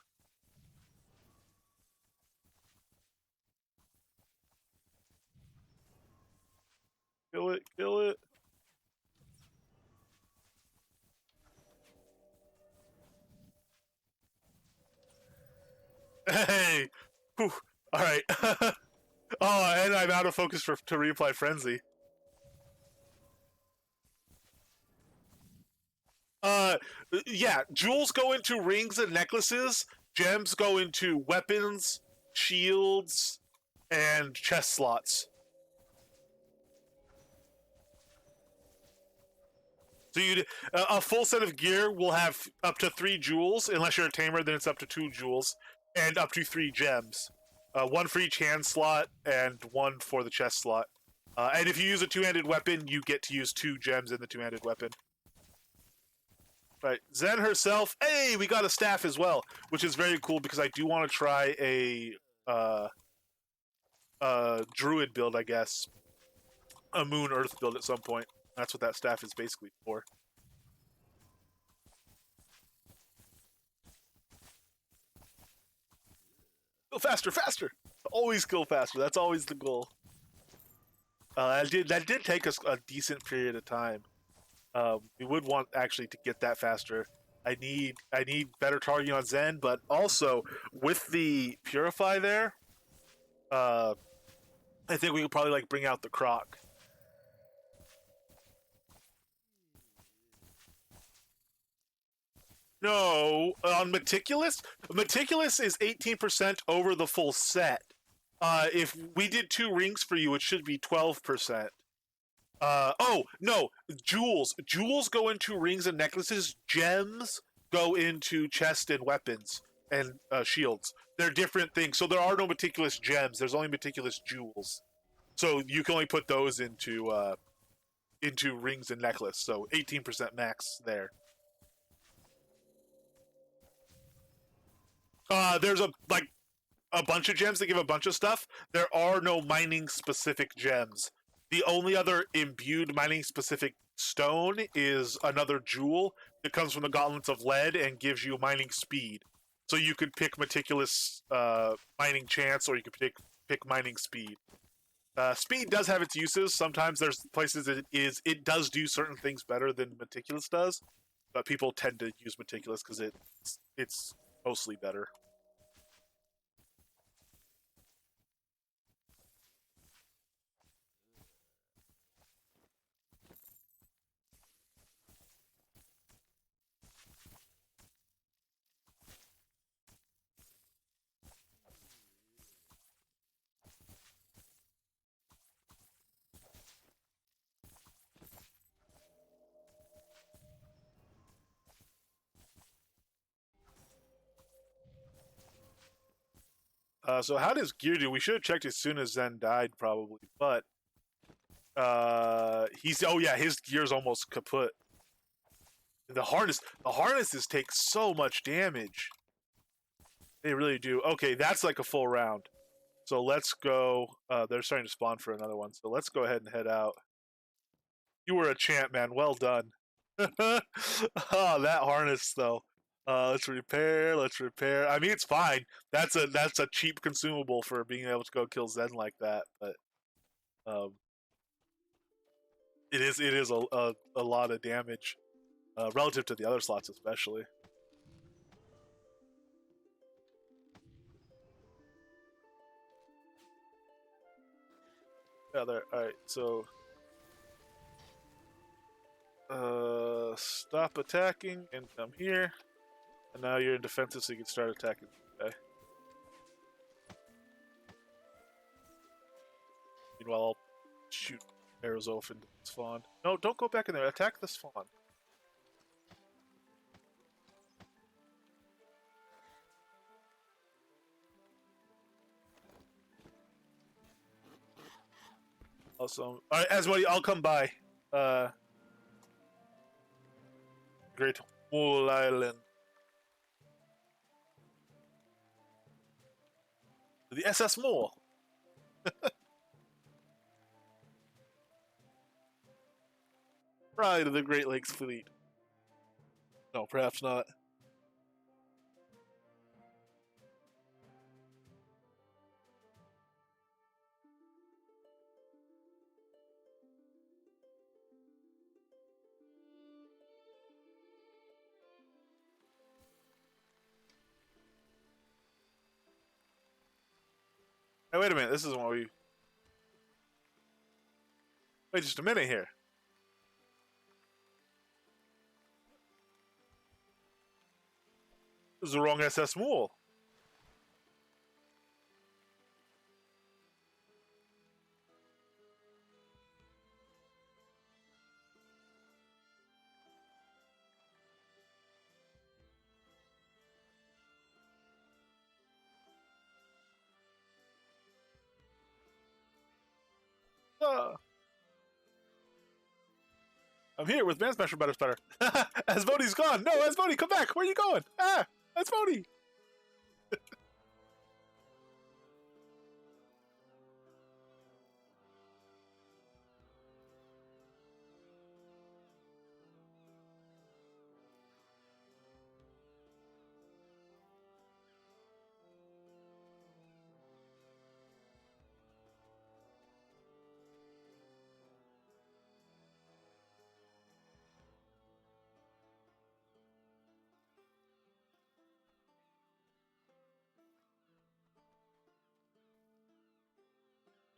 Kill it, kill it. Hey! Whew. All right. Oh, and I'm out of focus to reapply frenzy. Uh, yeah, jewels go into rings and necklaces. Gems go into weapons, shields, and chest slots. So you a full set of gear will have up to 3 jewels. Unless you're a tamer, then it's up to 2 jewels and up to 3 gems. One for each hand slot and one for the chest slot. And if you use a two-handed weapon, you get to use 2 gems in the two-handed weapon. Right, Zen herself. Hey, we got a staff as well, which is very cool because I do want to try uh, druid build, I guess, a moon earth build at some point. That's what that staff is basically for. Go faster, faster! Always go faster. That's always the goal. That did take us a decent period of time. We would want actually to get that faster. I need better targeting on Zen, but also with the Purify there, uh, I think we could probably like bring out the Croc. No, on Meticulous, Meticulous is 18% over the full set. If we did 2 rings for you, it should be 12%. Oh no, jewels. Jewels go into rings and necklaces. Gems go into chest and weapons and shields. They're different things. So there are no meticulous gems. There's only meticulous jewels. So you can only put those into rings and necklace. So 18% max there. There's a bunch of gems that give a bunch of stuff. There are no mining specific gems. The only other imbued mining specific stone is another jewel that comes from the gauntlets of lead and gives you mining speed. So you could pick meticulous mining chance, or you could pick mining speed. Speed does have its uses. Sometimes there's places it does do certain things better than meticulous does, but people tend to use meticulous because it's mostly better. So how does gear do? We should have checked as soon as Zen died, probably. But he's oh yeah, his gear's almost kaput. The harnesses take so much damage. They really do. Okay, that's like a full round. So let's go. They're starting to spawn for another one. So let's go ahead and head out. You were a champ, man. Well done. Oh, that harness though. Let's repair. Let's repair. I mean, it's fine. That's a cheap consumable for being able to go kill Zen like that. But um, it is a lot of damage relative to the other slots, especially. Yeah, there. All right. So stop attacking and come here. And now you're in defensive, so you can start attacking. Okay. Meanwhile, I'll shoot arrows off into the spawn. No, don't go back in there. Attack the spawn. Awesome. All right, Asmodee, I'll come by. Uh, Great Wall Island. The SS Moore. Pride of the Great Lakes Fleet. No, perhaps not. Hey, wait a minute. This isn't what we. Wait just a minute here. This is the wrong SS Mool. I'm here with Mansmasher Better Sputter. Asmodee's gone. No, Asmodee, come back. Where are you going? Ah, Asmodee.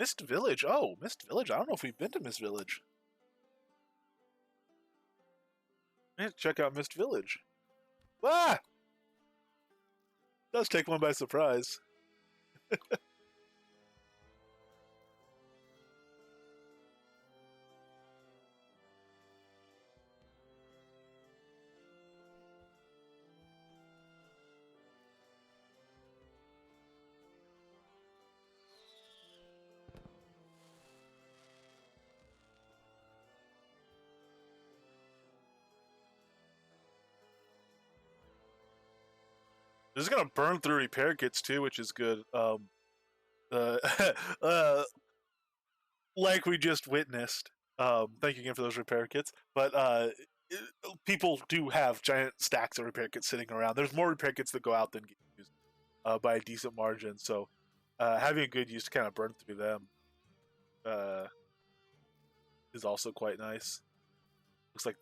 Mist Village. Oh, Mist Village. I don't know if we've been to Mist Village. I have to check out Mist Village. Ah! Does take one by surprise. This is gonna burn through repair kits too, which is good. Uh, uh, like we just witnessed. Thank you again for those repair kits. But people do have giant stacks of repair kits sitting around. There's more repair kits that go out than get used by a decent margin. So having a good use to kind of burn through them is also quite nice. Looks like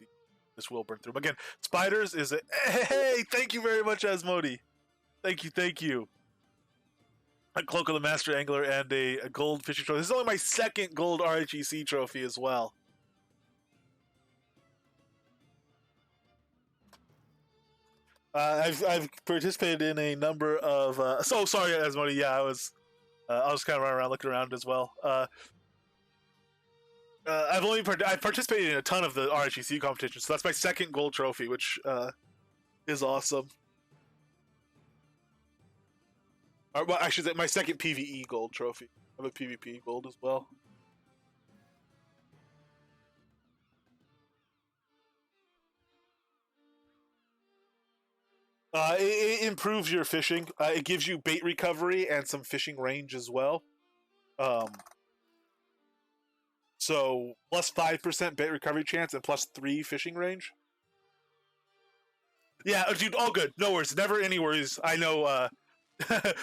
this will burn through them. Again, spiders is a hey. Thank you very much, Asmodee. Thank you. A Cloak of the Master Angler and a gold fishing trophy. This is only my second gold RHEC trophy as well. I've participated in a number of. So sorry, Asmodee. Yeah, I was kind of running around looking around as well. I've participated in a ton of the RHEC competitions, so that's my second gold trophy, which is awesome. Well, actually, my second PvE gold trophy. I have a PvP gold as well. It improves your fishing. It gives you bait recovery and some fishing range as well. So plus 5% bait recovery chance and plus 3 fishing range. Yeah, dude, all good. No worries. Never any worries. I know.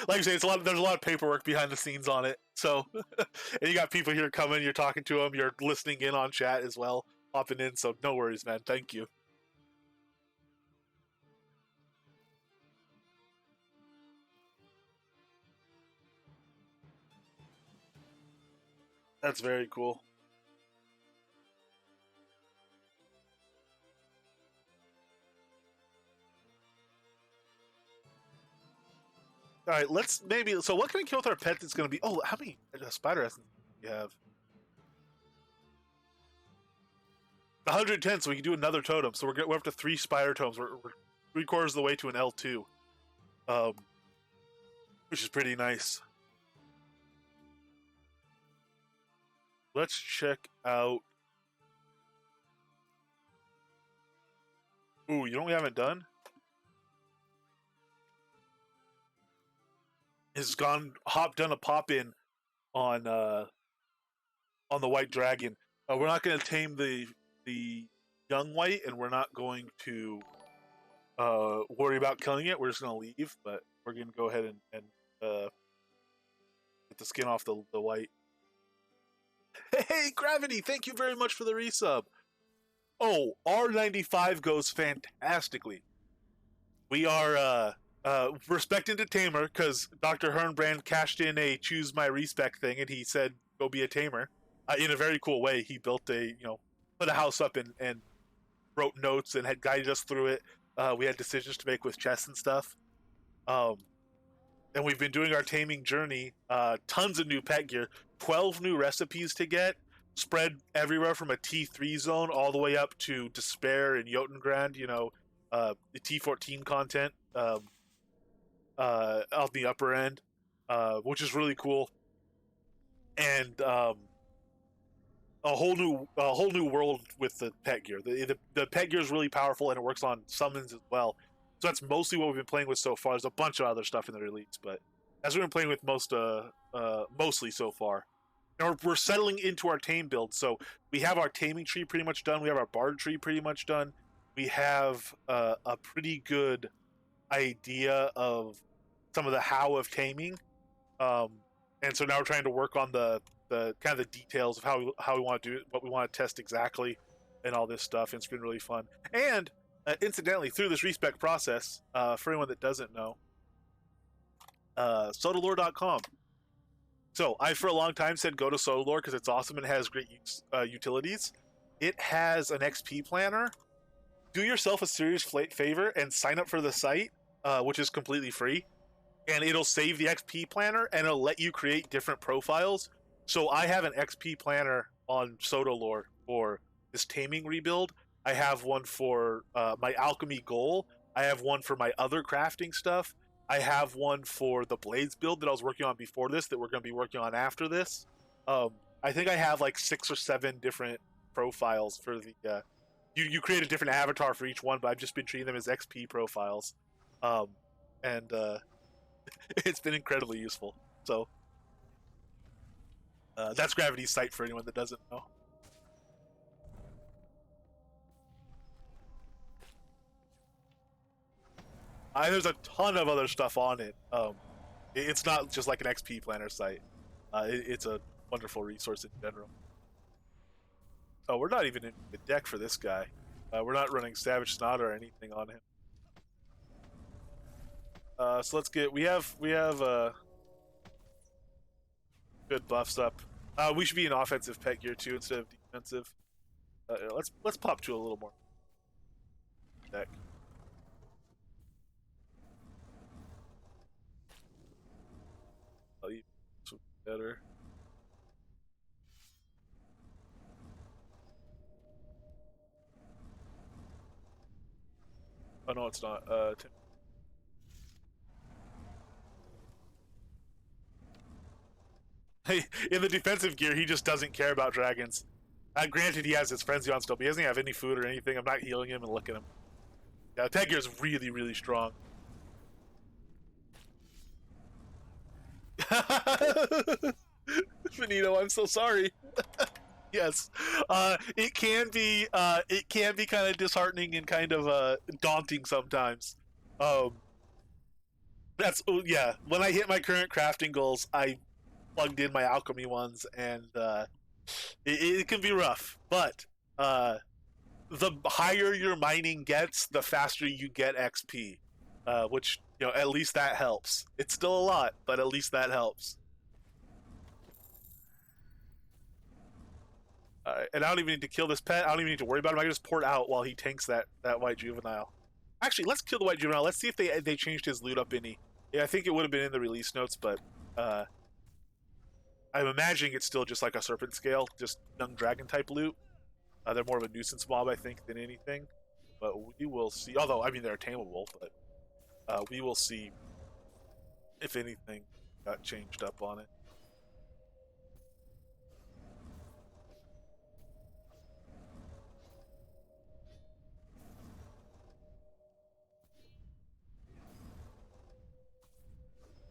Like you say, it's a lot. There's a lot of paperwork behind the scenes on it. So, and you got people here coming. You're talking to them. You're listening in on chat as well, popping in. So no worries, man. Thank you. That's very cool. All right, let's maybe. So, what can we kill with our pet that's going to be? Oh, how many spider essence do you have? 110. So we can do another totem. So we're up to 3 spider totems. We're 3/4 of the way to an L2, um, which is pretty nice. Let's check out. Ooh, you know what we haven't done? Has done a pop in on the white dragon. We're not going to tame the young white, and we're not going to worry about killing it. We're just going to leave, but we're going to go ahead and get the skin off the white. Hey, Gravity! Thank you very much for the resub. Oh, R95 goes fantastically. We are respect into tamer because Dr. Hernbrand cashed in a choose my respec thing, and he said go be a tamer. In a very cool way, he built put a house up and wrote notes and had guided us through it. We had decisions to make with chests and stuff. Um, and we've been doing our taming journey. Tons of new pet gear, 12 new recipes to get, spread everywhere from a T3 zone all the way up to Despair and Jotungrand. The T14 content out the upper end, which is really cool. And a whole new world with the pet gear. The pet gear is really powerful and it works on summons as well. So that's mostly what we've been playing with so far. There's a bunch of other stuff in the release, but that's what we've been playing with mostly so far. And we're settling into our tame build. So we have our taming tree pretty much done. We have our bard tree pretty much done. We have a pretty good idea of some of the how of taming. And so now we're trying to work on the kind of the details of how we want to do it, what we want to test exactly, and all this stuff. And it's been really fun. And incidentally, through this respec process, for anyone that doesn't know, Sodalore.com. So I, for a long time, said go to Sodalore because it's awesome and has great utilities. It has an XP planner. Do yourself a serious favor and sign up for the site, which is completely free. And it'll save the XP planner and it'll let you create different profiles. So I have an XP planner on Sodalore for this taming rebuild. I have one for my alchemy goal. I have one for my other crafting stuff. I have one for the blades build that I was working on before this that we're going to be working on after this. I think I have like 6 or 7 different profiles for the... You create a different avatar for each one, but I've just been treating them as XP profiles. And it's been incredibly useful. So that's Gravity's site for anyone that doesn't know. There's a ton of other stuff on it. It's not just like an XP planner site. It's a wonderful resource in general. Oh, we're not even in the deck for this guy. We're not running Savage Snot or anything on him. So let's get. We have good buffs up. We should be in offensive pet gear too instead of defensive. Let's pop to a little more deck. Better. Oh no, it's not. Hey, in the defensive gear, he just doesn't care about dragons. Granted, he has his frenzy on still, but he doesn't have any food or anything. I'm not healing him and look at him. Yeah, pet gear is really, really strong. Benito, I'm so sorry. Yes, it can be kind of disheartening and kind of daunting sometimes. Yeah. When I hit my current crafting goals, I plugged in my alchemy ones, and it can be rough. But the higher your mining gets, the faster you get XP, which at least that helps. It's still a lot, but at least that helps. And I don't even need to kill this pet. I don't even need to worry about him. I can just port out while he tanks that white juvenile. Actually, let's kill the white juvenile. Let's see if they changed his loot up any. Yeah, I think it would have been in the release notes, but I'm imagining it's still just like a serpent scale, just young dragon type loot. They're more of a nuisance mob, I think, than anything. But we will see. Although, I mean, they're tameable, but we will see if anything got changed up on it.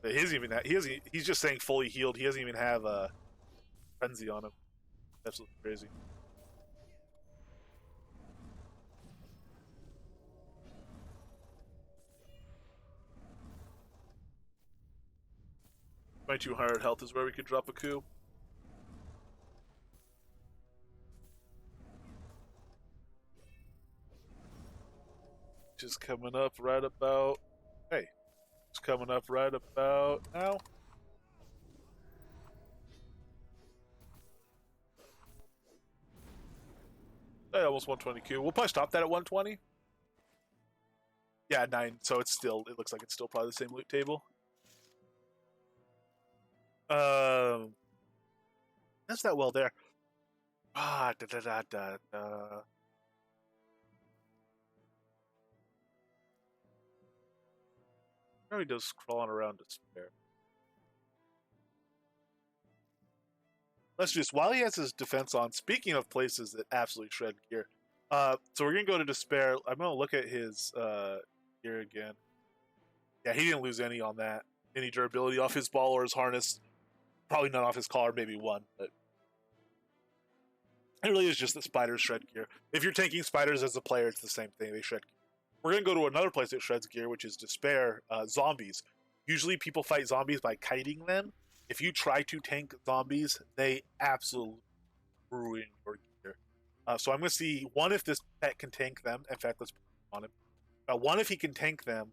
He doesn't even have, he's just saying fully healed. He doesn't even have a frenzy on him. Absolutely crazy. My 200 health is where we could drop a coup. Just coming up right about. Hey, It's coming up right about now. Hey, almost 120Q. We'll probably stop that at 120. Yeah, 9. So it's still, it looks like it's still probably the same loot table. That's that well there. Ah, da da da da da. Probably does crawling around despair. Let's just, while he has his defense on, speaking of places that absolutely shred gear, so we're gonna go to despair. I'm gonna look at his gear again. Yeah, he didn't lose any on that. Any durability off his ball or his harness. Probably none off his collar, maybe one, but it really is just the spiders shred gear. If you're taking spiders as a player, it's the same thing. They shred gear. We're gonna go to another place that shreds gear, which is despair. Zombies. Usually, people fight zombies by kiting them. If you try to tank zombies, they absolutely ruin your gear. So I'm gonna see one if this pet can tank them. In fact, let's put on him. One if he can tank them.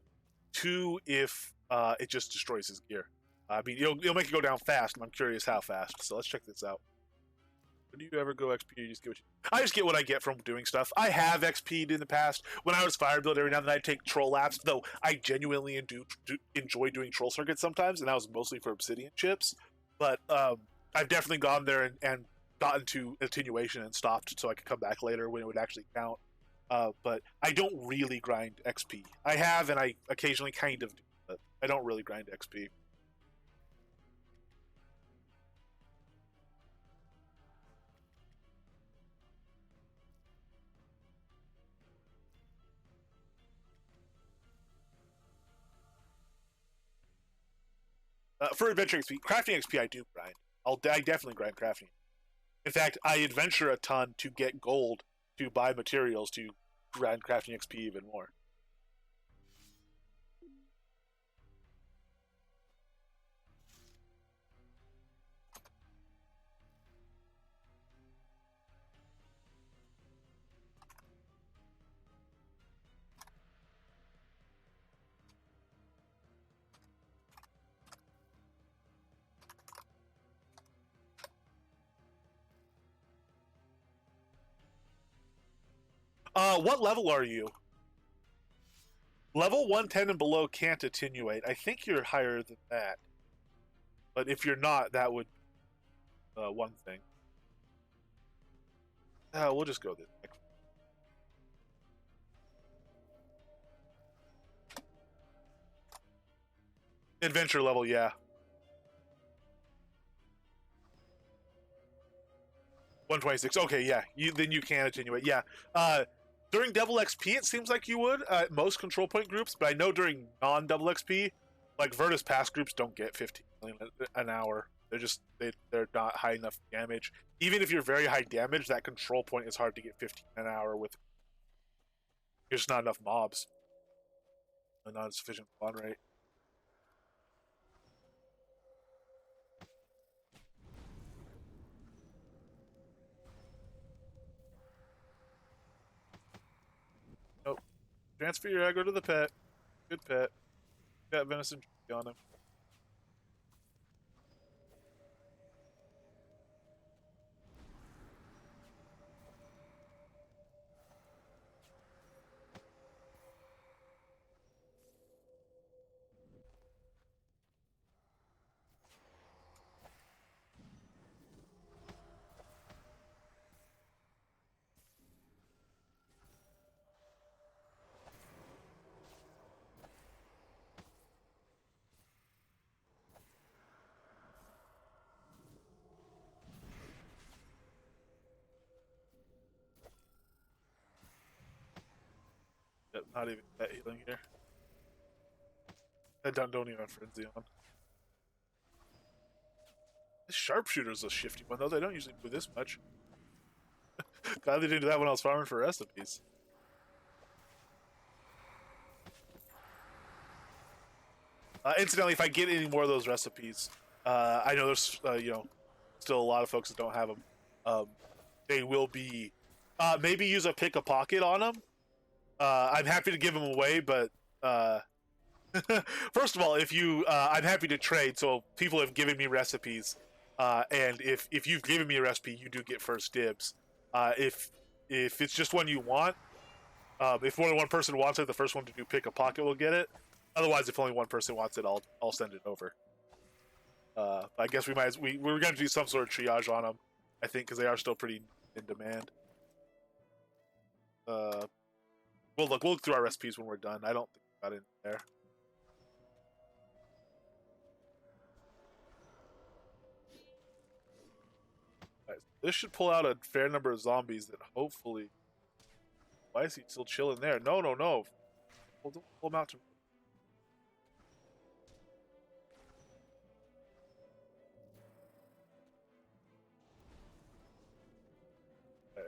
Two if it just destroys his gear. I mean, it'll make it go down fast, and I'm curious how fast. So let's check this out. Do you ever go XP? You just get what you... I just get what I get from doing stuff. I have XP'd in the past. When I was Firebuild, every now and then I'd take troll laps, though I genuinely enjoy doing troll circuits sometimes, and that was mostly for obsidian chips. But I've definitely gone there and gotten to attenuation and stopped so I could come back later when it would actually count. But I don't really grind XP. I have, and I occasionally kind of do, but I don't really grind XP. For adventure XP, crafting XP, I do grind. I definitely grind crafting. In fact, I adventure a ton to get gold to buy materials to grind crafting XP even more. What level are you? Level 110 and below can't attenuate. I think you're higher than that. But if you're not, that would one thing. We'll just go this. Adventure level, yeah. 126. Okay, yeah. Then you can attenuate. Yeah. During double XP, it seems like you would most control point groups, but I know during non-double XP, like Virtus Pass groups don't get 15 million an hour. They're not high enough damage. Even if you're very high damage, that control point is hard to get 15 an hour with. There's not enough mobs. And not a sufficient spawn rate. Nope. Transfer your aggro to the pet. Good pet. Got venison on him. Yep, not even that healing here. I don't even have frenzy on. This sharpshooter's a shifty one though. They don't usually do this much. Glad they didn't do that when I was farming for recipes. Incidentally, if I get any more of those recipes, I know there's still a lot of folks that don't have them. They will be maybe use a pick a pocket on them. I'm happy to give them away, but First of all, if you, I'm happy to trade. So people have given me recipes, and if you've given me a recipe, you do get first dibs. If it's just one you want, if more than one person wants it, the first one to do pick a pocket will get it. Otherwise, if only one person wants it, I'll send it over. I guess we're going to do some sort of triage on them. I think because they are still pretty in demand. We'll look through our recipes when we're done. I don't think we got in there. Right, this should pull out a fair number of zombies that hopefully. Why is he still chilling there? No, no, no. Pull him out to.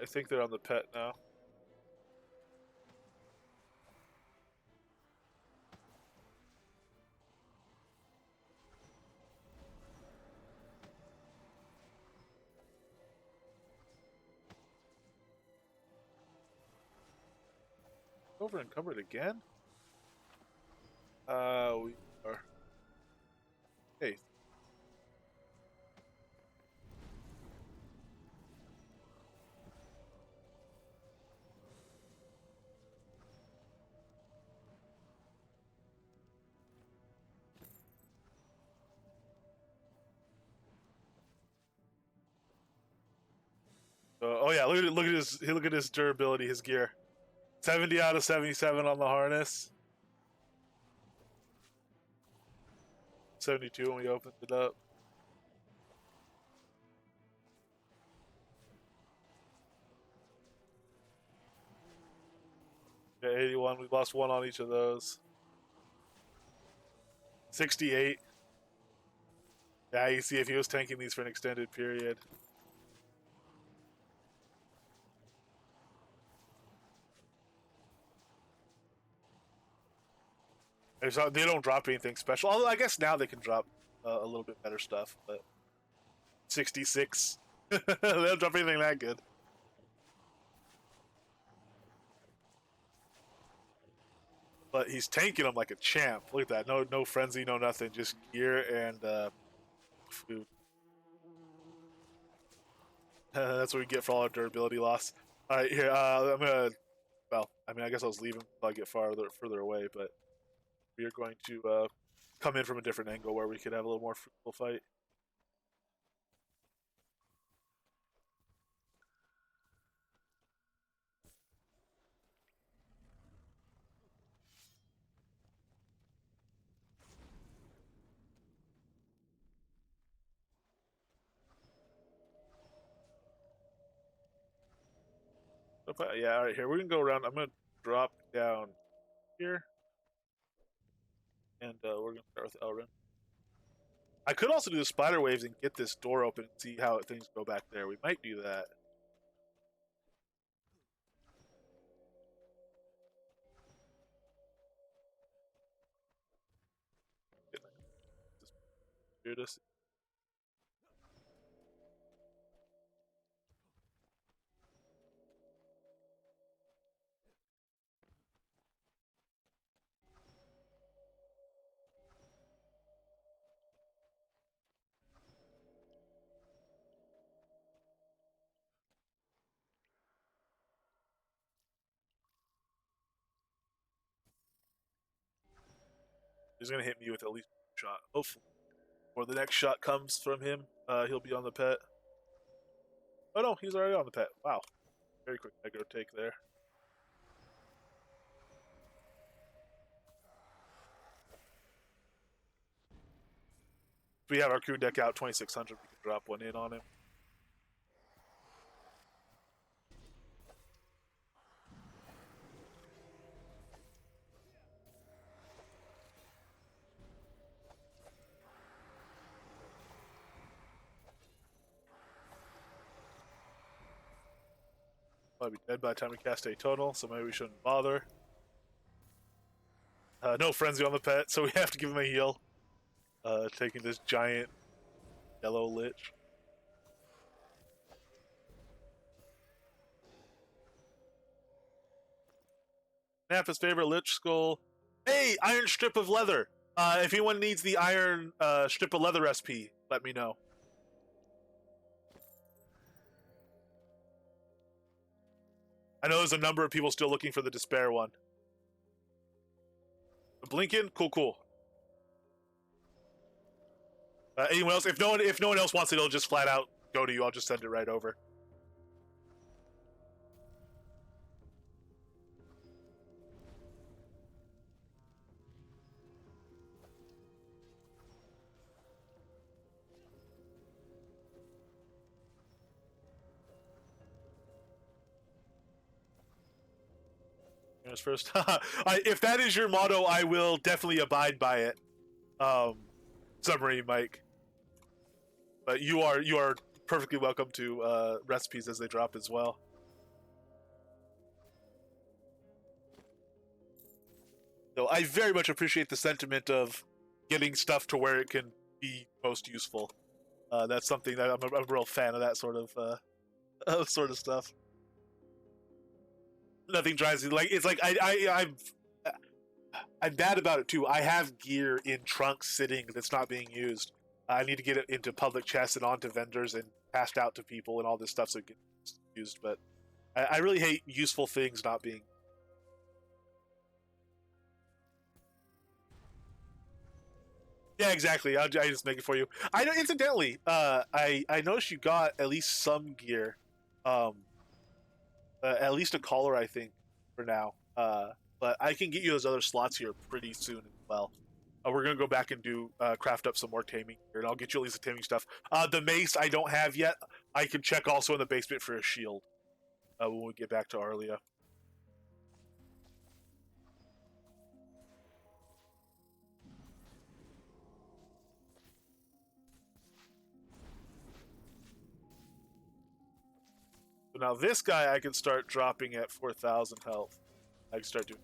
I think they're on the pet now. Over encumbered again? We are. Hey. Oh yeah, look at his durability, his gear. 70 out of 77 on the harness. 72 when we opened it up. Yeah, 81. We lost one on each of those. 68. Yeah, you see if he was tanking these for an extended period. They don't drop anything special. Although I guess now they can drop a little bit better stuff. But 66. They don't drop anything that good. But he's tanking them like a champ. Look at that. No frenzy, no nothing. Just gear and food. That's what we get for all our durability loss. All right, here. I'm gonna. Well, I mean, I guess I'll just leave him until I get further away. But we are going to come in from a different angle where we could have a little more fruitful fight. Yeah, all right. Here we're gonna go around. I'm gonna drop down here, and we're gonna start with Elrin. I could also do the spider waves and get this door open and see how things go back there. We might do that. Just He's gonna hit me with at least one shot. Hopefully, or the next shot comes from him. He'll be on the pet. Oh no, he's already on the pet. Wow, very quick aggro take there. If we have our crew deck out 2600, we can drop one in on him. Probably be dead by the time we cast a tonal, so maybe we shouldn't bother. No frenzy on the pet, so we have to give him a heal. Taking this giant yellow lich. Snap his favorite lich skull. Hey, iron strip of leather. If anyone needs the iron strip of leather recipe, let me know. I know there's a number of people still looking for the despair one. Blinken, cool. Anyone else? If no one else wants it, it'll just flat out go to you. I'll just send it right over. First, if that is your motto, I will definitely abide by it. Submarine Mike, but you are perfectly welcome to recipes as they drop as well. So I very much appreciate the sentiment of getting stuff to where it can be most useful. That's something that I'm a real fan of, that sort of stuff. Nothing drives me like it's like I'm bad about it too. I have gear in trunks sitting that's not being used. I need to get it into public chests and onto vendors and passed out to people and all this stuff so it gets used. But I really hate useful things not being. Yeah, exactly. I just make it for you. I know. Incidentally, I noticed you got at least some gear, um, at least a collar, I think, for now. But I can get you those other slots here pretty soon as well. We're gonna go back and do craft up some more taming here, and I'll get you at least the taming stuff. The mace I don't have yet. I can check also in the basement for a shield when we get back to Arlia. So now this guy I can start dropping at 4,000 health. I can start doing.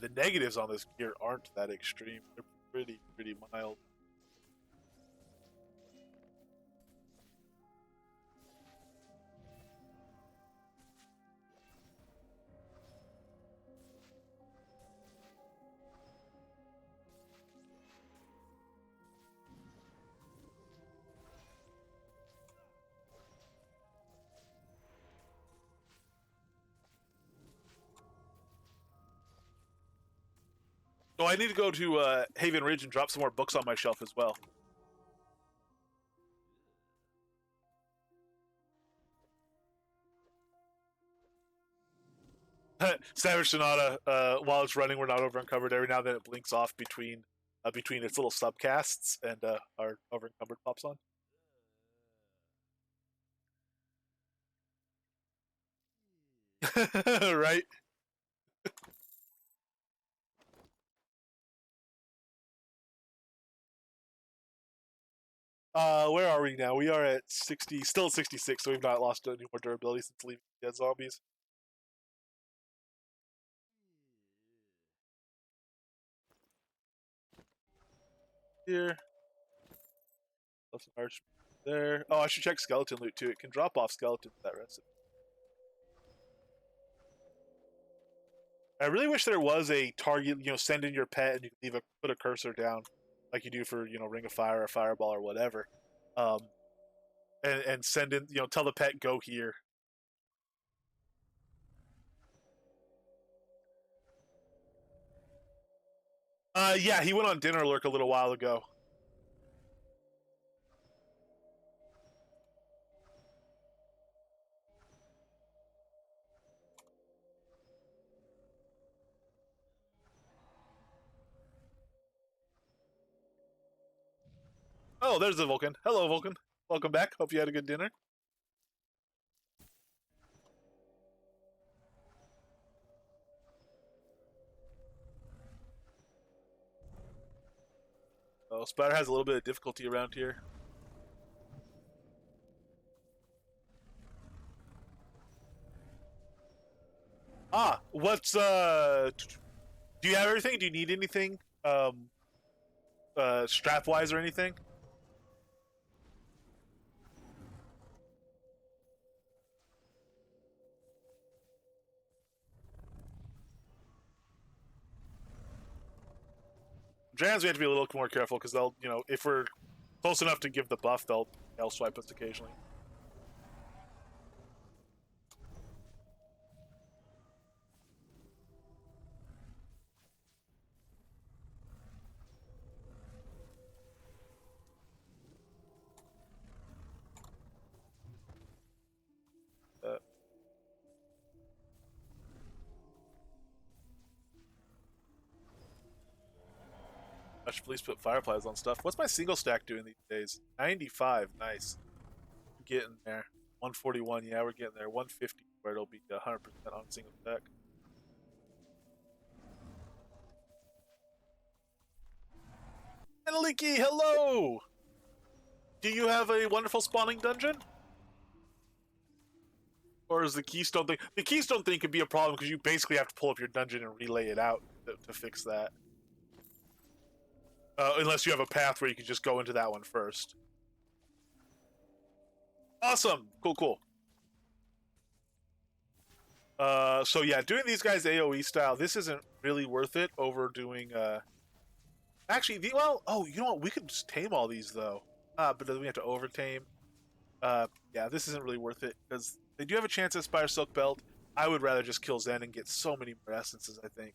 The negatives on this gear aren't that extreme. They're pretty mild. So I need to go to Haven Ridge and drop some more books on my shelf as well. Savage Sonata, while it's running, we're not over encumbered. Every now and then it blinks off between its little subcasts, and our over encumbered pops on. Right? Where are we now? We are at 60, still at 66, so we've not lost any more durability since leaving Dead Zombies. Here. Left an arch there. Oh, I should check skeleton loot too. It can drop off skeletons that recipe. I really wish there was a target, send in your pet and you can put a cursor down like you do for, Ring of Fire or Fireball or whatever. Um, and send in, tell the pet go here. Yeah, he went on Dinner Lurk a little while ago. Oh, there's the Vulcan. Hello, Vulcan. Welcome back. Hope you had a good dinner. Oh, Spider has a little bit of difficulty around here. What's Do you have everything? Do you need anything? Strap wise or anything? Drans, we have to be a little more careful because they'll, you know, if we're close enough to give the buff, they'll swipe us occasionally. I should please put fireflies on stuff. What's my single stack doing these days? 95, nice. Getting there. 141, yeah, we're getting there. 150, where it'll be 100% on single stack. And Leaky, hello! Do you have a wonderful spawning dungeon? Or is the keystone thing? The keystone thing could be a problem because you basically have to pull up your dungeon and relay it out to fix that. Unless you have a path where you can just go into that one first. Awesome! Cool, cool. So yeah, doing these guys AoE style, this isn't really worth it over doing, actually, well, oh, you know what? We could just tame all these, though. But then we have to over-tame. Yeah, this isn't really worth it, because they do have a chance to Aspire Silk Belt. I would rather just kill Zen and get so many more essences, I think,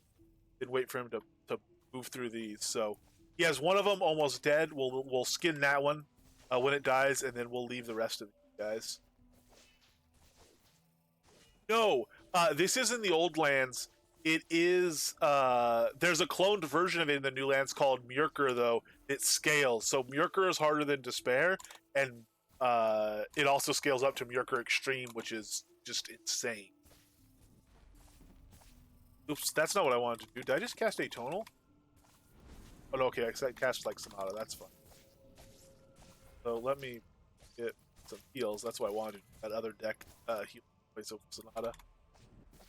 than wait for him to move through these. So he has one of them almost dead. We'll skin that one when it dies, and then we'll leave the rest of these guys. No, this is in the old lands. It is, there's a cloned version of it in the new lands called Murker, though. It scales. So Murker is harder than Despair, and it also scales up to Murker Extreme, which is just insane. Oops, that's not what I wanted to do. Did I just cast Atonal? Oh, no, okay, I cast like Sonata. That's fine. So let me get some heals. That's what I wanted. That other deck heal place over Sonata.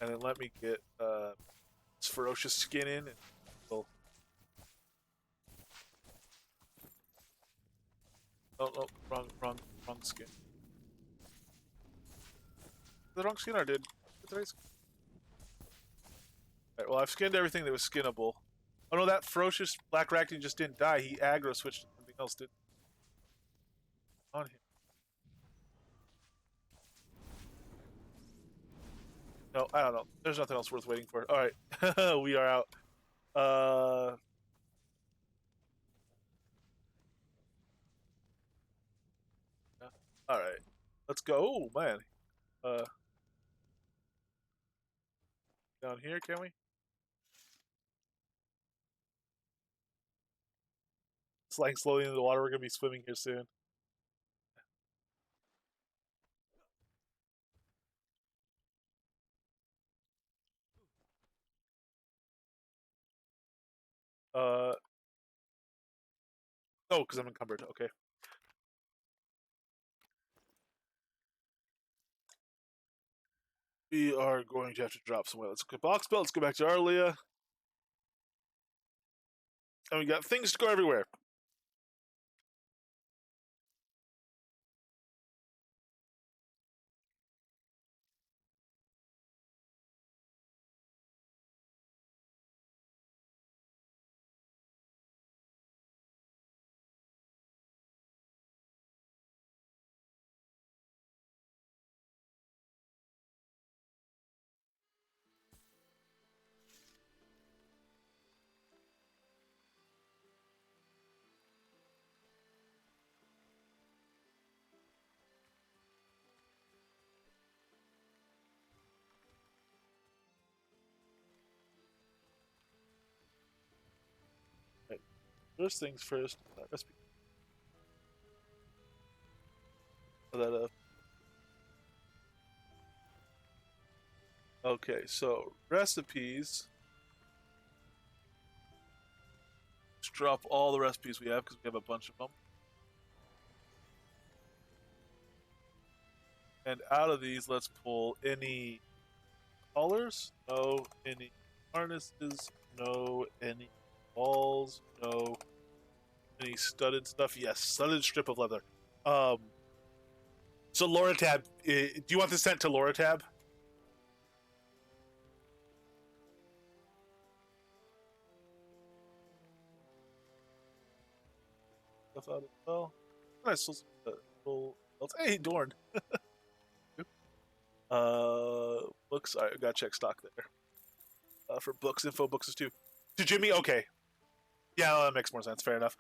And then let me get this Ferocious Skin in. And we'll... Oh, wrong skin. The wrong skin I did. Alright, well, I've skinned everything that was skinnable. Oh no, that Ferocious Black Racting just didn't die. He aggro switched to something else, didn't on him. No, I don't know. There's nothing else worth waiting for. Alright. We are out. Yeah. Alright. Let's go. Oh, man. Down here, can we? Sliding slowly into the water. We're going to be swimming here soon. Oh, because I'm encumbered. Okay. We are going to have to drop somewhere. Let's go box belt. Let's go back to Arlia. And we got things to go everywhere. Right. First things first. Recipe. Okay, so recipes. Let's drop all the recipes we have because we have a bunch of them. And out of these, let's pull any colors. No. Any harnesses. No. Any walls? No. Any studded stuff? Yes. Studded strip of leather. Um. So Laura Tab, do you want this sent to Laura Tab? Stuff out as well. Nice little. Hey, Dorn. Books. I gotta check stock there. For books, info books is too. To Jimmy, okay. Yeah, well, that makes more sense. Fair enough.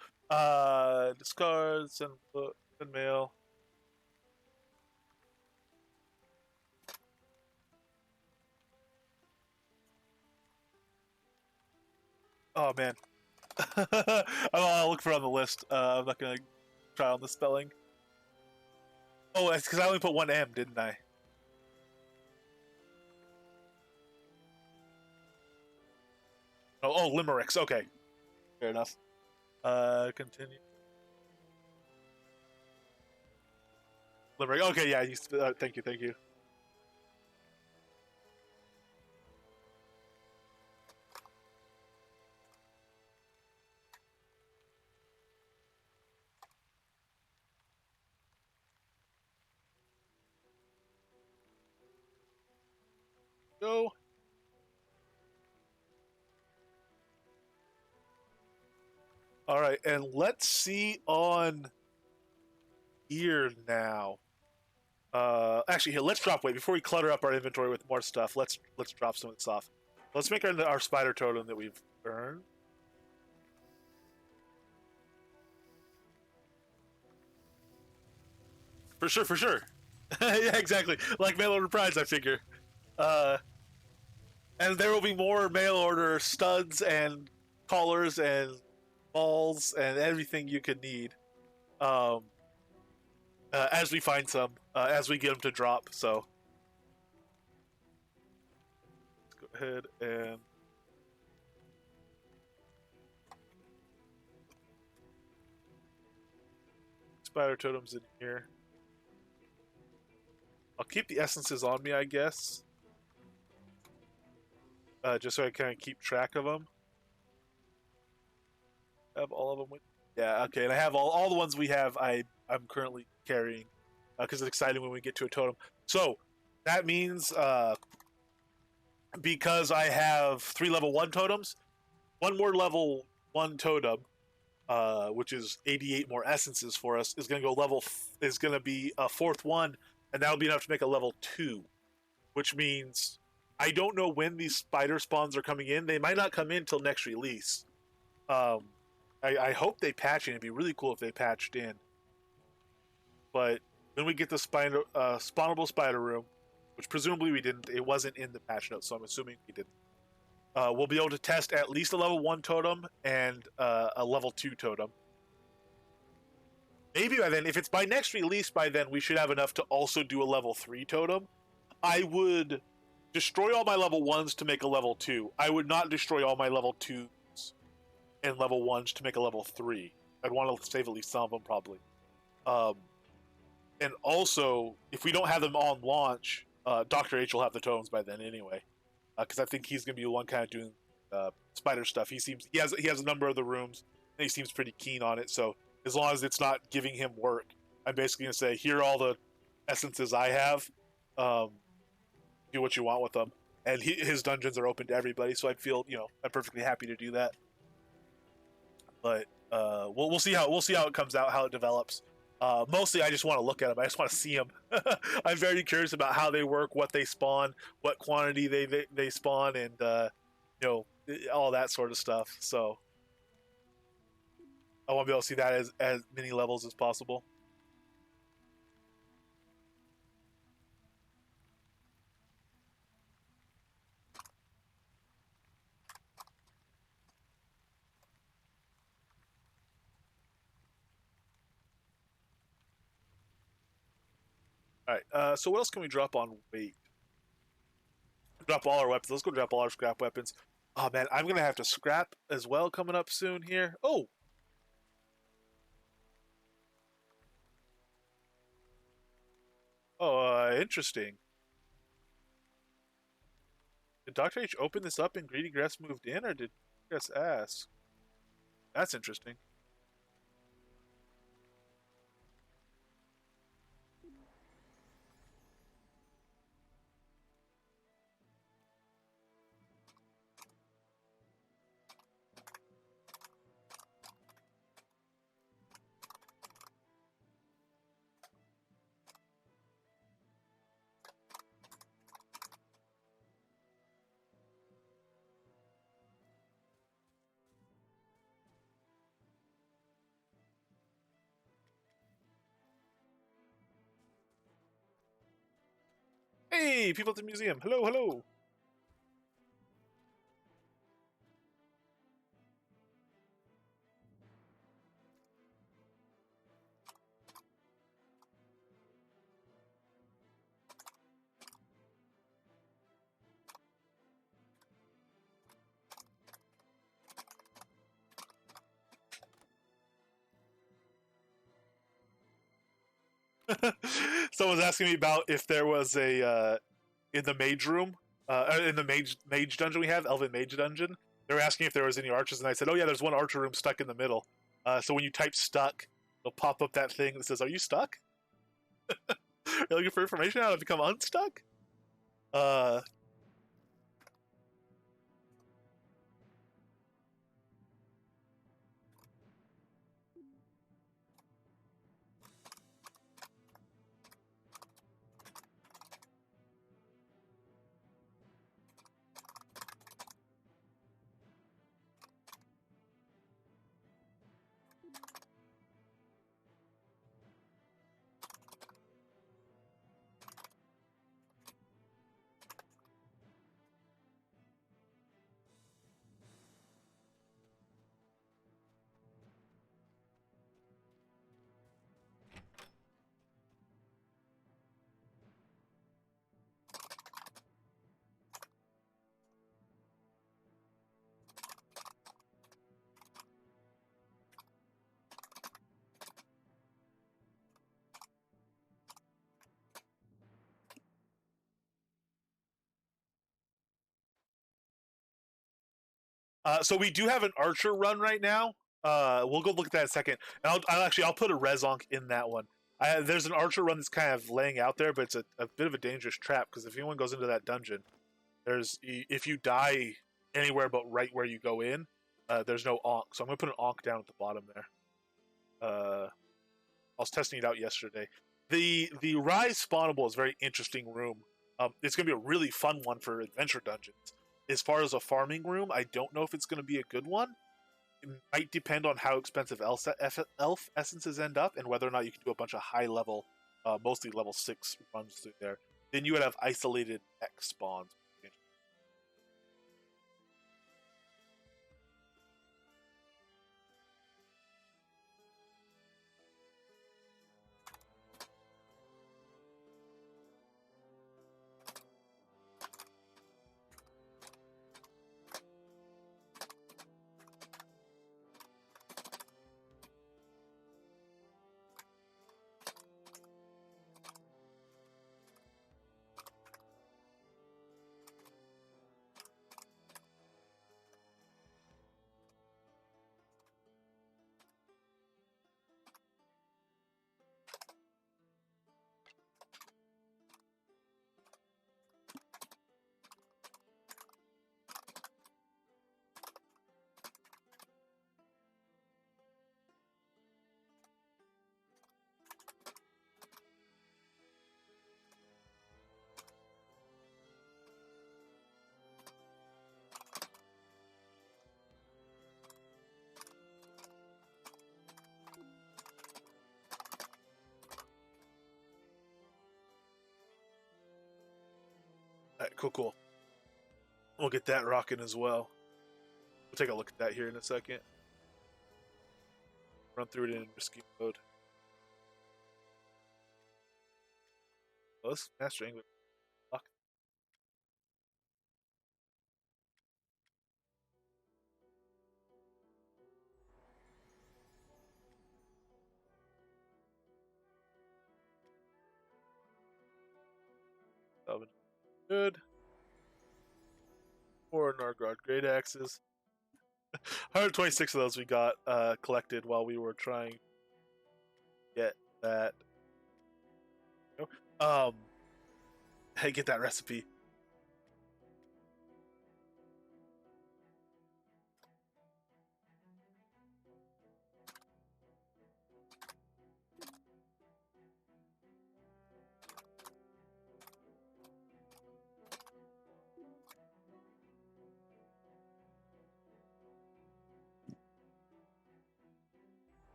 Discards and book and mail. Oh man, I'll look for it on the list. I'm not gonna try on the spelling. Oh, it's because I only put one M, didn't I? Oh, limericks. Okay, fair enough. Continue. Limerick. Okay, yeah. Thank you, thank you. Go. All right, and let's see on here now. Actually, here, let's drop. Wait, before we clutter up our inventory with more stuff, let's drop some of this off. Let's make our spider totem that we've earned. For sure, for sure. Yeah, exactly. Like mail order prize, I figure. Uh, and there will be more mail order studs and collars and balls and everything you could need. Um, as we find some, as we get them to drop. So let's go ahead and spider totems in here. I'll keep the essences on me, I guess, just so I kind of keep track of them. Have all of them with. Yeah, okay, and I have all the ones we have. I'm currently carrying because it's exciting when we get to a totem. So that means because I have 3 level 1 totems, one more level 1 totem, which is 88 more essences for us, is going to go is going to be a 4th one, and that'll be enough to make a level 2, which means I don't know when these spider spawns are coming in. They might not come in till next release. I hope they patch in. It'd be really cool if they patched in. But when we get the spawnable spider room, which presumably we didn't, it wasn't in the patch notes, so I'm assuming we didn't. We'll be able to test at least a level 1 totem and a level 2 totem. Maybe by then, if it's by next release, by then we should have enough to also do a level 3 totem. I would destroy all my level 1s to make a level 2. I would not destroy all my level 2s and level 1s to make a level 3. I'd want to save at least some of them, probably. And also, if we don't have them on launch, Dr. H will have the totems by then anyway. Because I think he's going to be the one kind of doing spider stuff. He has a number of the rooms, and he seems pretty keen on it. So as long as it's not giving him work, I'm basically going to say, here are all the essences I have. Do what you want with them. And his dungeons are open to everybody, so I'd feel, I'm perfectly happy to do that. But we'll see how it comes out, how it develops. Mostly, I just want to look at them. I just want to see them. I'm very curious about how they work, what they spawn, what quantity they spawn, and all that sort of stuff. So I want to be able to see that as many levels as possible. All right. So what else can we drop on weight? Drop all our weapons. Let's go drop all our scrap weapons. Oh man, I'm gonna have to scrap as well coming up soon here. Interesting. Did Dr. H open this up and Greedy Grass moved in, or did Yes, ass. That's interesting. Hey, people at the museum. Hello, hello. Someone's asking me about if there was a in the mage room, in the mage dungeon we have, Elven Mage Dungeon. They were asking if there was any archers, and I said, "Oh yeah, there's one archer room stuck in the middle." So when you type "stuck," it'll pop up that thing that says, "Are you stuck? You're looking for information on how to become unstuck?" Uh, so we do have an archer run right now. We'll go look at that in a second, and I'll put a Rezonk in that one. There's an archer run that's kind of laying out there, but it's a bit of a dangerous trap because if anyone goes into that dungeon, if you die anywhere but right where you go in, there's no onk. So I'm gonna put an onk down at the bottom there. I was testing it out yesterday. The Rise spawnable is a very interesting room. It's gonna be a really fun one for adventure dungeons. As far as a farming room, I don't know if it's gonna be a good one. It might depend on how expensive elf essences end up and whether or not you can do a bunch of high level, mostly level 6 runs through there. Then you would have isolated X spawns. Alright, cool, cool. We'll get that rocking as well. We'll take a look at that here in a second. Run through it in risky mode. Let's master English. Lock. Good. Four Nargrod great axes. 126 of those we got collected while we were trying to get that. Hey, get that recipe.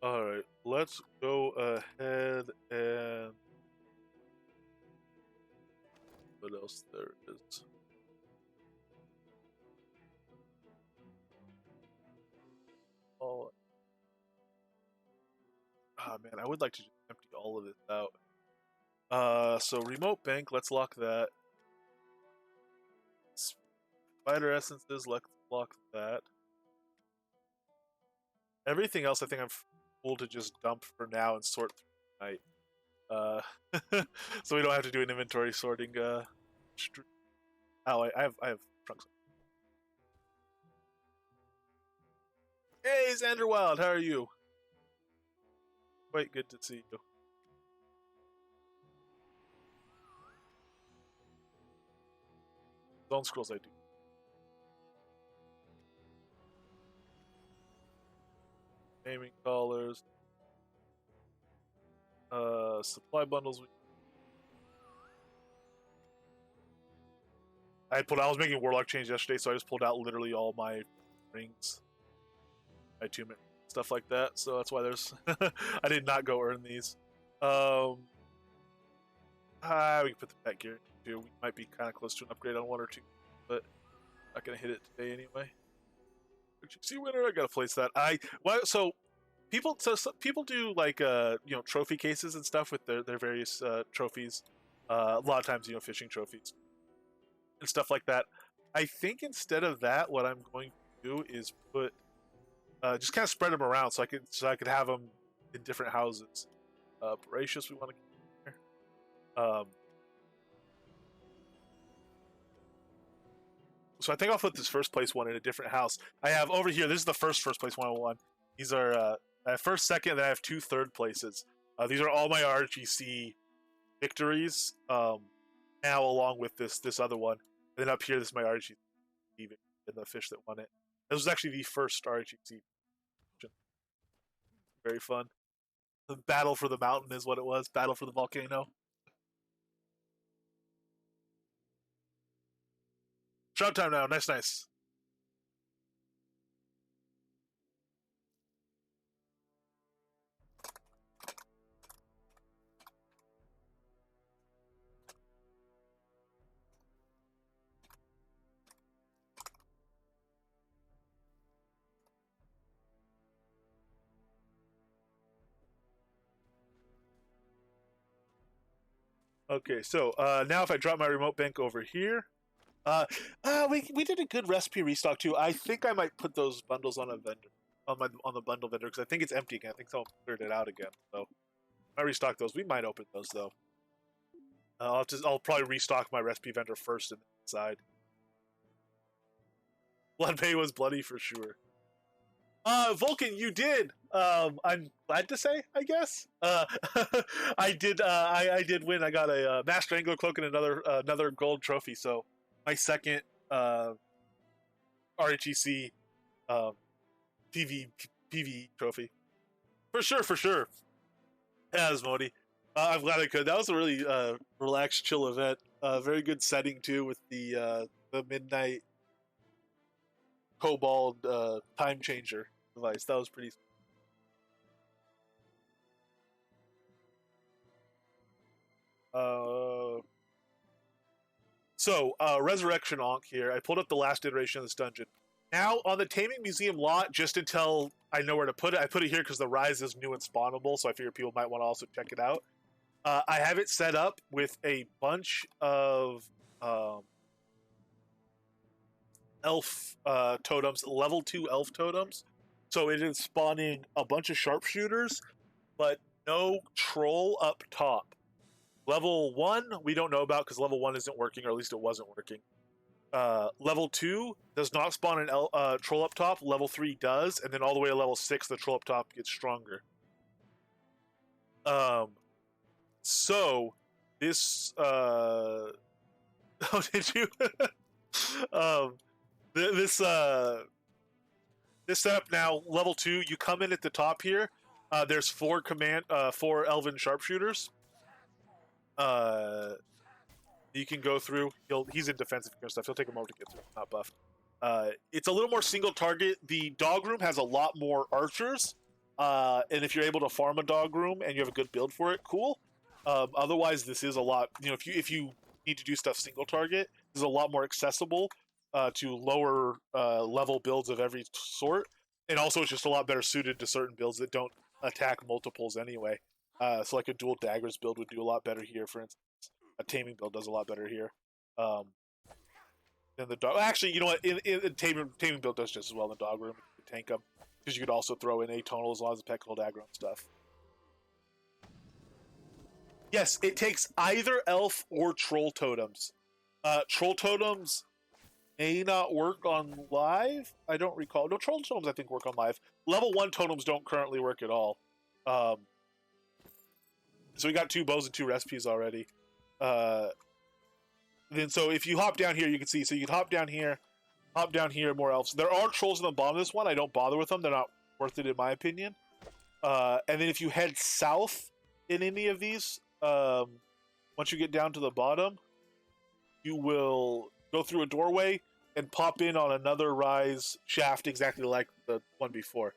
All right, let's go ahead and what else there is? Oh, man, I would like to just empty all of this out. So remote bank, let's lock that. Spider essences, let's lock that. Everything else, I think I'm full to just dump for now and sort through tonight. So we don't have to do an inventory sorting. Oh, I have trunks. Hey, Xander Wild, how are you? Quite good to see you. Zone scrolls, I do. Naming collars. Supply bundles. I was making warlock change yesterday, so I just pulled out literally all my rings, my attunement, stuff like that. So that's why there's. I did not go earn these. We can put the pet gear too. We might be kind of close to an upgrade on one or two, but not gonna hit it today anyway. See winner, I gotta place that. So people do like trophy cases and stuff with their various trophies. A lot of times, fishing trophies and stuff like that. I think instead of that, what I'm going to do is put just kind of spread them around so I could have them in different houses. Voracious, we want to keep here. So I think I'll put this first place one in a different house. I have over here. This is the first place 101. These are first, second. Then I have 2 third places. These are all my RGC victories. Now along with this other one. And then up here, this is my RGC and the fish that won it. This was actually the first RGC. Very fun. The battle for the mountain is what it was. Battle for the volcano. Shot time now. Nice. Okay, so now if I drop my remote bank over here, we did a good recipe restock too. I think I might put those bundles on a vendor on the bundle vendor because I think it's empty again. I think someone cleared it out again. So I restock those. We might open those though. I'll probably restock my recipe vendor first and decide. Blood Bay was bloody for sure. Vulcan, you did. I'm glad to say, I guess. I did. I did win. I got a Master Angler cloak and another gold trophy. So my second RHEC PV trophy. For sure. Asmodi. I'm glad I could. That was a really relaxed, chill event. Very good setting too with the midnight kobold time changer device. That was pretty. Resurrection Ankh here. I pulled up the last iteration of this dungeon. Now, on the Taming Museum lot, just until I know where to put it, I put it here because the Rise is new and spawnable, so I figure people might want to also check it out. I have it set up with a bunch of elf totems, level 2 elf totems. So it is spawning a bunch of sharpshooters, but no troll up top. Level 1, we don't know about because level 1 isn't working, or at least it wasn't working. Level 2 does not spawn an troll up top. Level 3 does, and then all the way to level 6, the troll up top gets stronger. So this oh, did you? um, this this setup now, level 2. You come in at the top here. There's four elven sharpshooters. You can go through. He's in defensive stuff. He'll take a moment to get through. Not buffed. It's a little more single target. The dog room has a lot more archers, and if you're able to farm a dog room and you have a good build for it, cool. Otherwise, this is a lot. If you need to do stuff single target, this is a lot more accessible to lower level builds of every sort, and also it's just a lot better suited to certain builds that don't attack multiples anyway. So like a dual daggers build would do a lot better here, for instance. A taming build does a lot better here. Than the dog. Actually, you know what? In taming build does just as well in the dog room. You can tank them because you could also throw in atonal as long as the pet hold aggro and stuff. Yes, it takes either elf or troll totems. Troll totems may not work on live. I don't recall. No, troll totems I think work on live. Level 1 totems don't currently work at all. So we got 2 bows and 2 recipes already. Then so if you hop down here, you can see. So you can hop down here, more elves. There are trolls in the bottom of this one. I don't bother with them. They're not worth it in my opinion. And then if you head south in any of these, once you get down to the bottom, you will go through a doorway and pop in on another rise shaft exactly like the one before.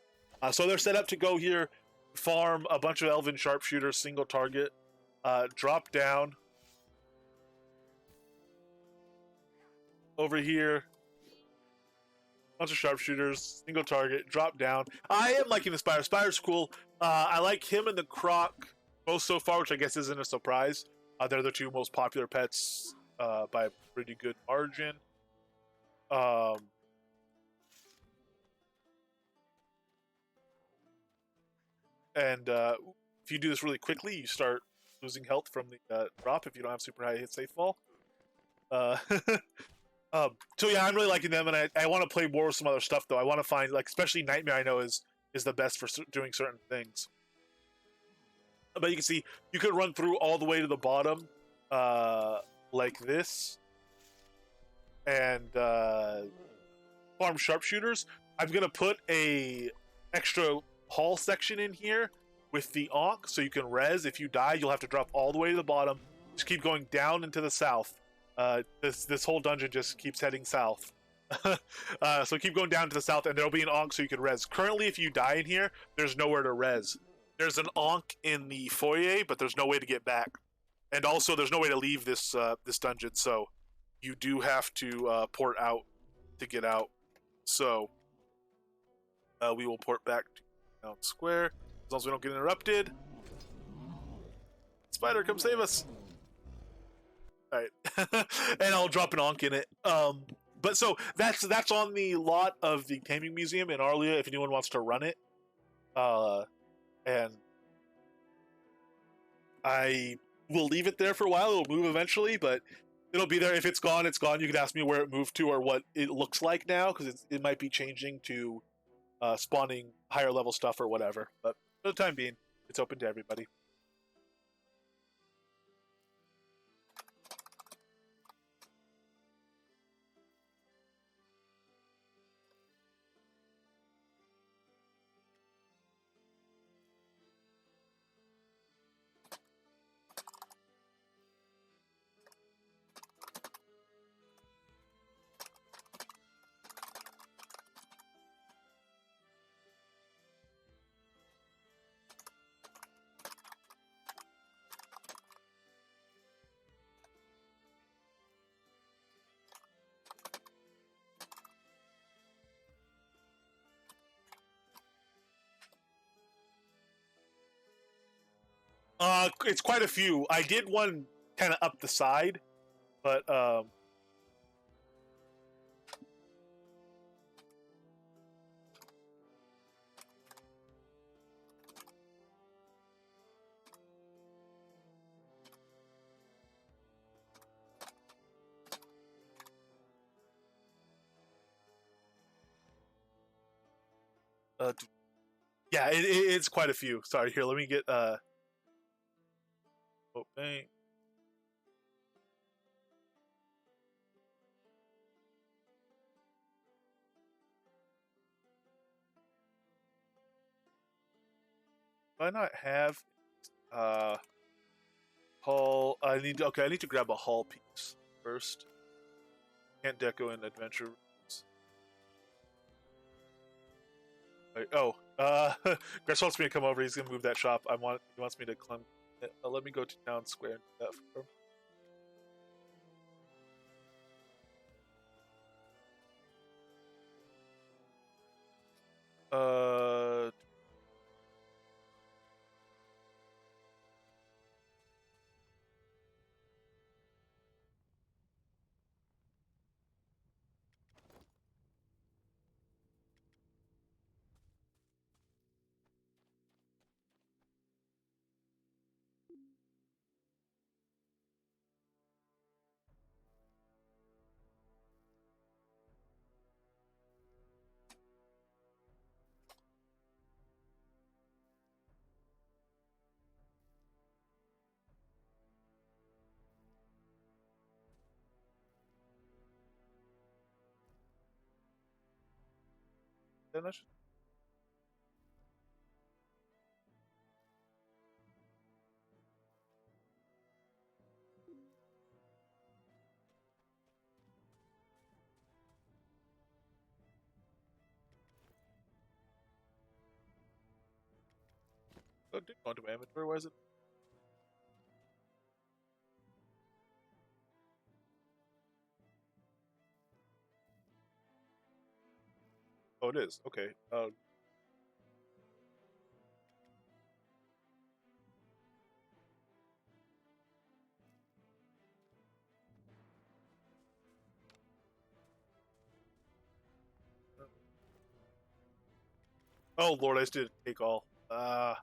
So they're set up to go here, farm a bunch of elven sharpshooters, single target, drop down over here, bunch of sharpshooters, single target, drop down. I am liking the Spire. Spire's cool. I like him and the Croc both so far, which I guess isn't a surprise. They're the 2 most popular pets by a pretty good margin. And if you do this really quickly, you start losing health from the drop if you don't have super high hit safe fall. So yeah, I'm really liking them, and I want to play more with some other stuff though. I want to find, like, especially Nightmare. I know is the best for doing certain things. But you can see you could run through all the way to the bottom, like this, and farm sharpshooters. I'm gonna put a extra hall section in here with the Ankh, so you can res. If you die, you'll have to drop all the way to the bottom. Just keep going down into the south. This whole dungeon just keeps heading south. So keep going down to the south, and there'll be an Ankh so you can res. Currently, if you die in here, there's nowhere to res. There's an Ankh in the foyer, but there's no way to get back. And also, there's no way to leave this this dungeon, so you do have to port out to get out. So we will port back to Town Square, as long as we don't get interrupted. Spider, come save us! Alright. And I'll drop an Ankh in it. But so that's on the lot of the Taming Museum in Arlia if anyone wants to run it. And I will leave it there for a while. It'll move eventually, but it'll be there. If it's gone, it's gone. You can ask me where it moved to or what it looks like now, because it might be changing to spawning higher level stuff or whatever. But for the time being, it's open to everybody. It's quite a few. I did one kind of up the side, but Yeah, it's quite a few. Sorry, here, let me get opening. Do I not have hull? I need to grab a hull piece first. Can't deco in adventure rooms. Wait, Gress wants me to come over. He's gonna move that shop. He wants me to climb. Let me go to town square and do that for him. Uh, then I should. Oh, did go into my inventory. Why is it? Oh, it is. Okay. Oh Lord, I just did take all. Uh,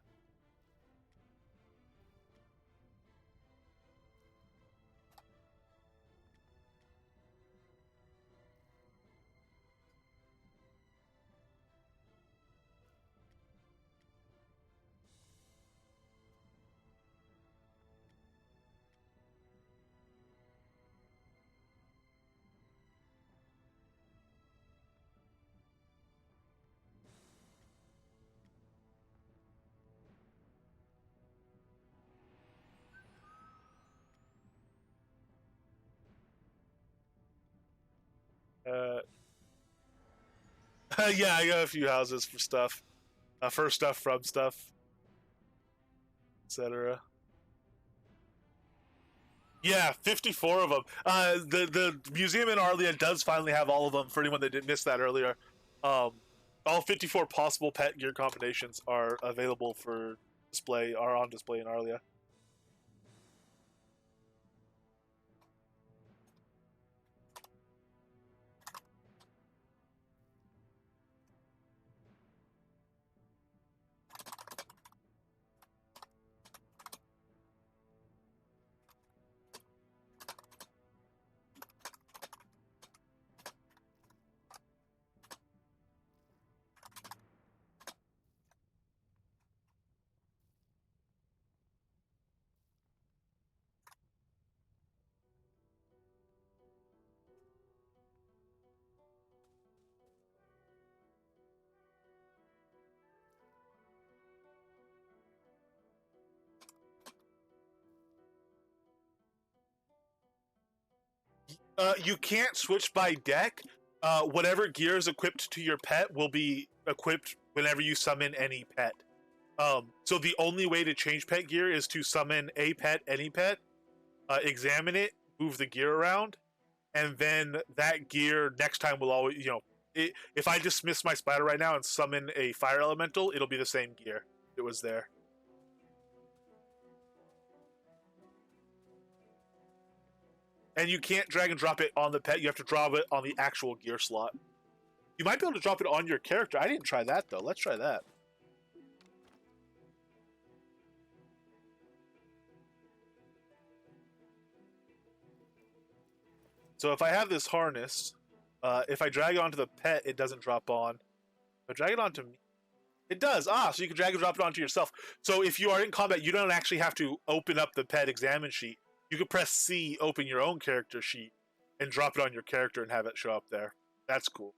yeah, I got a few houses for stuff. For stuff from stuff, etc. Yeah, 54 of them. The museum in Arlia does finally have all of them. For anyone that didn't miss that earlier, um, all 54 possible pet gear combinations are available for display. Are on display in Arlia. You can't switch by deck. Whatever gear is equipped to your pet will be equipped whenever you summon any pet. So the only way to change pet gear is to summon a pet, any pet, examine it, move the gear around, and then that gear next time will always, if I dismiss my spider right now and summon a fire elemental, it'll be the same gear. It was there. And you can't drag and drop it on the pet. You have to drop it on the actual gear slot. You might be able to drop it on your character. I didn't try that, though. Let's try that. So if I have this harness, if I drag it onto the pet, it doesn't drop on. If I drag it onto me, It does. Ah, so you can drag and drop it onto yourself. So if you are in combat, you don't actually have to open up the pet examine sheet. You can press C, open your own character sheet, and drop it on your character and have it show up there. That's cool.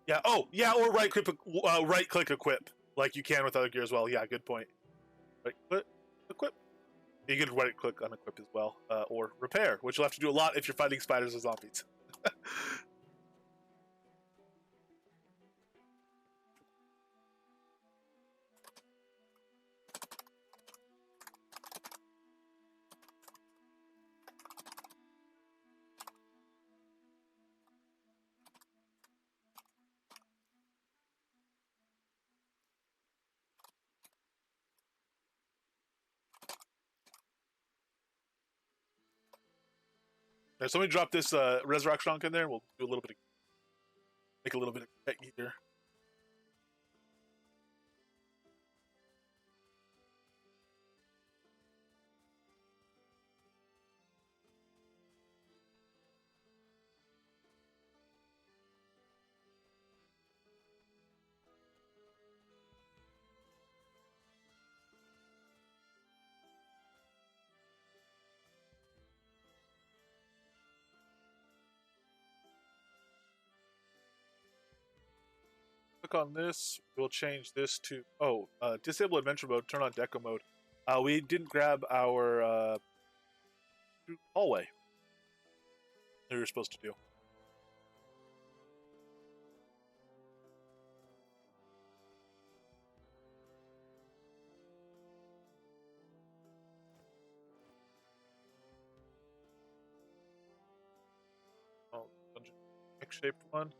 Yeah. Oh, yeah. Or right click equip, like you can with other gear as well. Yeah, good point. Right click equip. You can right click unequip as well, or repair, which you'll have to do a lot if you're fighting spiders or zombies. Now, somebody drop this resurrection in there. We'll do a little bit, make a little bit of pet gear. Click on this. We'll change this to disable adventure mode. Turn on deco mode. We didn't grab our hallway that we were supposed to do. Oh, dungeon X-shaped one.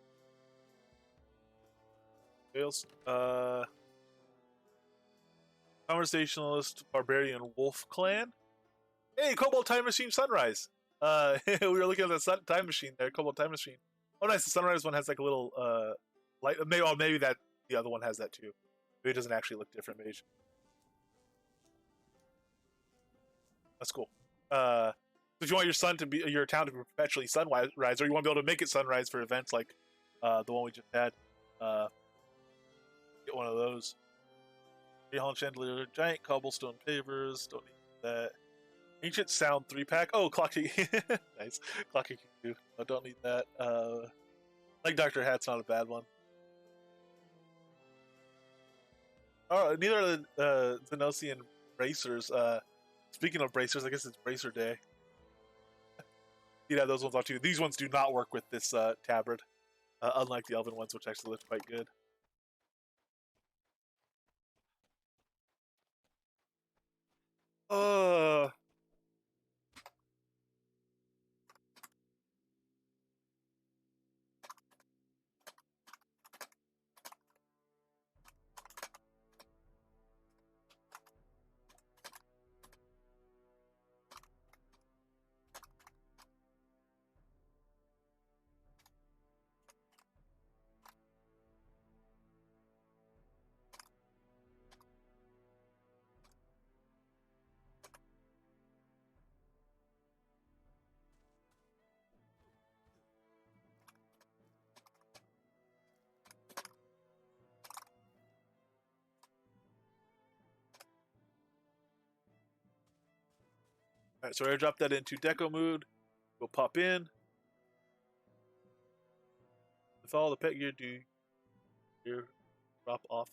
Fails. Conversationalist barbarian wolf clan. Hey, Cobalt Time Machine Sunrise. We were looking at the time machine there. Cobalt Time Machine. Oh, nice. The Sunrise one has like a little light. Maybe that the other one has that too. Maybe it doesn't actually look different. Maybe that's cool. If you want your town to be perpetually sunrise, or you want to be able to make it sunrise for events like the one we just had, get one of those. Hall Chandelier, giant cobblestone pavers. Don't need that. Ancient Sound 3-pack. Oh, Clocky. Nice. Clocky Q. I don't need that. Like Dr. Hat's not a bad one. Oh, neither are the Zenosian bracers. Speaking of bracers, I guess it's Bracer Day. You'd have those ones on too. These ones do not work with this tabard, unlike the Elven ones, which actually look quite good. Uh, Alright, so airdrop that into deco mood. We'll pop in. With all the pet gear, do your drop off.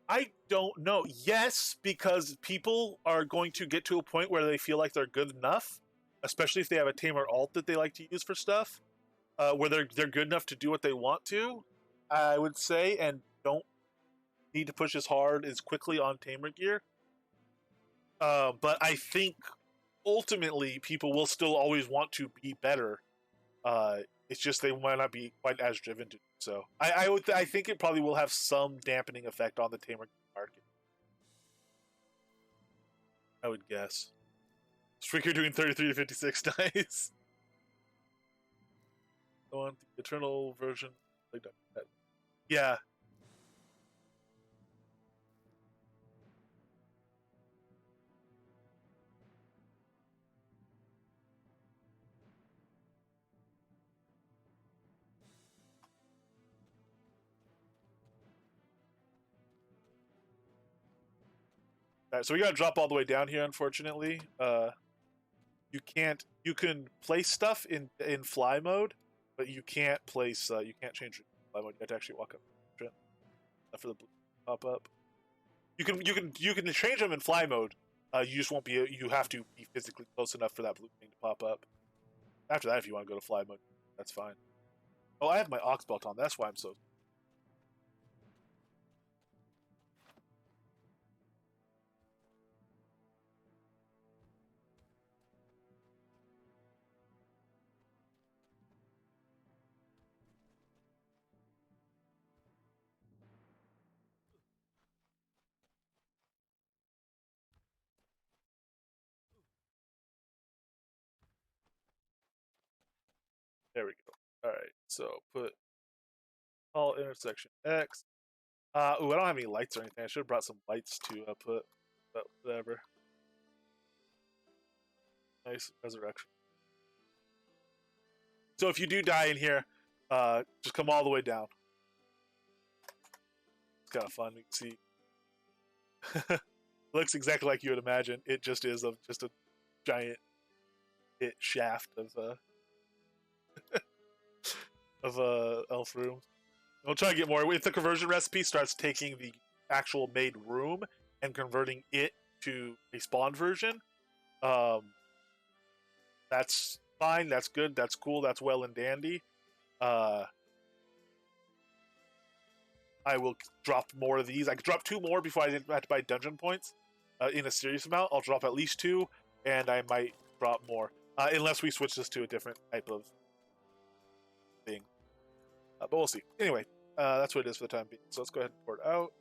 I don't know. Yes, because people are going to get to a point where they feel like they're good enough, especially if they have a tamer alt that they like to use for stuff, where they're good enough to do what they want to. I would say, and don't need to push as hard as quickly on tamer gear. But I think ultimately people will still always want to be better. It's just they might not be quite as driven to do so. I think it probably will have some dampening effect on the tamer market. I would guess. Streaker doing 33 to 56, nice. I want the eternal version. Yeah. All right, so we gotta drop all the way down here, unfortunately. You can't. You can place stuff in fly mode, but you can't place. You can't change fly mode. You have to actually walk up for the blue pop up. You can change them in fly mode. You just won't be. You have to be physically close enough for that blue thing to pop up. After that, if you want to go to fly mode, that's fine. Oh, I have my ox belt on. That's why I'm so. There we go. All right, so put all intersection X. Ooh, I don't have any lights or anything. I should have brought some lights to put, but whatever. Nice resurrection. So if you do die in here, just come all the way down. It's kind of fun. You can see, looks exactly like you would imagine. It just is just a giant shaft of elf room. We'll try to get more. If the conversion recipe starts taking the actual made room and converting it to a spawn version, that's fine. That's good. That's cool. That's well and dandy. I will drop more of these. I could drop 2 more before I have to buy dungeon points in a serious amount. I'll drop at least 2, and I might drop more. Unless we switch this to a different type of thing. But we'll see. Anyway, that's what it is for the time being. So let's go ahead and port out.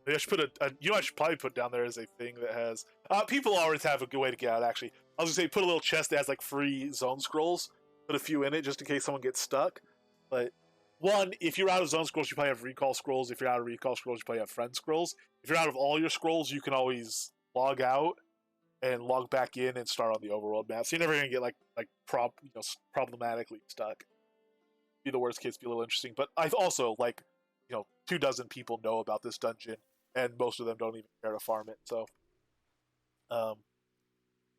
Maybe I should put I should probably put down there as a thing that has... people always have a good way to get out, actually. I was going to say, put a little chest that has, like, free zone scrolls. Put a few in it, just in case someone gets stuck. But, one, if you're out of zone scrolls, you probably have recall scrolls. If you're out of recall scrolls, you probably have friend scrolls. If you're out of all your scrolls, you can always log out and log back in and start on the overworld map. So you're never going to get, problematically stuck. Be the worst case, be a little interesting. But I've also, 24 people know about this dungeon, and most of them don't even care to farm it. So, kind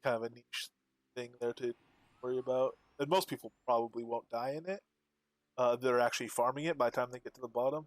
of a niche thing there to worry about. And most people probably won't die in it. They're actually farming it by the time they get to the bottom.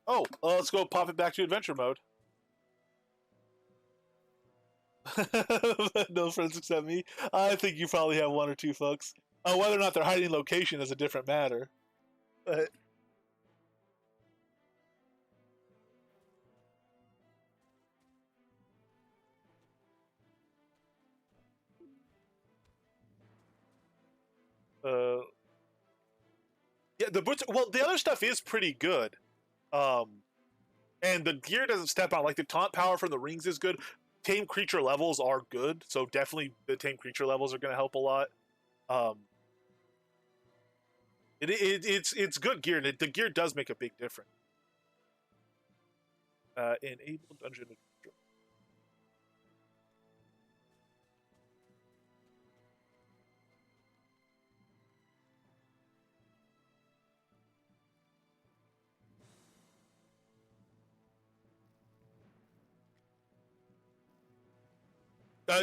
Oh, let's go pop it back to adventure mode. No friends except me. I think you probably have 1 or 2 folks. Whether or not they're hiding location is a different matter. But Uh, yeah, the boots. Well, the other stuff is pretty good. And the gear doesn't step out. Like the taunt power from the rings is good. Tame creature levels are good, so definitely the tame creature levels are going to help a lot. Um, it's good gear, and the gear does make a big difference. Enable dungeon.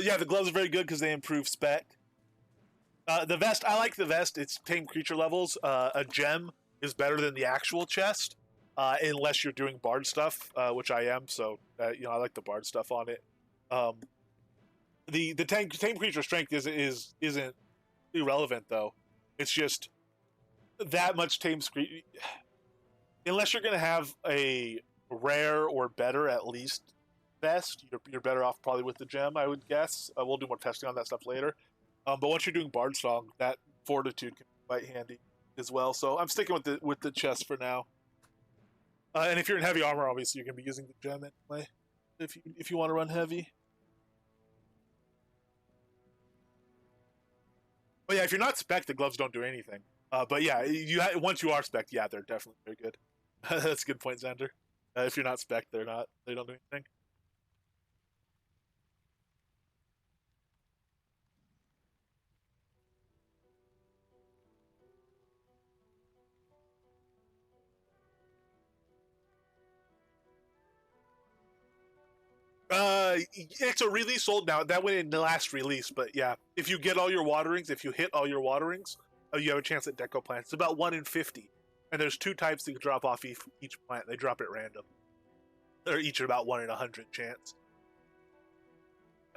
Yeah, the gloves are very good because they improve spec. The vest, I like the vest. It's tame creature levels. A gem is better than the actual chest, unless you're doing bard stuff, which I am. So I like the bard stuff on it. Um, the tame creature strength isn't irrelevant though. It's just that much tame screen. Unless you're gonna have a rare or better at least vest, you're better off probably with the gem. I would guess. We'll do more testing on that stuff later. But once you're doing Bard Song, that fortitude can be quite handy as well. So I'm sticking with the chest for now. And if you're in heavy armor, obviously you're gonna be using the gem anyway. If you want to run heavy. But yeah, if you're not spec, the gloves don't do anything. But yeah, once you are spec, yeah, they're definitely very good. That's a good point, Xander. If you're not spec, they don't do anything. It's a release sold now. That went in the last release, but yeah, if you get all your waterings, if you hit all your waterings, you have a chance at deco plants. It's about 1 in 50, and there's two types that you drop off each plant. They drop it random. They're each about 1 in 100 chance.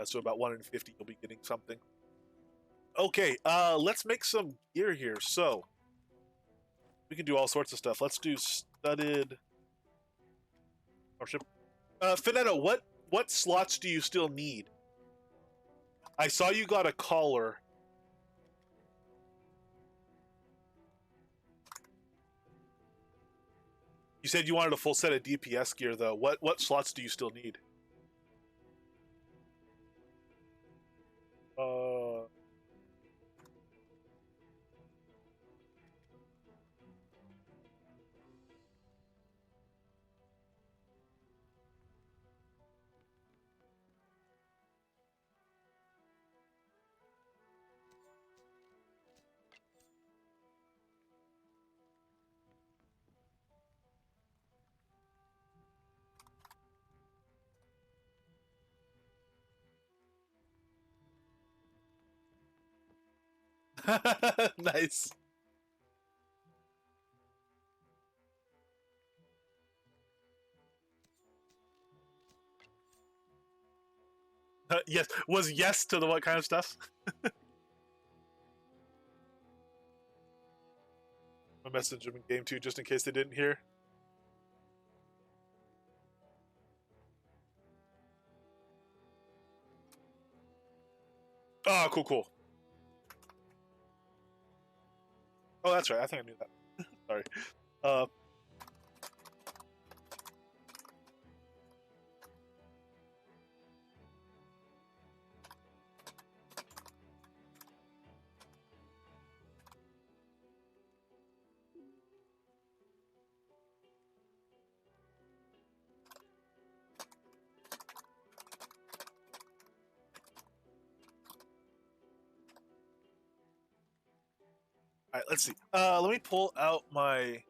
So about 1 in 50, you'll be getting something. Okay, let's make some gear here. So we can do all sorts of stuff. Let's do studded. Finetto, what slots do you still need? I saw you got a collar. You said you wanted a full set of DPS gear, though. What slots do you still need? Uh, nice. Yes, was yes to the what kind of stuff? I messaged him in game 2 just in case they didn't hear. Oh, cool, cool. Oh, that's right. I think I knew that. Sorry. Uh, all right, let's see. Let me pull out my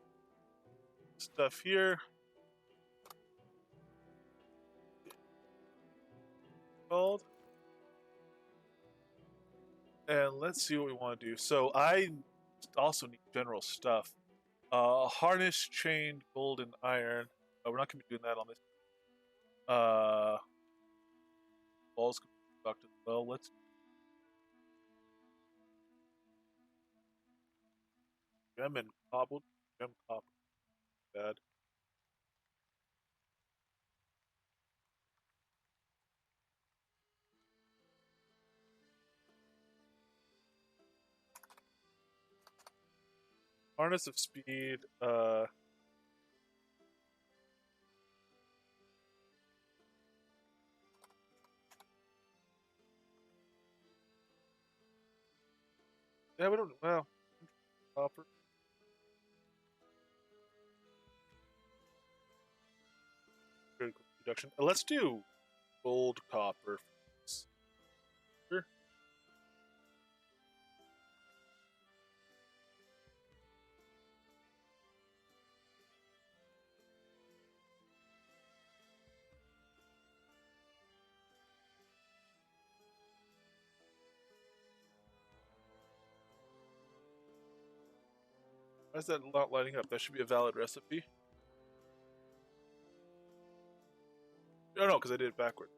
stuff here. Called. And let's see what we want to do. So I also need general stuff. Harness, chain, gold, and iron. We're not going to be doing that on this. Balls can be conducted as well. Let's gem and cobbled. Gem copper. Bad. Harness of speed. Yeah, we don't. Well, copper. Critical reduction. Let's do gold copper. Sure. Why is that not lining up? That should be a valid recipe. Oh no, because I did it backward.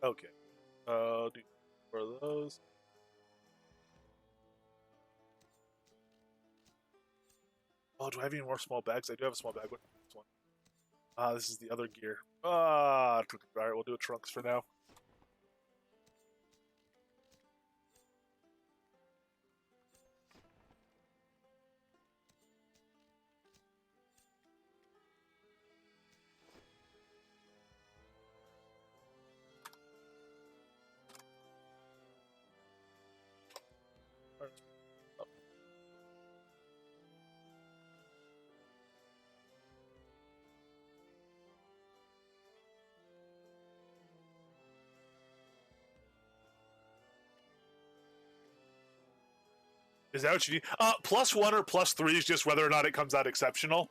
Okay. Do four of those. Oh, do I have any more small bags? I do have a small bag. What this one? This is the other gear. All right, we'll do a trunks for now. Is that what you need? +1 or +3 is just whether or not it comes out exceptional.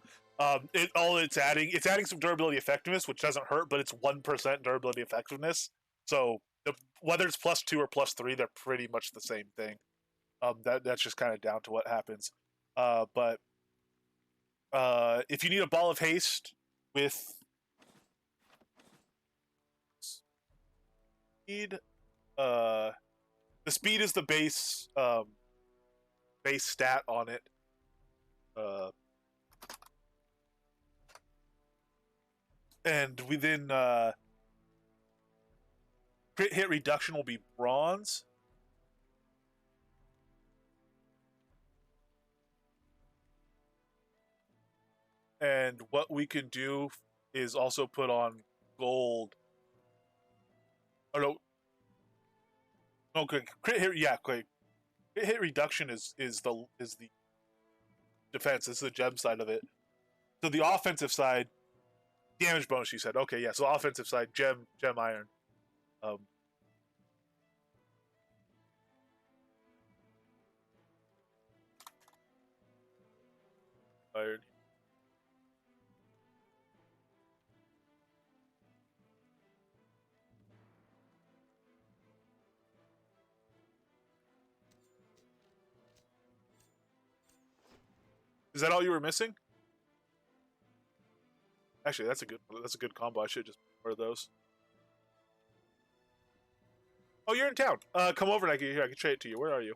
It's adding some durability effectiveness, which doesn't hurt, but it's 1% durability effectiveness. So whether it's +2 or +3, they're pretty much the same thing. That's just kind of down to what happens. But if you need a ball of haste with speed, the speed is the base stat on it. And within crit hit reduction will be bronze. And what we can do is also put on gold. Oh no. Okay, crit hit. Yeah, quick. Crit hit reduction is the defense. This is the gem side of it. So the offensive side, damage bonus. You said okay, yeah. So offensive side, gem iron. Um, iron. Is that all you were missing? Actually, that's a good combo. I should just order those. Oh, you're in town. Come over and I can trade it to you. Where are you?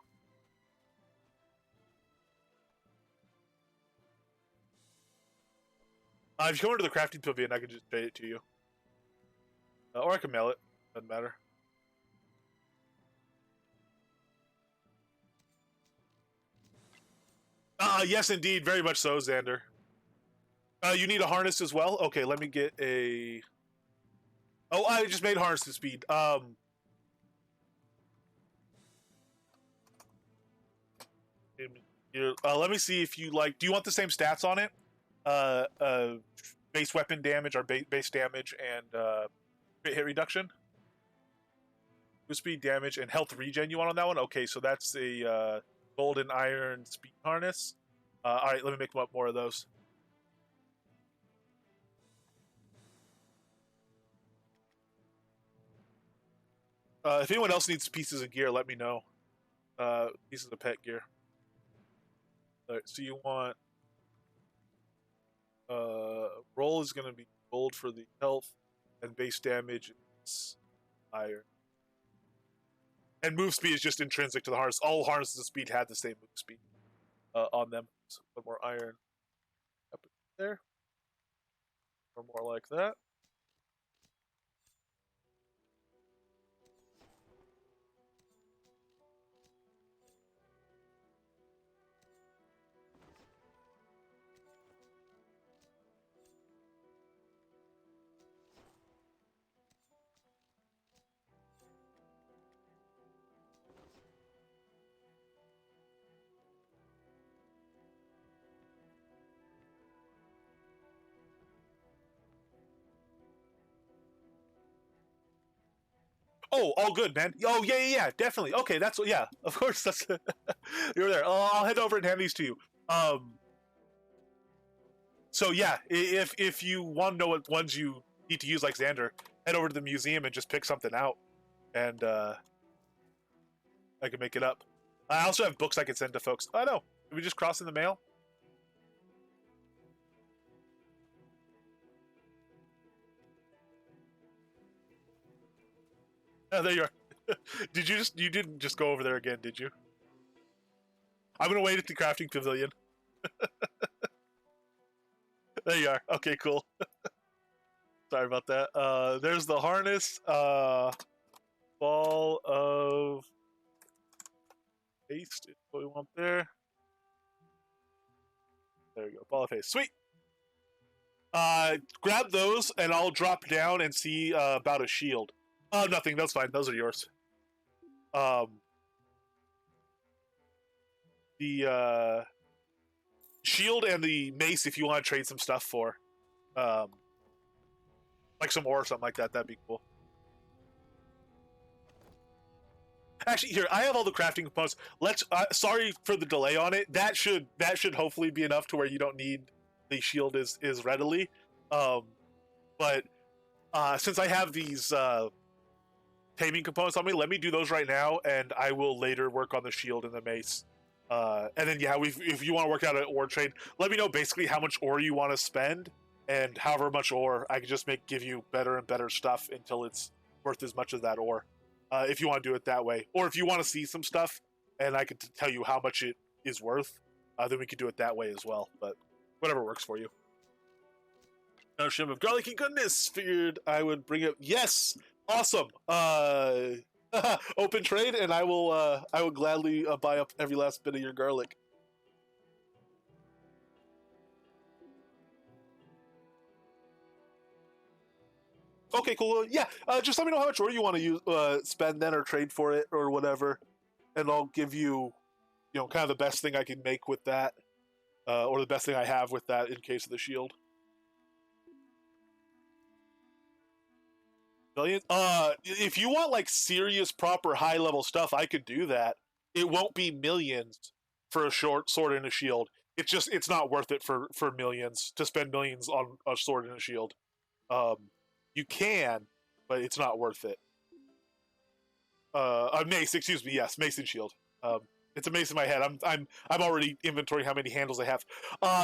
If you come over to the crafting pavilion, I can just trade it to you, or I can mail it. Doesn't matter. Yes, indeed, very much so, Xander. You need a harness as well. Okay, let me get a. Oh, I just made harness to speed. Let me see if you like. Do you want the same stats on it? Uh, uh, Base weapon damage or base damage and hit reduction. Boost speed damage and health regen. You want on that one? Okay, so that's a gold and iron speed harness. All right, let me make up more of those. If anyone else needs pieces of gear, let me know. Pieces of pet gear. All right, so you want roll is going to be gold for the health, and base damage is iron. And move speed is just intrinsic to the harness. All harnesses of speed have the same move speed on them. So put more iron up there, or more like that. Oh, all good, man. Oh, yeah, definitely. Okay, that's yeah. Of course, that's you're there. I'll head over and hand these to you. Um, so yeah, if you want to know what ones you need to use, like Xander, head over to the museum and just pick something out, and I can make it up. I also have books I can send to folks. Oh no, did we just cross in the mail? Oh, there you are. You didn't just go over there again, did you? I'm gonna wait at the crafting pavilion. There you are. Okay, cool. Sorry about that. There's the harness. Ball of haste is what we want there. There we go. Ball of haste. Sweet. Grab those, and I'll drop down and see about a shield. Oh, nothing. That's fine. Those are yours. Um, the shield and the mace, if you want to trade some stuff for, um, like some ore or something like that, that'd be cool. Actually, here I have all the crafting components. Let's. Sorry for the delay on it. That should hopefully be enough to where you don't need the shield is readily. Um, but since I have these taming components on me, let me do those right now, and I will later work on the shield and the mace. And then yeah, if you want to work out an ore trade, let me know basically how much ore you want to spend, and however much ore I can just give you better and better stuff until it's worth as much as that ore. If you want to do it that way, or if you want to see some stuff and I can tell you how much it is worth, then we could do it that way as well. But whatever works for you. No shim of garlicky goodness. Figured I would bring it. Yes, awesome. Open trade, and I will gladly buy up every last bit of your garlic. Okay, cool. Yeah, just let me know how much ore you want to use, spend then, or trade for it, or whatever, and I'll give you, kind of the best thing I can make with that, or the best thing I have with that in case of the shield. Millions. If you want like serious, proper, high level stuff, I could do that. It won't be millions for a short sword and a shield. It's not worth it for millions to spend millions on a sword and a shield. Um, you can, but it's not worth it. A mace, excuse me. Yes, mace and shield. It's a mace in my head. I'm already inventorying how many handles I have.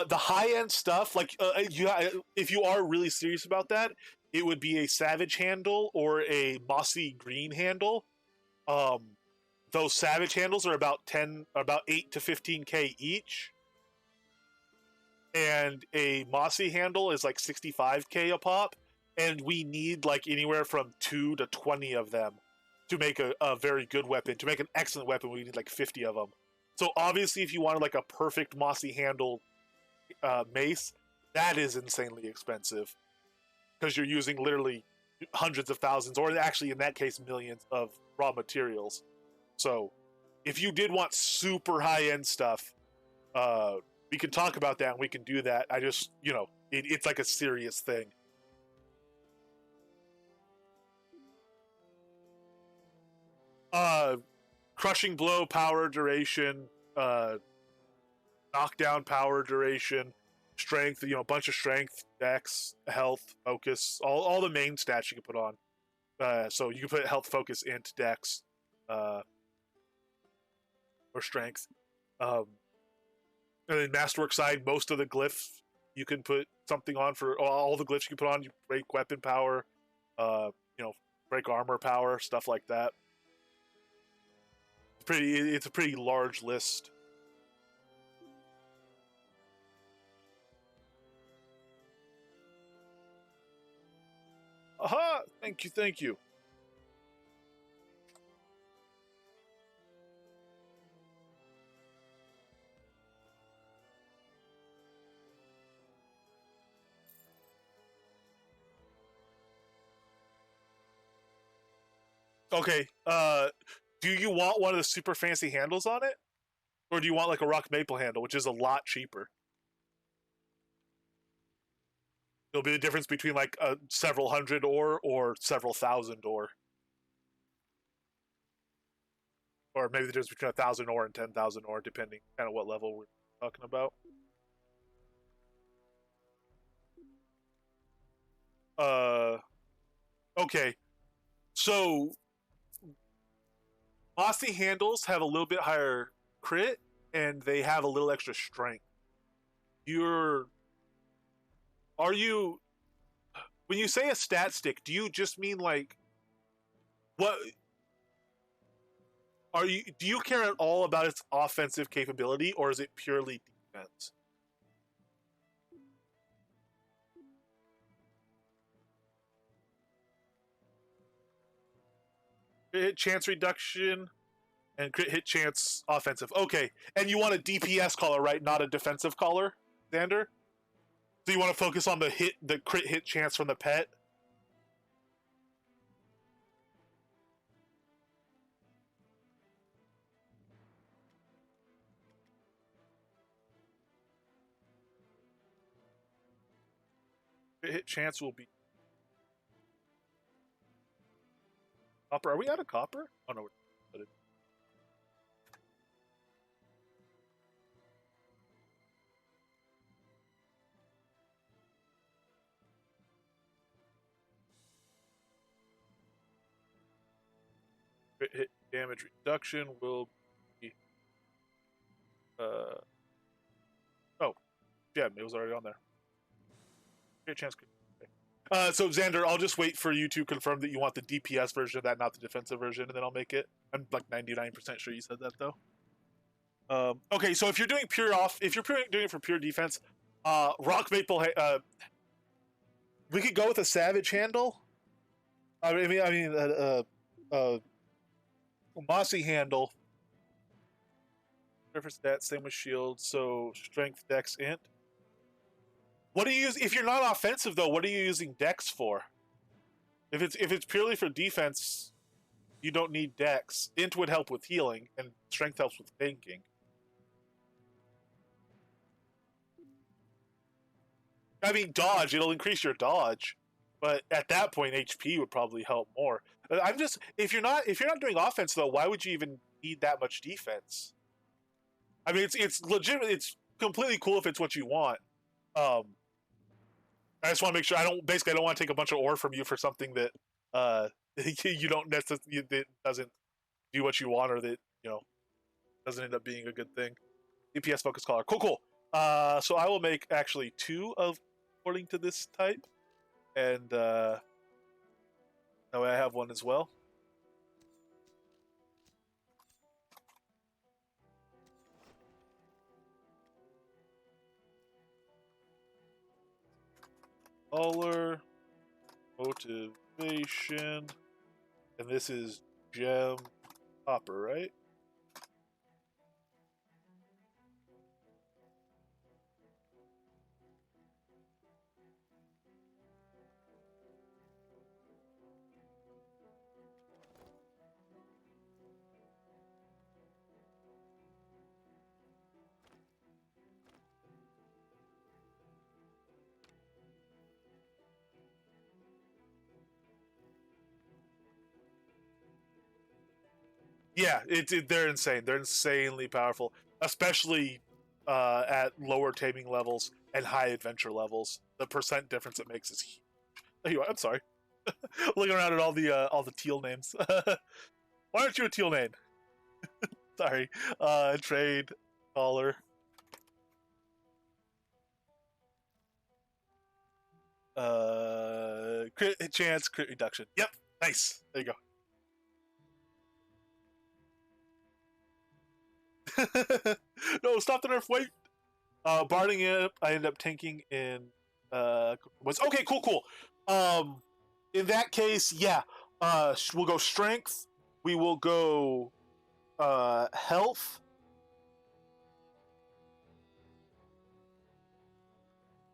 The high end stuff, like if you are really serious about that, it would be a savage handle or a mossy green handle. Um, those savage handles are about 8 to 15K each, and a mossy handle is like 65K a pop. And we need like anywhere from 2 to 20 of them to make a very good weapon. To make an excellent weapon, we need like 50 of them. So obviously, if you wanted like a perfect mossy handle mace, that is insanely expensive because you're using literally hundreds of thousands, or actually in that case, millions of raw materials. So if you did want super high end stuff, we can talk about that and we can do that. I just, it's like a serious thing. Uh, crushing blow, power duration, knockdown, power duration, strength. A bunch of strength, dex, health, focus, all the main stats you can put on. So you can put health, focus, int, dex, or strength. Um, and then masterwork side, most of the glyphs you can put something on for all the glyphs you can put on. You break weapon power, uh, break armor power, stuff like that. It's a pretty large list. Aha! Thank you, thank you. Okay, do you want one of the super fancy handles on it? Or do you want like a rock maple handle, which is a lot cheaper? It'll be the difference between like several hundred ore or several thousand ore. or maybe the difference between 1,000 ore and 10,000 ore, depending kind of what level we're talking about. Okay, so mossy handles have a little bit higher crit, and they have a little extra strength. Are you, when you say a stat stick, do you just mean like, what are you, do you care at all about its offensive capability, or is it purely defense? Crit hit chance reduction and crit hit chance offensive. Okay, and you want a DPS collar, right? Not a defensive collar, Xander? So you want to focus on the crit hit chance from the pet? Crit hit chance will be copper. Are we out of copper? Oh no, we're crit hit damage reduction will be oh yeah, it was already on there. Crit chance. So Xander, I'll just wait for you to confirm that you want the DPS version of that, not the defensive version, and then I'll make it. I'm like 99% sure you said that though. Okay, so if you're doing if you're doing it for pure defense, rock maple, we could go with a savage handle. Mossy handle. Surface stats, same with shield. So strength, dex, int. What do you use if you're not offensive though? What are you using dex for? If it's purely for defense, you don't need dex. Int would help with healing, and strength helps with tanking. I mean, dodge, it'll increase your dodge, but at that point, HP would probably help more. I'm just if you're not doing offense though, why would you even need that much defense? I mean, it's legitimate. It's completely cool if it's what you want. Um, I just want to make sure I don't want to take a bunch of ore from you for something that you don't necessarily that doesn't do what you want, or that doesn't end up being a good thing. DPS focus collar, cool. So I will make actually 2 of according to this type, and that way I have 1 as well. Color, motivation, and this is gem copper, right? Yeah, they're insane. They're insanely powerful, especially at lower taming levels and high adventure levels. The percent difference it makes is huge. Anyway, I'm sorry. Looking around at all the teal names. Why aren't you a teal name? Sorry. Trade caller. Crit chance, crit reduction. Yep, nice. There you go. No, stop the nerf. Wait. Barding it. I end up tanking in. Was okay. Cool. In that case, yeah. We'll go strength. We will go health.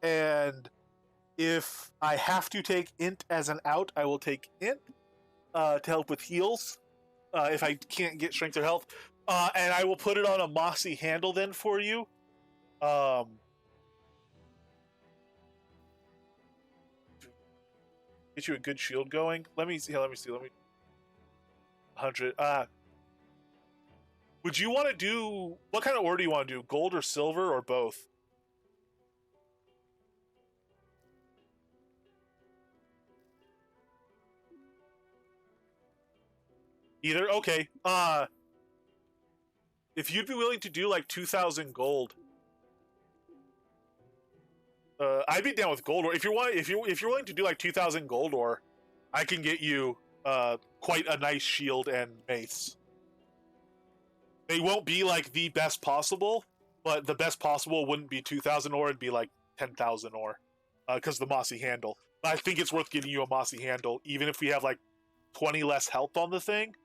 And if I have to take int as an out, I will take int to help with heals. If I can't get strength or health, and I will put it on a mossy handle then for you. Get you a good shield going. Let me see. 100. Would you want to do, what kind of ore do you want to do? Gold or silver or both? Either? Okay. If you'd be willing to do like 2,000 gold, I'd be down with gold ore. If you're willing to do like 2,000 gold ore, I can get you quite a nice shield and mace. They won't be like the best possible, but the best possible wouldn't be 2,000 ore; it'd be like 10,000 ore, because the mossy handle. But I think it's worth getting you a mossy handle, even if we have like 20 less health on the thing.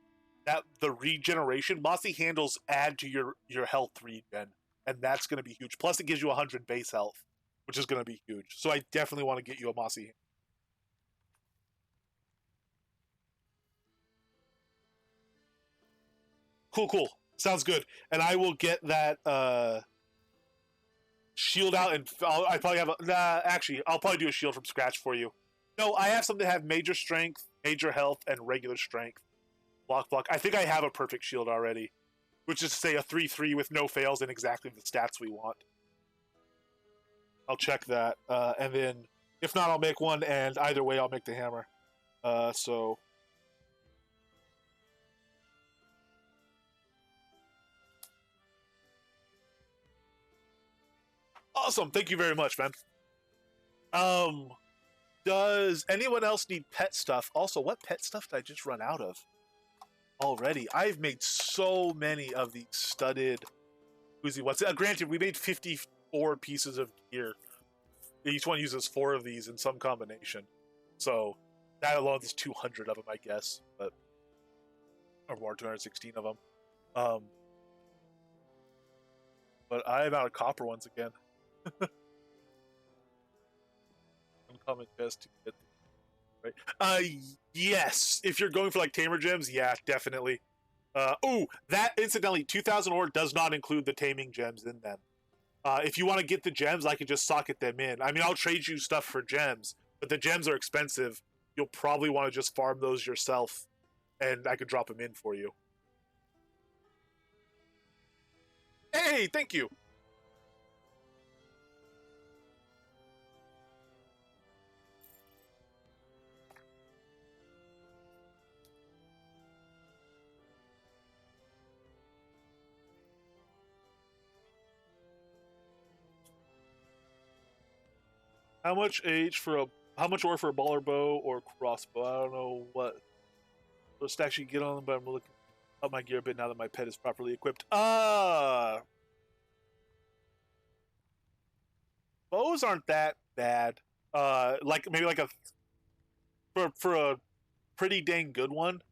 That the regeneration mossy handles add to your health regen, and that's going to be huge. Plus, it gives you 100 base health, which is going to be huge. So I definitely want to get you a mossy handle. Cool. Sounds good. And I will get that shield out, and I probably have actually, I'll probably do a shield from scratch for you. No, I have something that have major strength, major health, and regular strength. Block. I think I have a perfect shield already, which is to say a 3/3 with no fails and exactly the stats we want. I'll check that, and then if not, I'll make one, and either way, I'll make the hammer. So awesome! Thank you very much, man. Um, does anyone else need pet stuff? Also, what pet stuff did I just run out of already? I've made so many of these studded Uzi. Granted, we made 54 pieces of gear. Each one uses 4 of these in some combination. So that alone is 200 of them, I guess, but or more, 216 of them. But I'm out of copper ones again. Uncommon chest to get right. Yes. If you're going for like tamer gems, yeah, definitely. That incidentally, 2,000 ore does not include the taming gems in them. If you want to get the gems, I can just socket them in. I mean, I'll trade you stuff for gems, but the gems are expensive. You'll probably want to just farm those yourself, and I could drop them in for you. Hey, thank you. How much ore for a baller bow or crossbow? I don't know what stacks you get on them, but I'm looking up my gear a bit now that my pet is properly equipped. Bows aren't that bad. Like maybe like a for a pretty dang good one,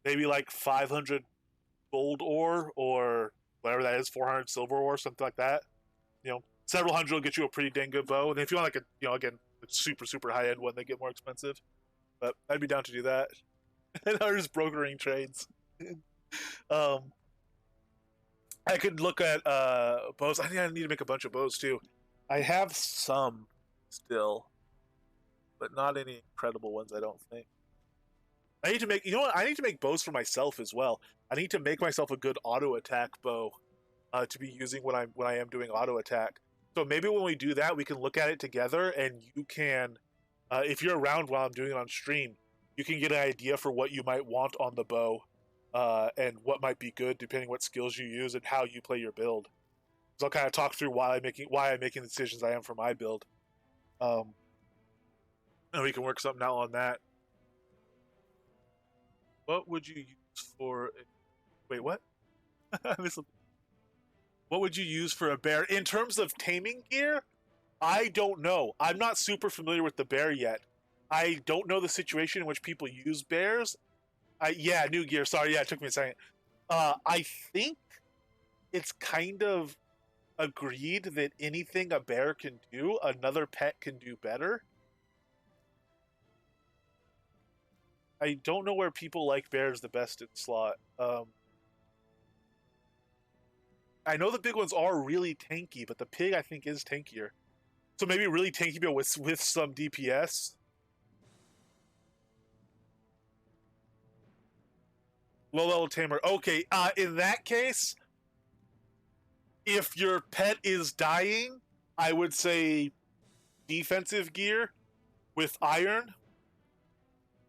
maybe like 500 gold ore or whatever that is, 400 silver ore, something like that. Several hundred will get you a pretty dang good bow. And if you want like again, a super high end one, they get more expensive. But I'd be down to do that. And I'm just brokering trades. I could look at bows. I think I need to make a bunch of bows too. I have some still, but not any incredible ones, I don't think. I need to make, I need to make bows for myself as well. I need to make myself a good auto attack bow to be using when I am doing auto attack. So maybe when we do that, we can look at it together, and you can, if you're around while I'm doing it on stream, you can get an idea for what you might want on the bow, and what might be good depending what skills you use and how you play your build. So I'll kind of talk through why I'm making the decisions I am for my build, and we can work something out on that. What would you use for? Wait, what? What would you use for a bear in terms of taming gear? I don't know. I'm not super familiar with the bear yet. I don't know the situation in which people use bears. New gear. Sorry, it took me a second. I think it's kind of agreed that anything a bear can do, another pet can do better. I don't know where people like bears the best in slot. I know the big ones are really tanky, but the pig I think is tankier. So maybe really tanky, but with some DPS. Low level tamer. Okay, in that case, if your pet is dying, I would say defensive gear with iron.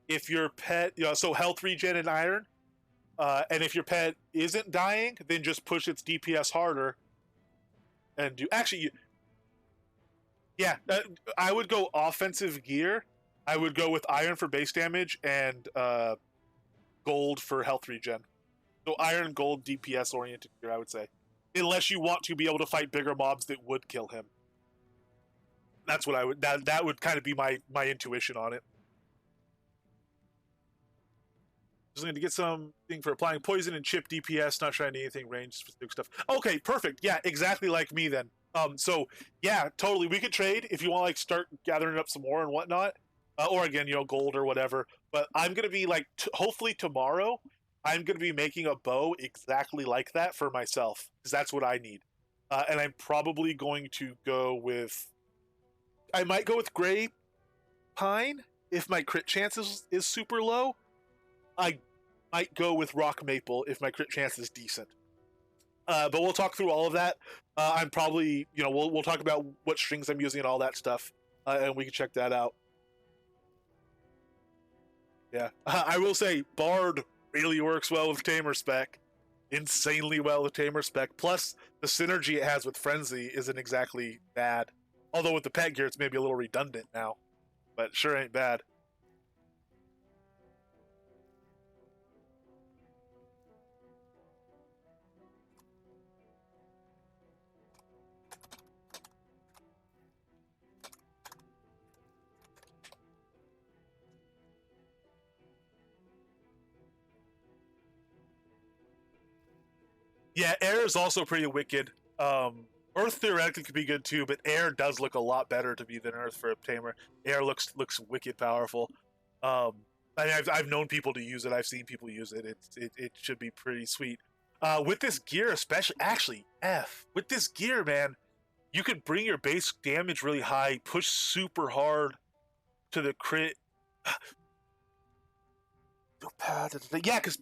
If your pet, so health regen and iron. And if your pet isn't dying, then just push its DPS harder and do. Actually, yeah, I would go offensive gear. I would go with iron for base damage and gold for health regen. So iron, gold, DPS oriented gear, I would say, unless you want to be able to fight bigger mobs that would kill him. That's what I would. That would kind of be my intuition on it. Just going to get something for applying poison and chip DPS. Not trying anything range specific stuff. Okay, perfect. Yeah, exactly like me then. So yeah, totally. We could trade if you want to like start gathering up some more and whatnot, or again, gold or whatever. But I'm gonna be like, hopefully tomorrow, I'm gonna be making a bow exactly like that for myself because that's what I need. And I'm probably going to go with. I might go with gray pine if my crit chance is super low. I might go with rock maple if my crit chance is decent. But we'll talk through all of that. I'm probably, we'll talk about what strings I'm using and all that stuff, and we can check that out. Yeah, I will say Bard really works well with Tamer spec, insanely well with Tamer spec. Plus, the synergy it has with Frenzy isn't exactly bad. Although with the pet gear, it's maybe a little redundant now, but sure ain't bad. Yeah, air is also pretty wicked. Earth theoretically could be good too, but air does look a lot better to me than Earth for a tamer. Air looks wicked powerful. I mean, I've known people to use it. I've seen people use it. It should be pretty sweet. With this gear, especially, actually, with this gear, man, you could bring your base damage really high, push super hard to the crit. Yeah, because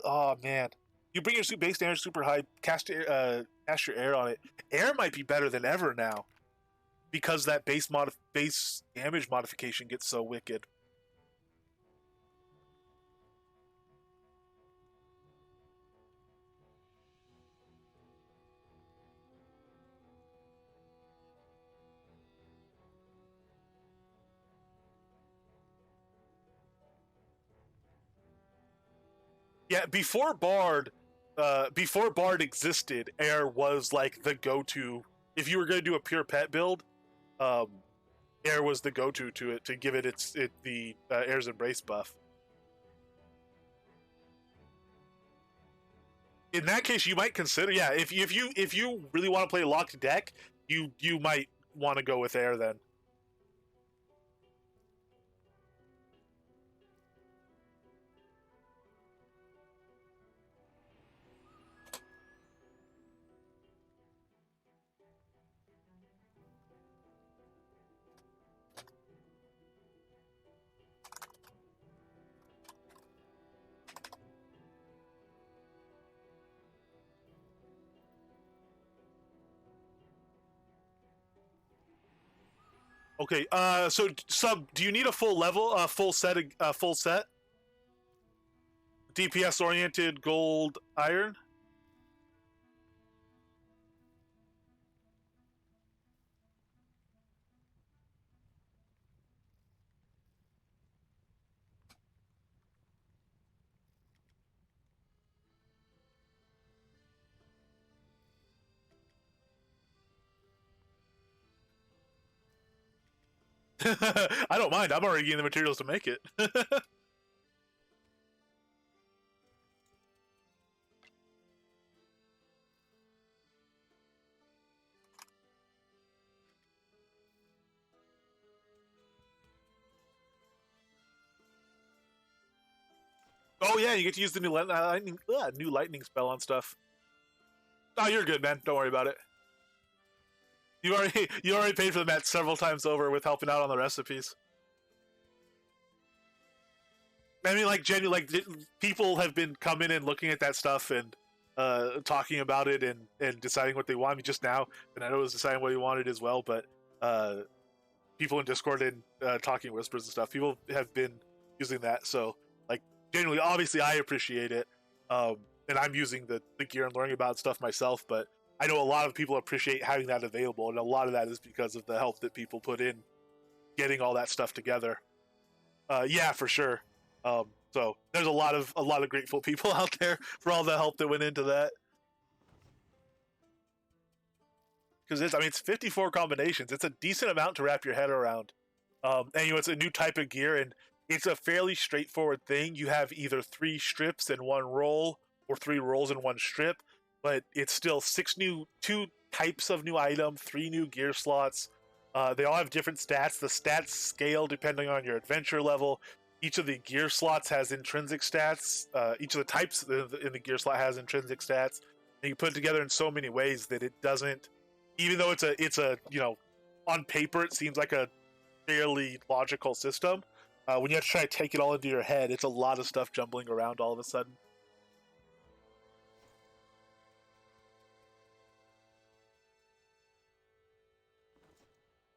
oh man, you bring your base damage super high, cast your air on it. Air might be better than ever now because that base damage modification gets so wicked. Yeah, before Bard existed, Air was like the go-to. If you were going to do a pure pet build, um, Air was the go-to to it to give it the Air's Embrace buff. In that case, you might consider, yeah, if you really want to play a locked deck, you might want to go with Air then. Okay, so sub, do you need a full level, full set? DPS oriented gold iron? I don't mind. I'm already getting the materials to make it. Oh yeah, you get to use the new lightning spell on stuff. Oh, you're good, man. Don't worry about it. You already paid for the match several times over with helping out on the recipes. I mean, like genuinely, like people have been coming and looking at that stuff and talking about it and deciding what they want. I mean, just now, and I know was deciding what he wanted as well. But uh, people in Discord and talking whispers and stuff, people have been using that. So, like, genuinely, obviously, I appreciate it, and I'm using the gear and learning about stuff myself. But I know a lot of people appreciate having that available, and a lot of that is because of the help that people put in getting all that stuff together. Yeah, for sure. So there's a lot of grateful people out there for all the help that went into that. Because it's 54 combinations. It's a decent amount to wrap your head around. And it's a new type of gear, and it's a fairly straightforward thing. You have either 3 strips and 1 roll, or 3 rolls and 1 strip, but it's still 2 types of new item, 3 new gear slots. They all have different stats. The stats scale depending on your adventure level. Each of the gear slots has intrinsic stats. Each of the types in the gear slot has intrinsic stats. And you put it together in so many ways that it doesn't, even though it's a on paper it seems like a fairly logical system. When you have to try to take it all into your head, it's a lot of stuff jumbling around all of a sudden.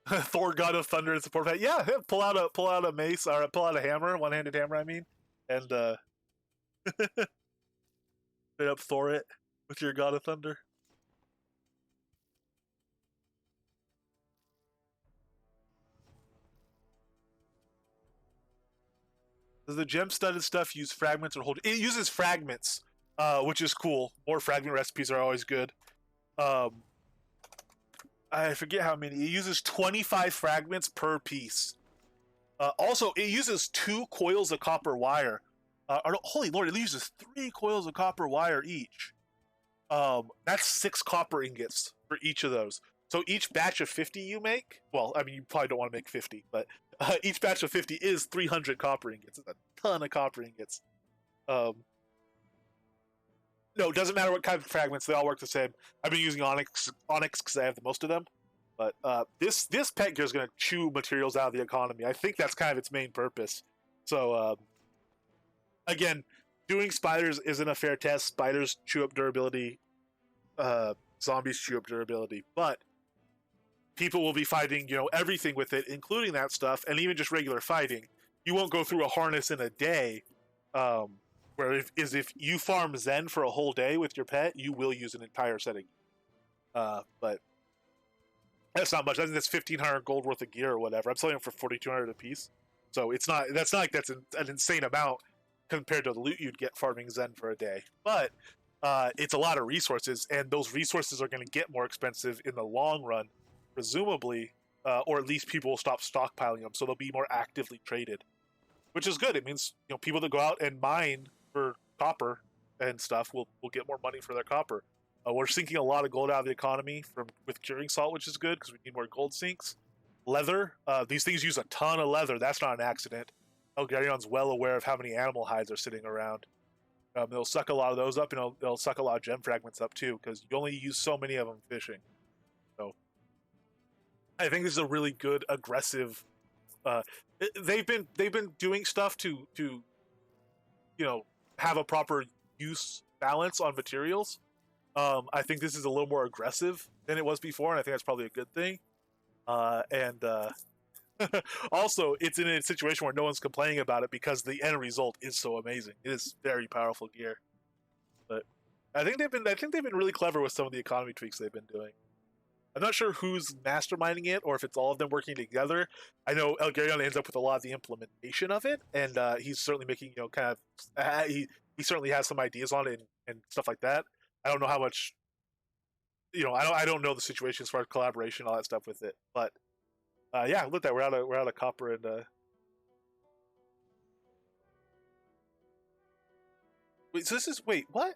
Thor, God of Thunder, and support. Yeah, pull out a mace or pull out a hammer, one-handed hammer. I mean, and straight up Thor it with your God of Thunder. Does the gem studded stuff use fragments or hold? It uses fragments, which is cool. More fragment recipes are always good. I forget how many. It uses 25 fragments per piece. Also, it uses 2 coils of copper wire. Holy Lord, it uses 3 coils of copper wire each. That's 6 copper ingots for each of those. So each batch of 50 you make, well, I mean, you probably don't want to make 50, but each batch of 50 is 300 copper ingots. It's a ton of copper ingots. No, it doesn't matter what kind of fragments; they all work the same. I've been using onyx because I have the most of them. But this pet gear is going to chew materials out of the economy. I think that's kind of its main purpose. So again, doing spiders isn't a fair test. Spiders chew up durability. Zombies chew up durability, but people will be fighting, everything with it, including that stuff, and even just regular fighting. You won't go through a harness in a day. Where if you farm Zen for a whole day with your pet, you will use an entire setting. But that's not much. I think that's 1,500 gold worth of gear or whatever. I'm selling them for 4,200 a piece, so it's not. That's not like that's an insane amount compared to the loot you'd get farming Zen for a day. But it's a lot of resources, and those resources are going to get more expensive in the long run, presumably, or at least people will stop stockpiling them, so they'll be more actively traded, which is good. It means people that go out and mine for copper and stuff will get more money for their copper. We're sinking a lot of gold out of the economy with curing salt, which is good because we need more gold sinks. Leather, these things use a ton of leather. That's not an accident. Elgarion's well aware of how many animal hides are sitting around. They'll suck a lot of those up, and they'll suck a lot of gem fragments up too, because you only use so many of them fishing. So I think this is a really good aggressive. They've been doing stuff to have a proper use balance on materials. I think this is a little more aggressive than it was before, and I think that's probably a good thing. And also, it's in a situation where no one's complaining about it because the end result is so amazing. It is very powerful gear. But I think they've been really clever with some of the economy tweaks they've been doing. I'm not sure who's masterminding it or if it's all of them working together. I know Elgarion ends up with a lot of the implementation of it, and he's certainly making he certainly has some ideas on it and stuff like that. I don't know how much, I don't know the situation as far as collaboration, all that stuff with it. But yeah, look at that, we're out of copper and. Wait, so what?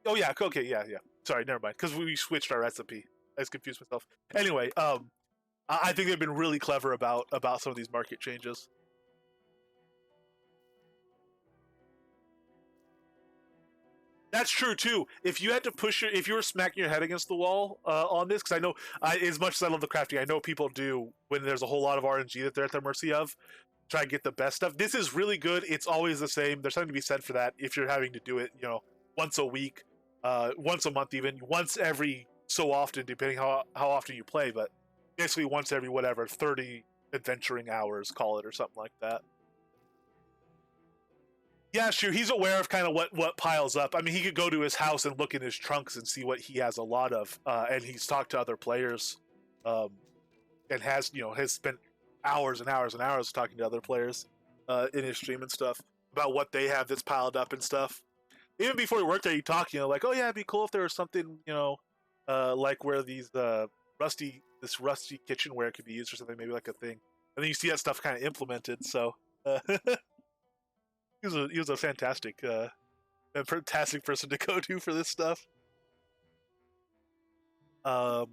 Oh yeah, okay, yeah. Sorry, never mind. Because we switched our recipe. I just confused myself. Anyway, I think they've been really clever about some of these market changes. That's true too. If you had to if you were smacking your head against the wall on this, because I know, as much as I love the crafting, I know people do when there's a whole lot of RNG that they're at their mercy of. try to get the best stuff. This is really good. It's always the same. There's something to be said for that. If you're having to do it, once a week, once a month, even once every so often, depending how often you play. But basically, once every 30 adventuring hours, call it, or something like that. Yeah, sure. He's aware of kind of what piles up. I mean, he could go to his house and look in his trunks and see what he has a lot of. And he's talked to other players, and has spent hours and hours and hours talking to other players in his stream and stuff about what they have that's piled up and stuff. Even before he worked there, he talked, like, oh yeah, it'd be cool if there was something, like where this rusty kitchenware could be used or something, maybe like a thing. And then you see that stuff kind of implemented. So he was a fantastic person to go to for this stuff. So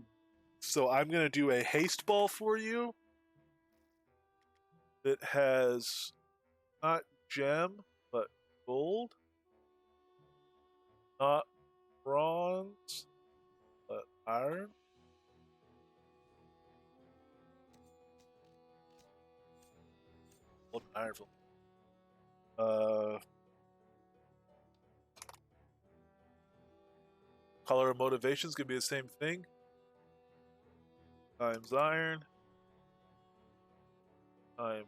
I'm gonna do a haste ball for you. It has not gem, but gold. Not bronze, but iron. Gold and iron. Color of motivation is gonna be the same thing. Times iron. Times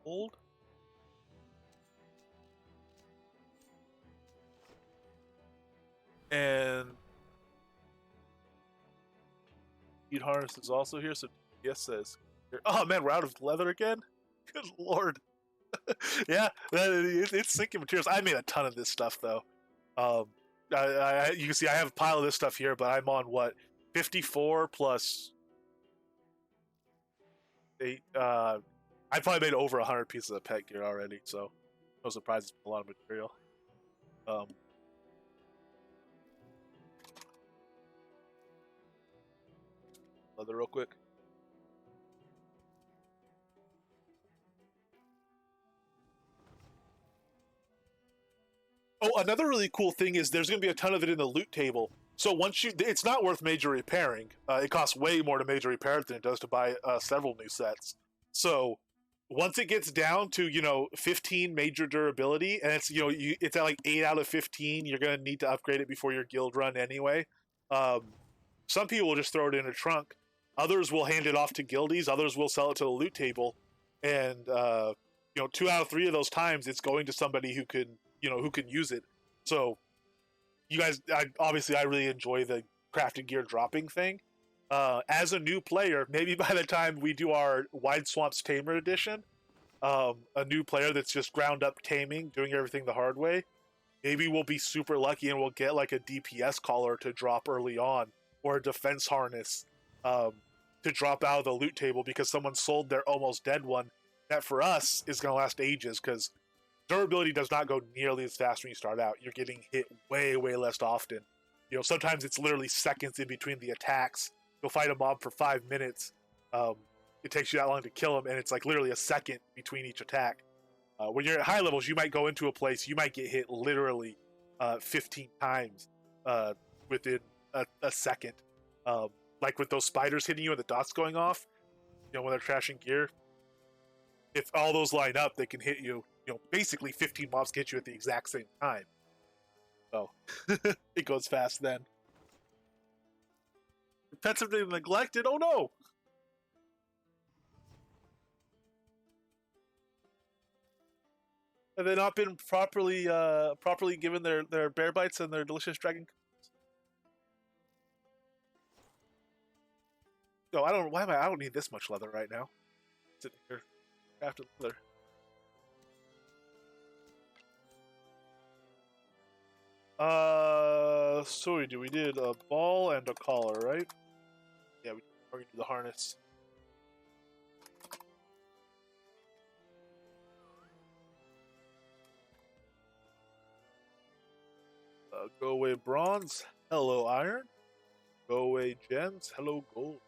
gold. And heat harness is also here, so yes says. Oh man, we're out of leather again? Good lord. Yeah, it's sinking materials. I made a ton of this stuff though. You can see I have a pile of this stuff here, but I'm on what, 54 plus 8. I probably made over 100 pieces of pet gear already, so no surprise, it's a lot of material. Leather real quick. Oh, another really cool thing is there's going to be a ton of it in the loot table. So it's not worth major repairing. It costs way more to major repair it than it does to buy several new sets. So once it gets down to 15 major durability, and it's at like 8 out of 15, you're going to need to upgrade it before your guild run anyway. Some people will just throw it in a trunk. Others will hand it off to guildies. Others will sell it to the loot table, and 2 out of 3 of those times, it's going to somebody who can use it. So, you guys, I really enjoy the crafted gear dropping thing. As a new player, maybe by the time we do our Wide Swamps Tamer edition, a new player that's just ground up taming, doing everything the hard way, maybe we'll be super lucky and we'll get like a DPS collar to drop early on, or a defense harness to drop out of the loot table because someone sold their almost dead one. That for us is going to last ages because durability does not go nearly as fast when you start out. You're getting hit way, way less often. Sometimes it's literally seconds in between the attacks. You'll fight a mob for 5 minutes. It takes you that long to kill them, and it's like literally a second between each attack. When you're at high levels, you might go into a place, you might get hit literally 15 times within a second. Like with those spiders hitting you and the dots going off, when they're trashing gear. If all those line up, they can hit you. Basically 15 mobs can hit you at the exact same time. So it goes fast then. Pets have been neglected. Oh no! Have they not been properly given their bear bites and their delicious dragon? No, I don't need this much leather right now. Sitting here after leather. So we did a ball and a collar, right? Yeah, we're gonna do the harness. Go away bronze. Hello iron. Go away gems. Hello gold.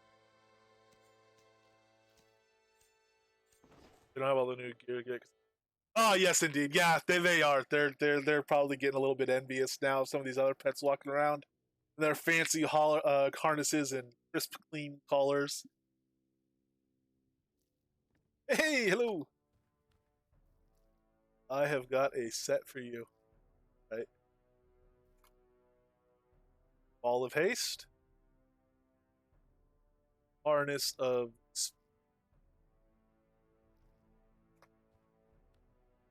They don't have all the new gear yet. Oh yes, indeed. Yeah, they are. They're probably getting a little bit envious now of some of these other pets walking around. Their fancy harnesses and crisp, clean collars. Hey, hello. I have got a set for you. Right. Ball of Haste. Harness of.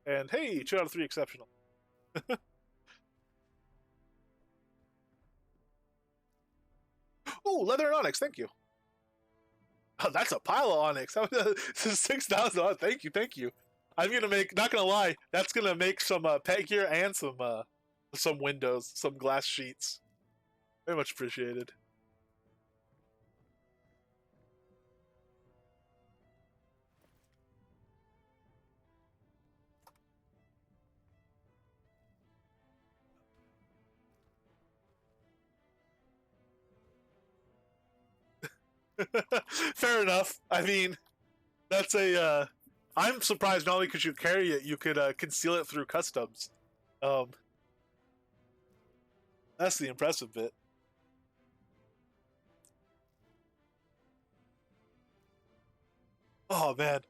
And hey, 2 out of 3 exceptional. Oh, leather and onyx. Thank you. Oh, that's a pile of onyx. 6,000. Thank you, thank you. I'm gonna make. Not gonna lie, that's gonna make some pet gear and some windows, some glass sheets. Very much appreciated. Fair enough. I mean, that's a. I'm surprised not only could you carry it, you could conceal it through customs. Um, that's the impressive bit. Oh man,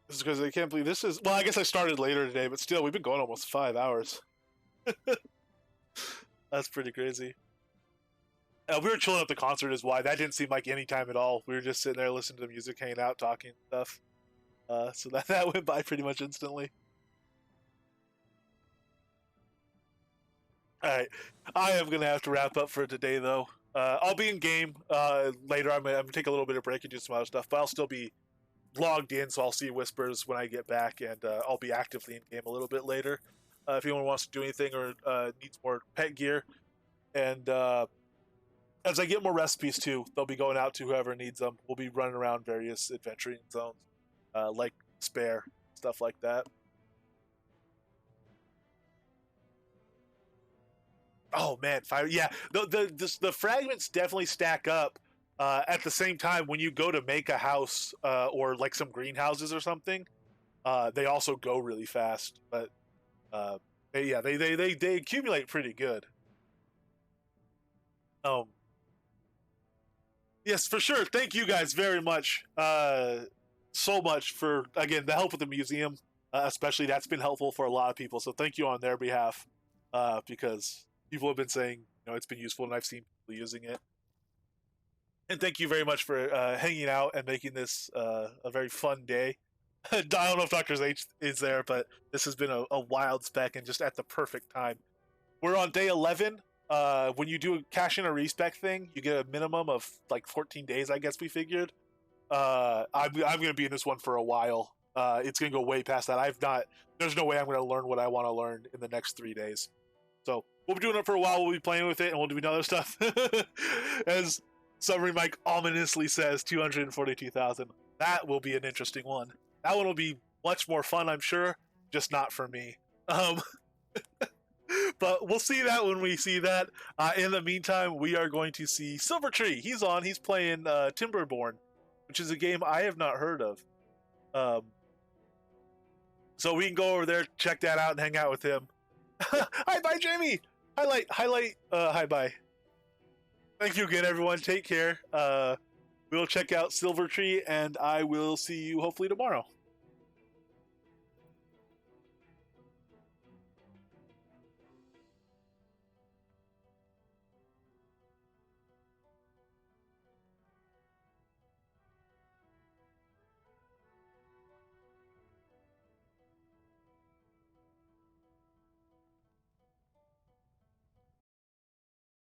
this is because I can't believe this is. Well, I guess I started later today, but still, we've been going almost 5 hours. That's pretty crazy. We were chilling at the concert is why that didn't seem like any time at all. We were just sitting there listening to the music, hanging out, talking stuff. So that went by pretty much instantly. All right, I am gonna have to wrap up for today though. I'll be in game later. I'm gonna take a little bit of break and do some other stuff, but I'll still be logged in, so I'll see whispers when I get back, and I'll be actively in game a little bit later. If anyone wants to do anything or needs more pet gear, and as I get more recipes too, they'll be going out to whoever needs them. We'll be running around various adventuring zones, like Spare, stuff like that. Oh man, fire! Yeah, the fragments definitely stack up. At the same time, when you go to make a house or like some greenhouses or something, they also go really fast. But they accumulate pretty good. Um, yes, for sure. Thank you guys very much, so much for again the help with the museum, especially that's been helpful for a lot of people. So thank you on their behalf, because people have been saying it's been useful and I've seen people using it. And thank you very much for hanging out and making this a very fun day. I don't know if Doctor H is there, but this has been a wild spec and just at the perfect time. We're on day 11. When you do a cash in a respec thing, you get a minimum of like 14 days, I guess we figured. I'm going to be in this one for a while. It's going to go way past that. There's no way I'm going to learn what I want to learn in the next 3 days. So we'll be doing it for a while. We'll be playing with it and we'll do other stuff. As Summary Mike ominously says, 242,000. That will be an interesting one. That one will be much more fun, I'm sure, just not for me. But we'll see that when we see that. In the meantime, we are going to see Silver Tree. He's on. He's playing Timberborn, which is a game I have not heard of. So we can go over there, check that out, and hang out with him. Hi, bye, Jamie. Hi, bye. Thank you again, everyone. Take care. We'll check out Silver Tree, and I will see you hopefully tomorrow.